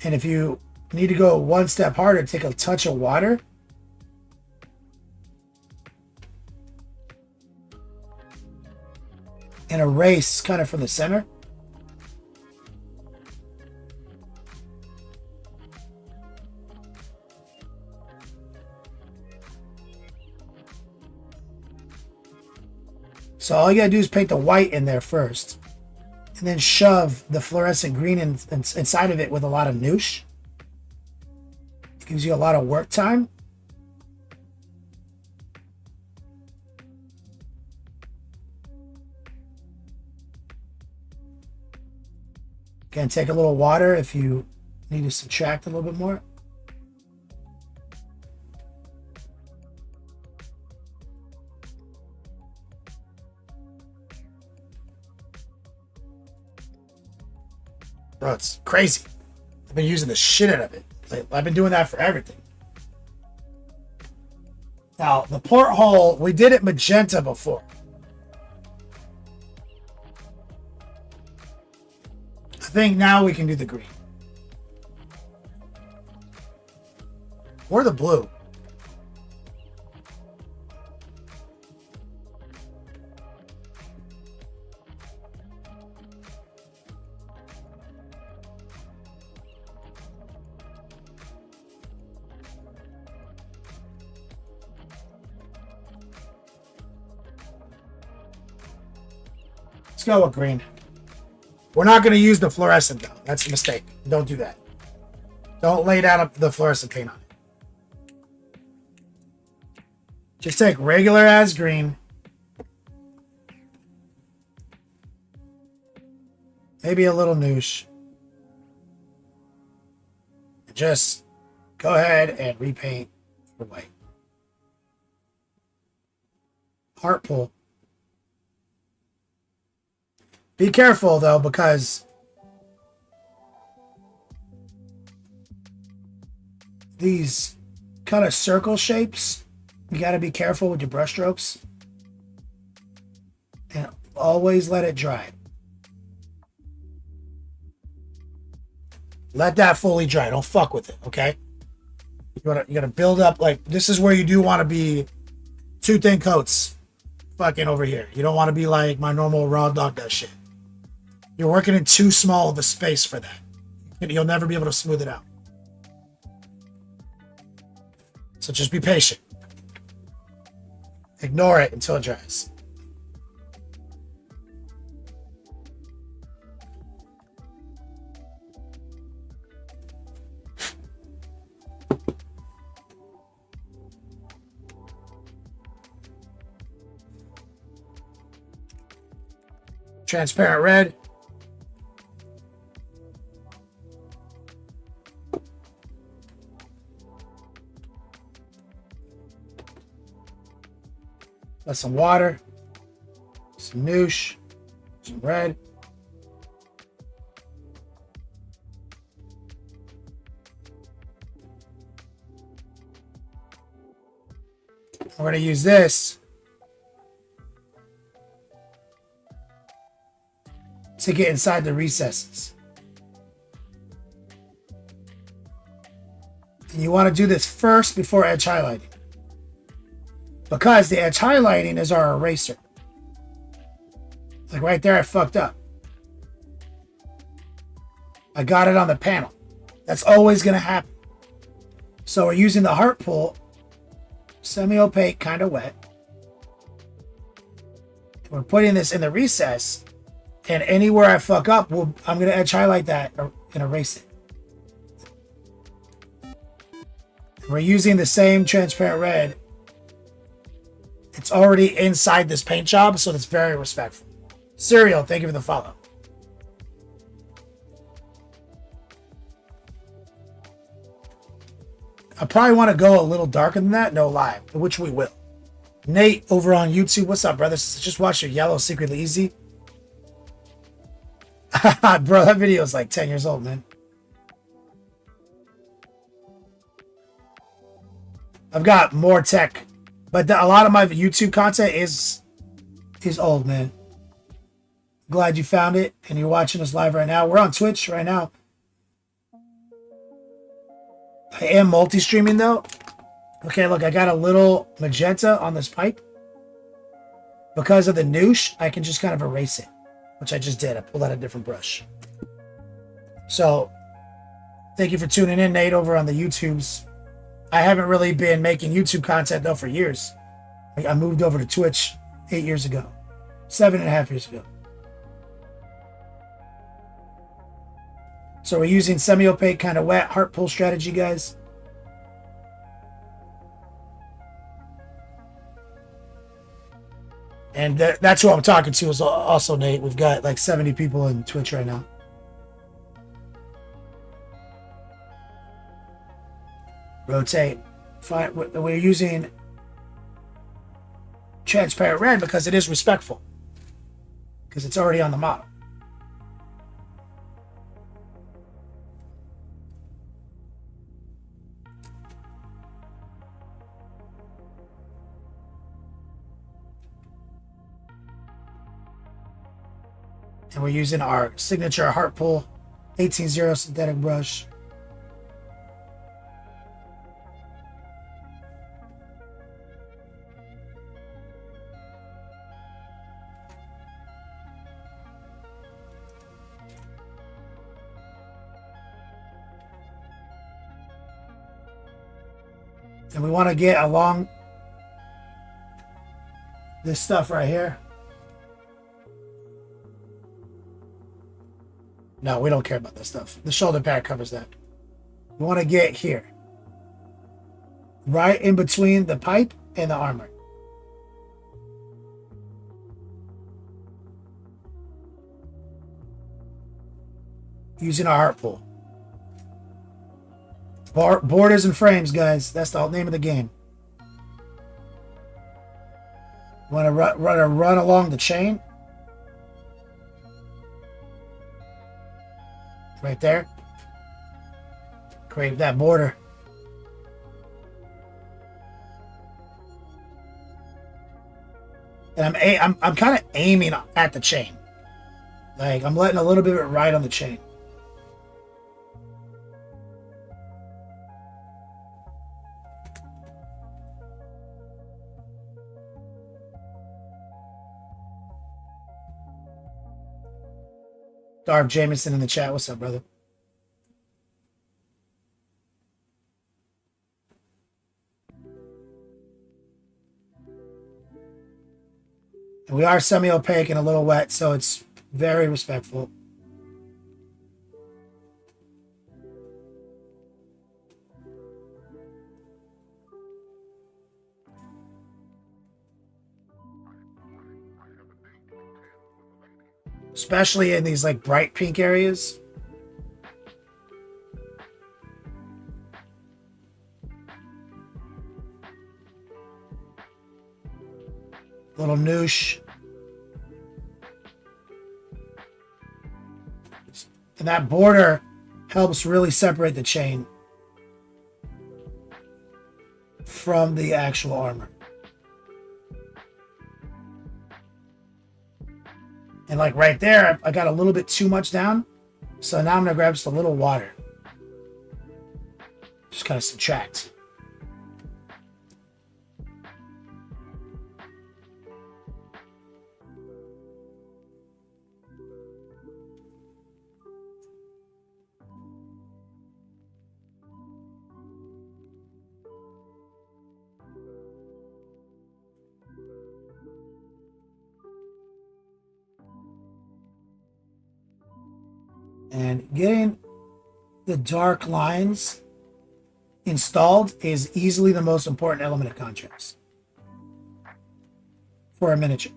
[SPEAKER 4] And if you need to go one step harder, take a touch of water. And erase kind of from the center. So all you gotta do is paint the white in there first. And then shove the fluorescent green inside of it with a lot of noosh. It gives you a lot of work time. Again, take a little water if you need to subtract a little bit more. Bro, it's crazy. I've been using the shit out of it. I've been doing that for everything. Now, the porthole, we did it magenta before. I think now we can do the green. Or the blue. Let's go with green. We're not going to use the fluorescent though. That's a mistake. Don't do that. Don't lay down the fluorescent paint on it. Just take regular as green. Maybe a little noosh. Just go ahead and repaint for white. Heart pull. Be careful though, because these kind of circle shapes, you got to be careful with your brush strokes. And always let it dry. Let that fully dry. Don't fuck with it, okay? You gotta build up, like, this is where you do want to be 2 thin coats fucking over here. You don't want to be like my normal raw dog does shit. You're working in too small of a space for that. You'll never be able to smooth it out. So just be patient. Ignore it until it dries. Transparent red. Let some water, some noosh, some red. We're going to use this to get inside the recesses. And you want to do this first before edge highlighting, because the edge highlighting is our eraser. Like right there, I fucked up. I got it on the panel. That's always going to happen. So we're using the heart pull, semi-opaque, kind of wet. We're putting this in the recess, and anywhere I fuck up, I'm going to edge highlight that and erase it. We're using the same transparent red. It's already inside this paint job, so it's very respectful. Serial, thank you for the follow. I probably want to go a little darker than that, no lie, which we will. Nate over on YouTube, what's up, brother? Just watch your Yellow Secretly Easy. Bro, that video is like 10 years old, man. I've got more tech, but a lot of my YouTube content is old, man. Glad you found it and you're watching us live right now. We're on Twitch right now. I am multi-streaming though. Okay, look, I got a little magenta on this pipe. Because of the noosh, I can just kind of erase it, which I just did. I pulled out a different brush. So, thank you for tuning in, Nate, over on the YouTubes. I haven't really been making YouTube content though for years. I moved over to Twitch 8 years ago. 7.5 years ago. So we're using semi-opaque, kind of wet heart pull strategy, guys. And that's who I'm talking to is also Nate. We've got like 70 people in Twitch right now. Rotate. Fine. We're using transparent red because it is respectful. Because it's already on the model. And we're using our signature heart pull 18-0 synthetic brush. And we want to get along this stuff right here. No, we don't care about this stuff. The shoulder pad covers that. We want to get here. Right in between the pipe and the armor. Using our heart pull. Borders and frames, guys. That's the name of the game. Want to run along the chain. Right there. Create that border. And I'm kind of aiming at the chain. Like I'm letting a little bit of it ride on the chain. Darv Jameson in the chat. What's up, brother? And we are semi-opaque and a little wet, so it's very respectful. Especially in these like bright pink areas. Little noosh. And that border helps really separate the chain from the actual armor. And like right there, I got a little bit too much down. So now I'm going to grab just a little water. Just kind of subtract. And getting the dark lines installed is easily the most important element of contrast for a miniature.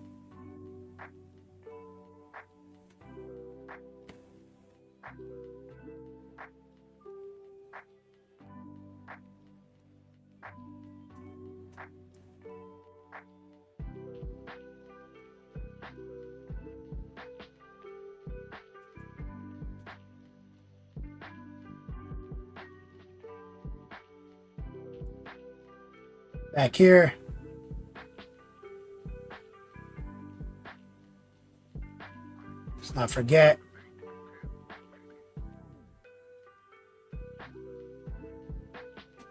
[SPEAKER 4] Back here. Let's not forget.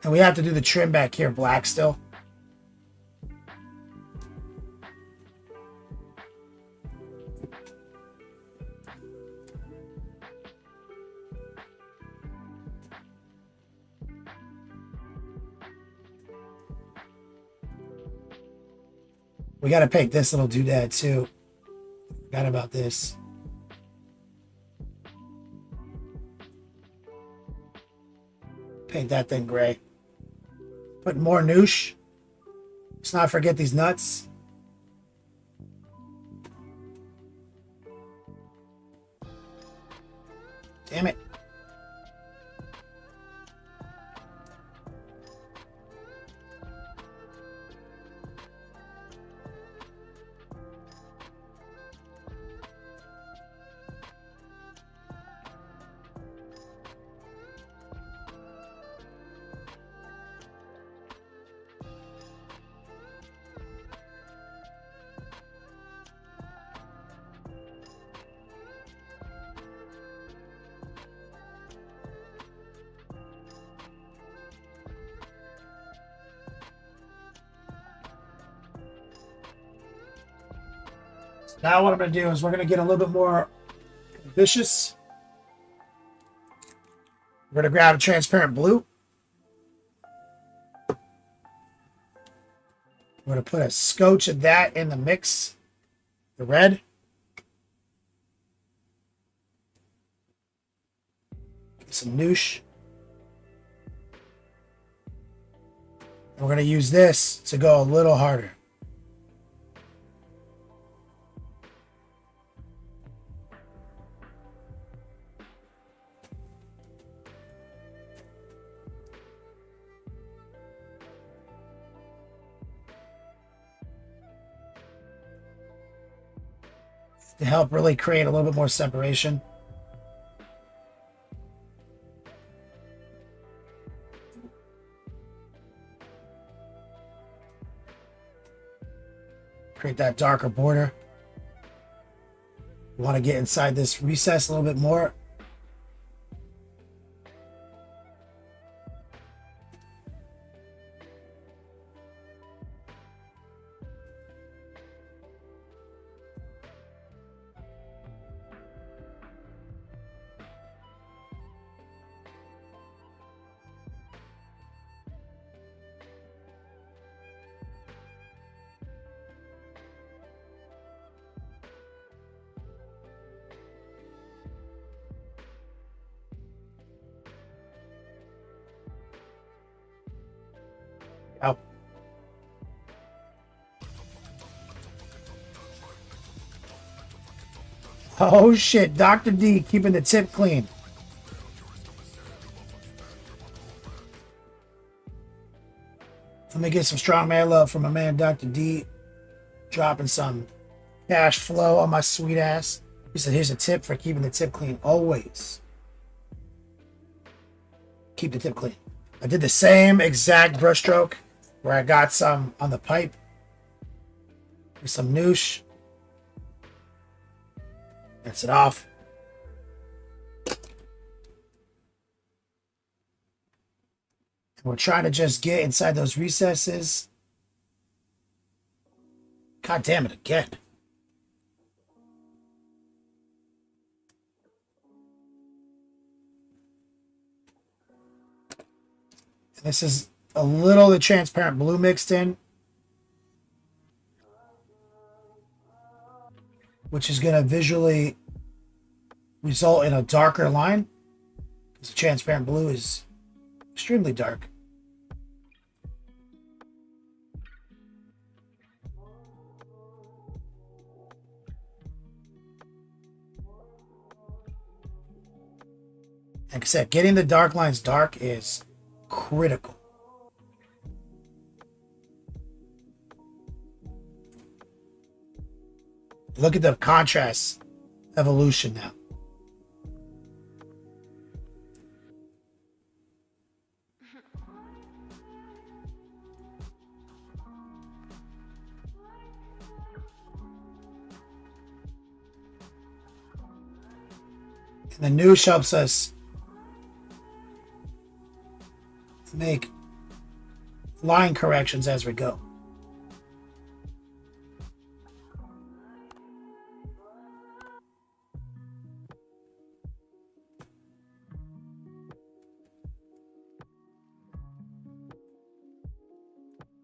[SPEAKER 4] And we have to do the trim back here black still. We got to paint this little doodad too. Forgot about this. Paint that thing gray. Put more noosh. Let's not forget these nuts. Damn it. Now what I'm going to do is we're going to get a little bit more vicious. We're going to grab a transparent blue. We're going to put a scotch of that in the mix. The red. Some noosh. And we're going to use this to go a little harder. To help really create a little bit more separation. Create that darker border. We want to get inside this recess a little bit more. Oh. Oh shit, Dr. D keeping the tip clean. Let me get some strong man love from my man Dr. D. Dropping some cash flow on my sweet ass. He said, here's a tip for keeping the tip clean always. Keep the tip clean. I did the same exact brushstroke where I got some on the pipe. With some noosh. Rinse it off. And we're trying to just get inside those recesses. God damn it, again. And this is a little of the transparent blue mixed in, which is going to visually result in a darker line, because the transparent blue is extremely dark. Like I said, getting the dark lines dark is critical. Look at the contrast evolution now. And the noosh helps us make line corrections as we go.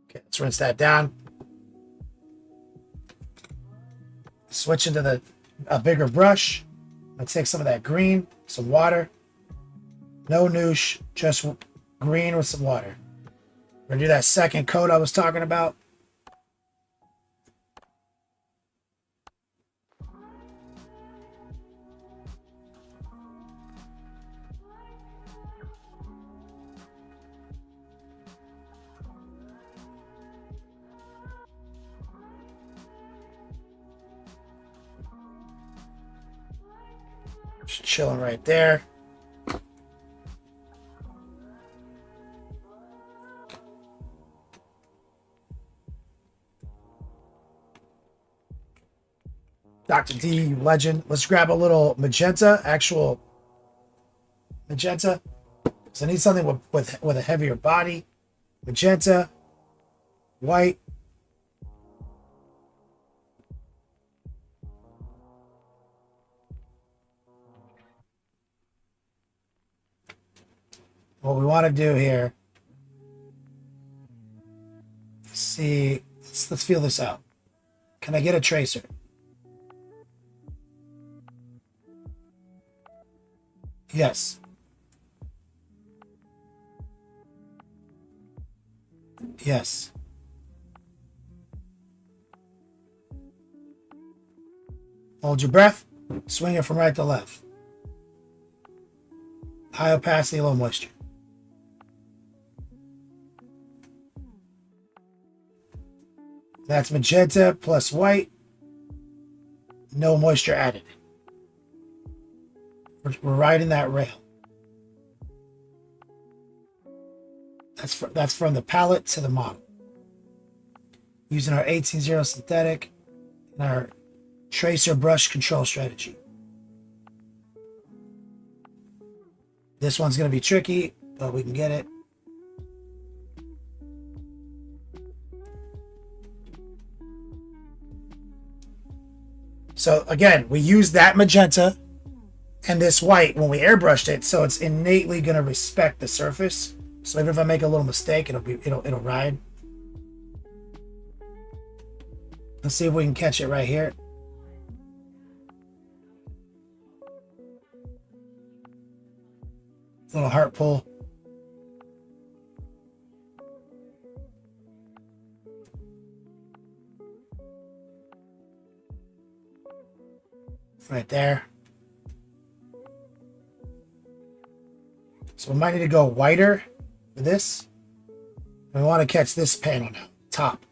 [SPEAKER 4] Okay, let's rinse that down. Switch into a bigger brush. Let's take some of that green, some water. No noosh, just green with some water. We're gonna do that second coat I was talking about. Just chilling right there. Dr. D, you legend. Let's grab a little magenta, actual magenta. So I need something with a heavier body. Magenta, white. what we want to do here, see, let's feel this out. Can I get a tracer? Yes. Yes. Hold your breath. Swing it from right to left. High opacity, low moisture. That's magenta plus white. No moisture added. We're riding that rail. That's from the palette to the model. Using our 18-0 synthetic and our tracer brush control strategy. This one's going to be tricky, but we can get it. So again, we use that magenta and this white when we airbrushed it, so it's innately going to respect the surface. So even if I make a little mistake, it'll ride. Let's see if we can catch it right here. Little heart pull. Right there. So we might need to go whiter for this. We want to catch this panel now, top.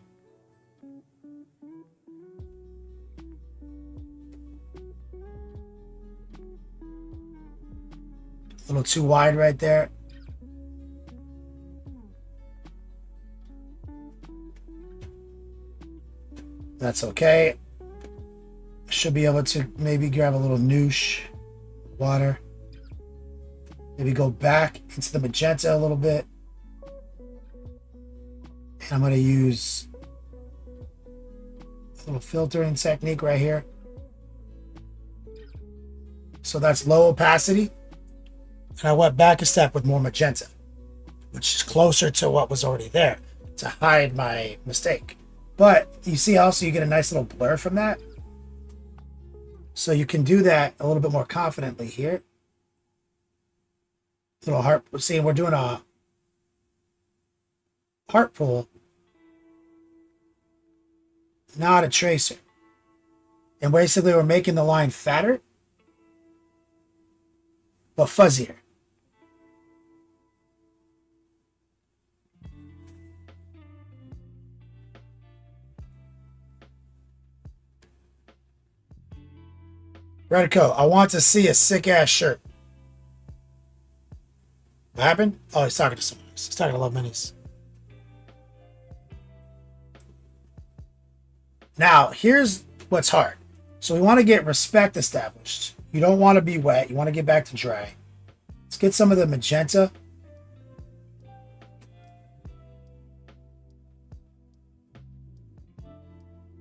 [SPEAKER 4] A little too wide right there. That's okay. Should be able to maybe grab a little noosh water. Maybe go back into the magenta a little bit. And I'm going to use a little filtering technique right here. So that's low opacity. And I went back a step with more magenta, which is closer to what was already there to hide my mistake. But you see also you get a nice little blur from that. So you can do that a little bit more confidently here. Little heart, see, we're doing a heart pull, not a tracer. And basically we're making the line fatter, but fuzzier. Redico, I want to see a sick ass shirt. What happened? Oh, he's talking to someone else. He's talking to Love Minis. Now, here's what's hard. So we want to get respect established. You don't want to be wet. You want to get back to dry. Let's get some of the magenta.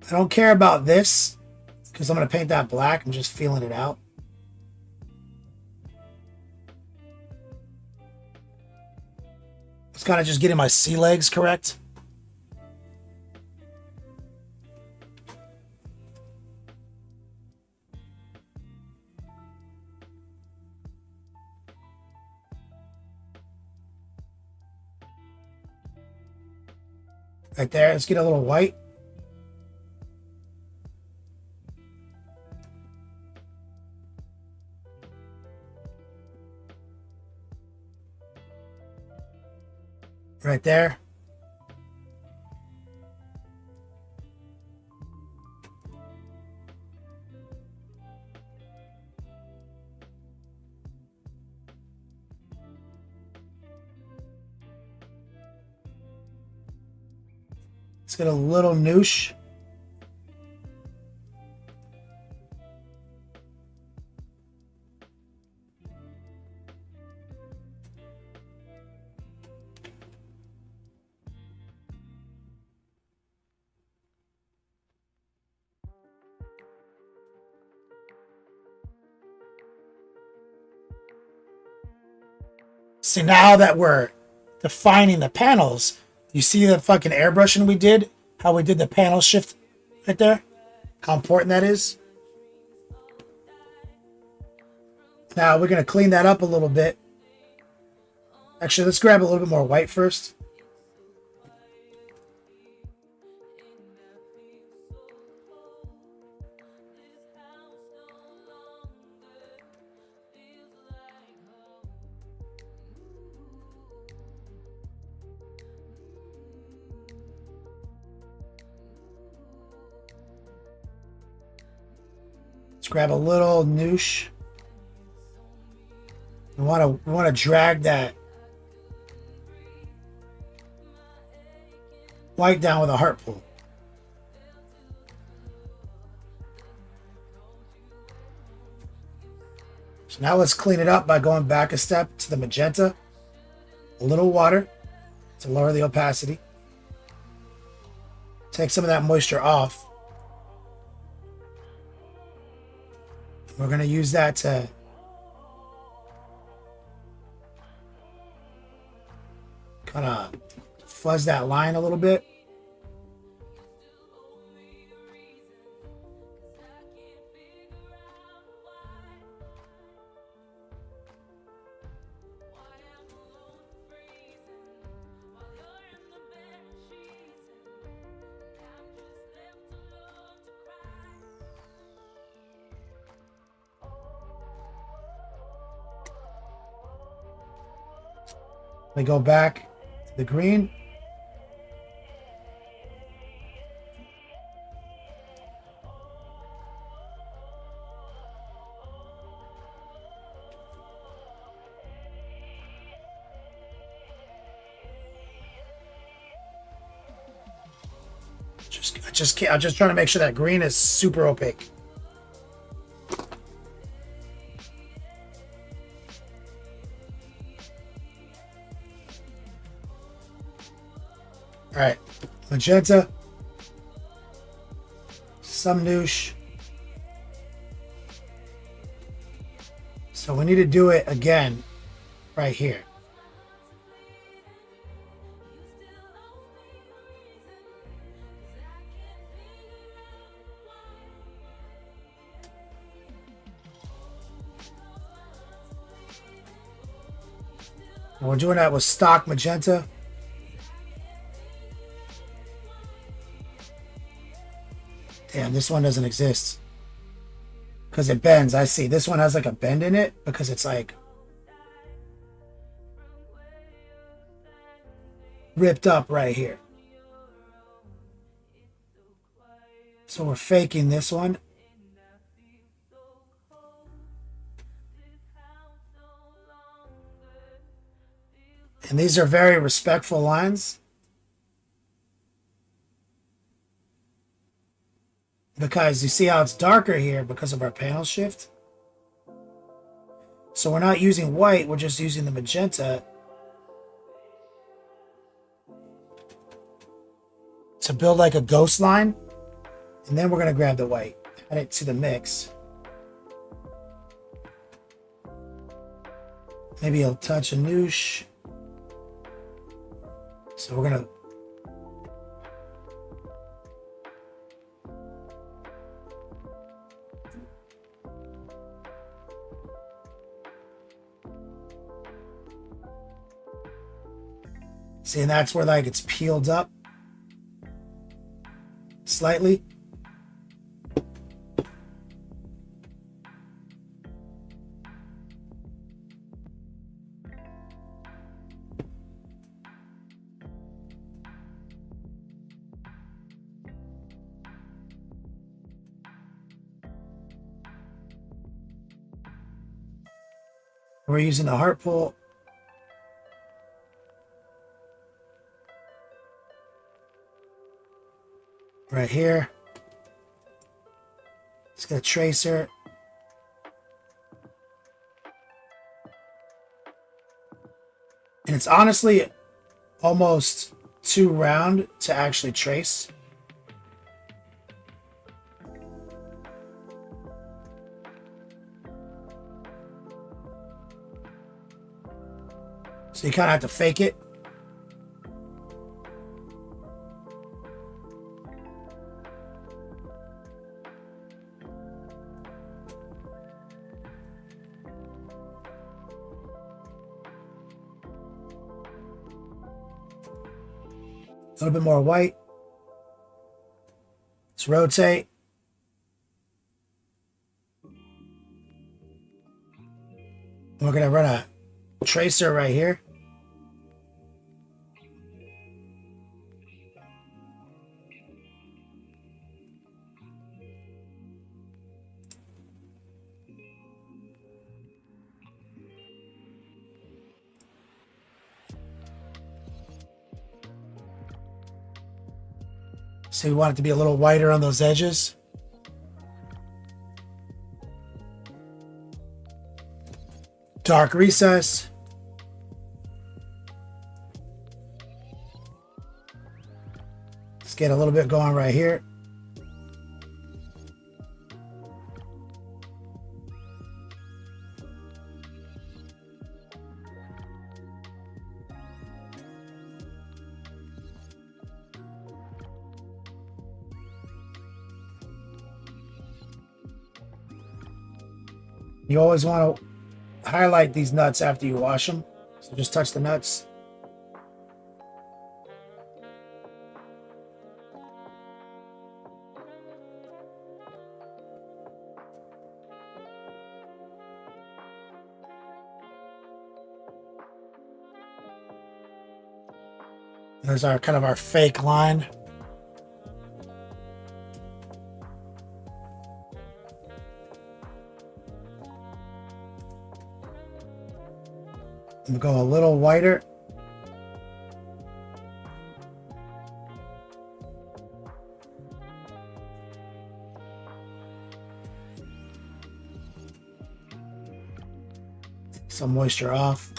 [SPEAKER 4] I don't care about this because I'm going to paint that black. I'm just feeling it out. It's kind of just getting my sea legs correct. Right there. Let's get a little white. Right there. Let's get a little noosh. See, now that we're defining the panels, you see the fucking airbrushing we did? How we did the panel shift right there? How important that is? Now we're going to clean that up a little bit. Actually, let's grab a little bit more white first. Let's grab a little noosh. We want to drag that white down with a heart pull. So now let's clean it up by going back a step to the magenta. A little water to lower the opacity. Take some of that moisture off. We're going to use that to kind of fuzz that line a little bit. We go back to the green. I'm just trying to make sure that green is super opaque. All right, magenta, some noosh. So we need to do it again right here. And we're doing that with stock magenta. Damn, this one doesn't exist. Because it bends. I see. This one has like a bend in it because it's like ripped up right here. So we're faking this one. And these are very respectful lines. Because you see how it's darker here because of our panel shift. So we're not using white, we're just using the magenta to build like a ghost line. And then we're going to grab the white, add it to the mix. Maybe a touch of noosh. So we're going to see, and that's where like it's peeled up slightly. We're using the heart pull. Right here. Let's get a tracer. And it's honestly almost too round to actually trace. So you kind of have to fake it. A little bit more white. Let's rotate. We're going to run a tracer right here. So we want it to be a little whiter on those edges. Dark recess. Let's get a little bit going right here. You always want to highlight these nuts after you wash them. So just touch the nuts. There's our kind of our fake line. I'm gonna go a little whiter. Some moisture off.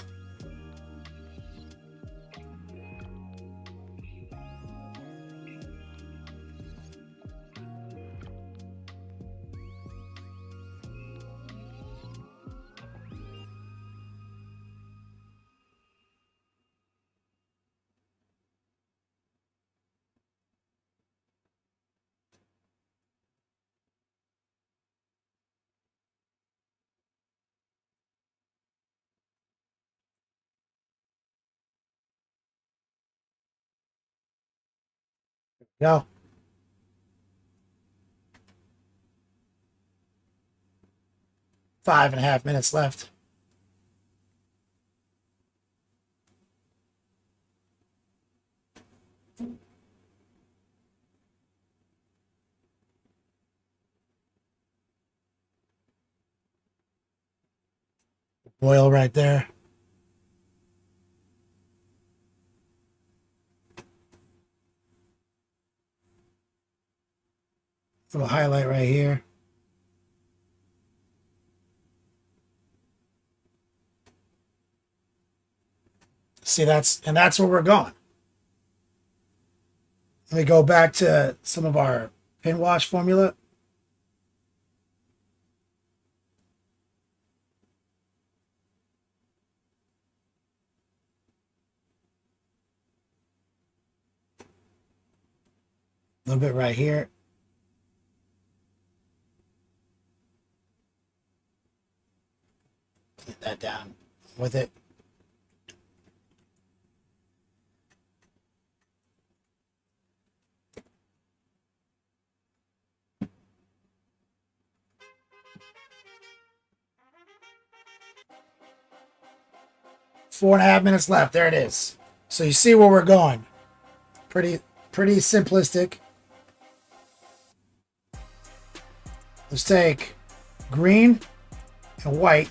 [SPEAKER 4] Go. Five and a half minutes left. Oil right there. Little highlight right here. See, that's where we're going. Let me go back to some of our pin wash formula. A little bit right here. Put that down with it. Four and a half minutes left. There it is. So you see where we're going. Pretty simplistic. Let's take green and white.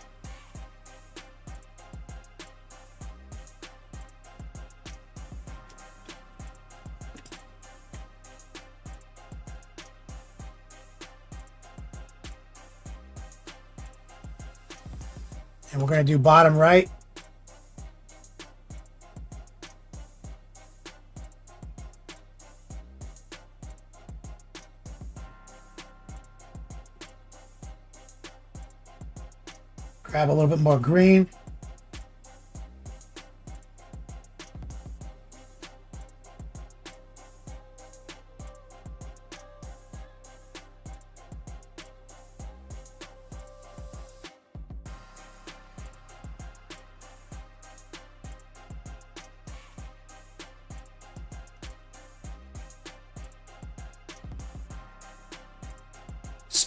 [SPEAKER 4] And we're going to do bottom right. Grab a little bit more green.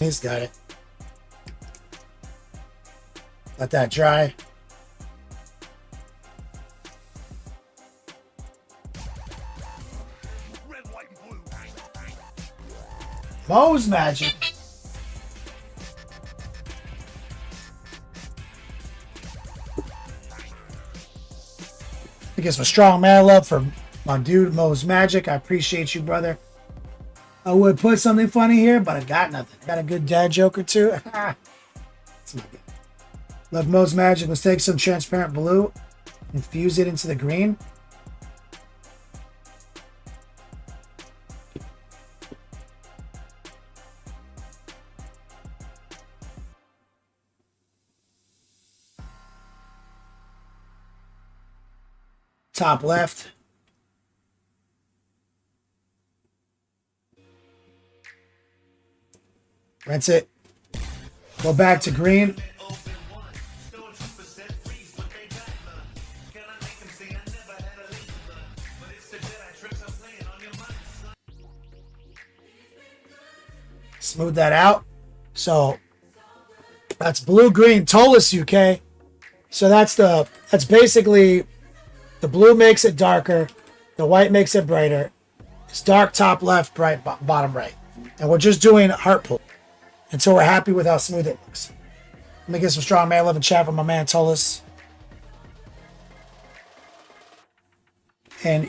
[SPEAKER 4] He's got it. Let that dry. Mo's Magic. I guess some strong man love for my dude Mo's Magic. I appreciate you, brother. I would put something funny here, but I got nothing. Got a good dad joke or two. It's not good. Love Mo's Magic. Let's take some transparent blue, infuse it into the green. Top left. Rinse it. Go back to green. Smooth that out. So that's blue-green Tolus UK. So that's basically the blue makes it darker, the white makes it brighter. It's dark top left, bright bottom right. And we're just doing heart pull until we're happy with how smooth it looks. Let me get some strong man love and chat from my man Tolus. And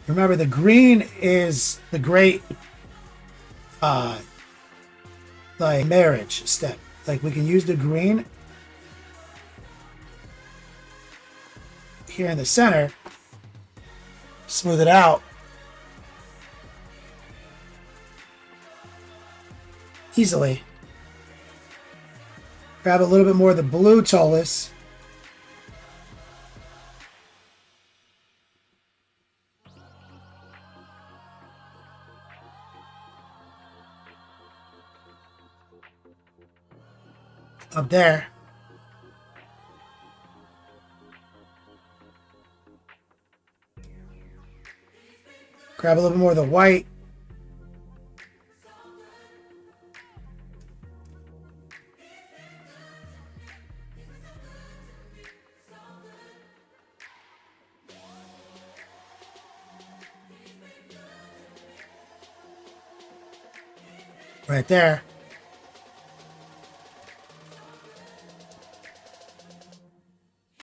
[SPEAKER 4] remember, the green is the great like marriage step. Like we can use the green here in the center, smooth it out easily. Grab a little bit more of the blue Tolus. Up there. Grab a little bit more of the white. Right there.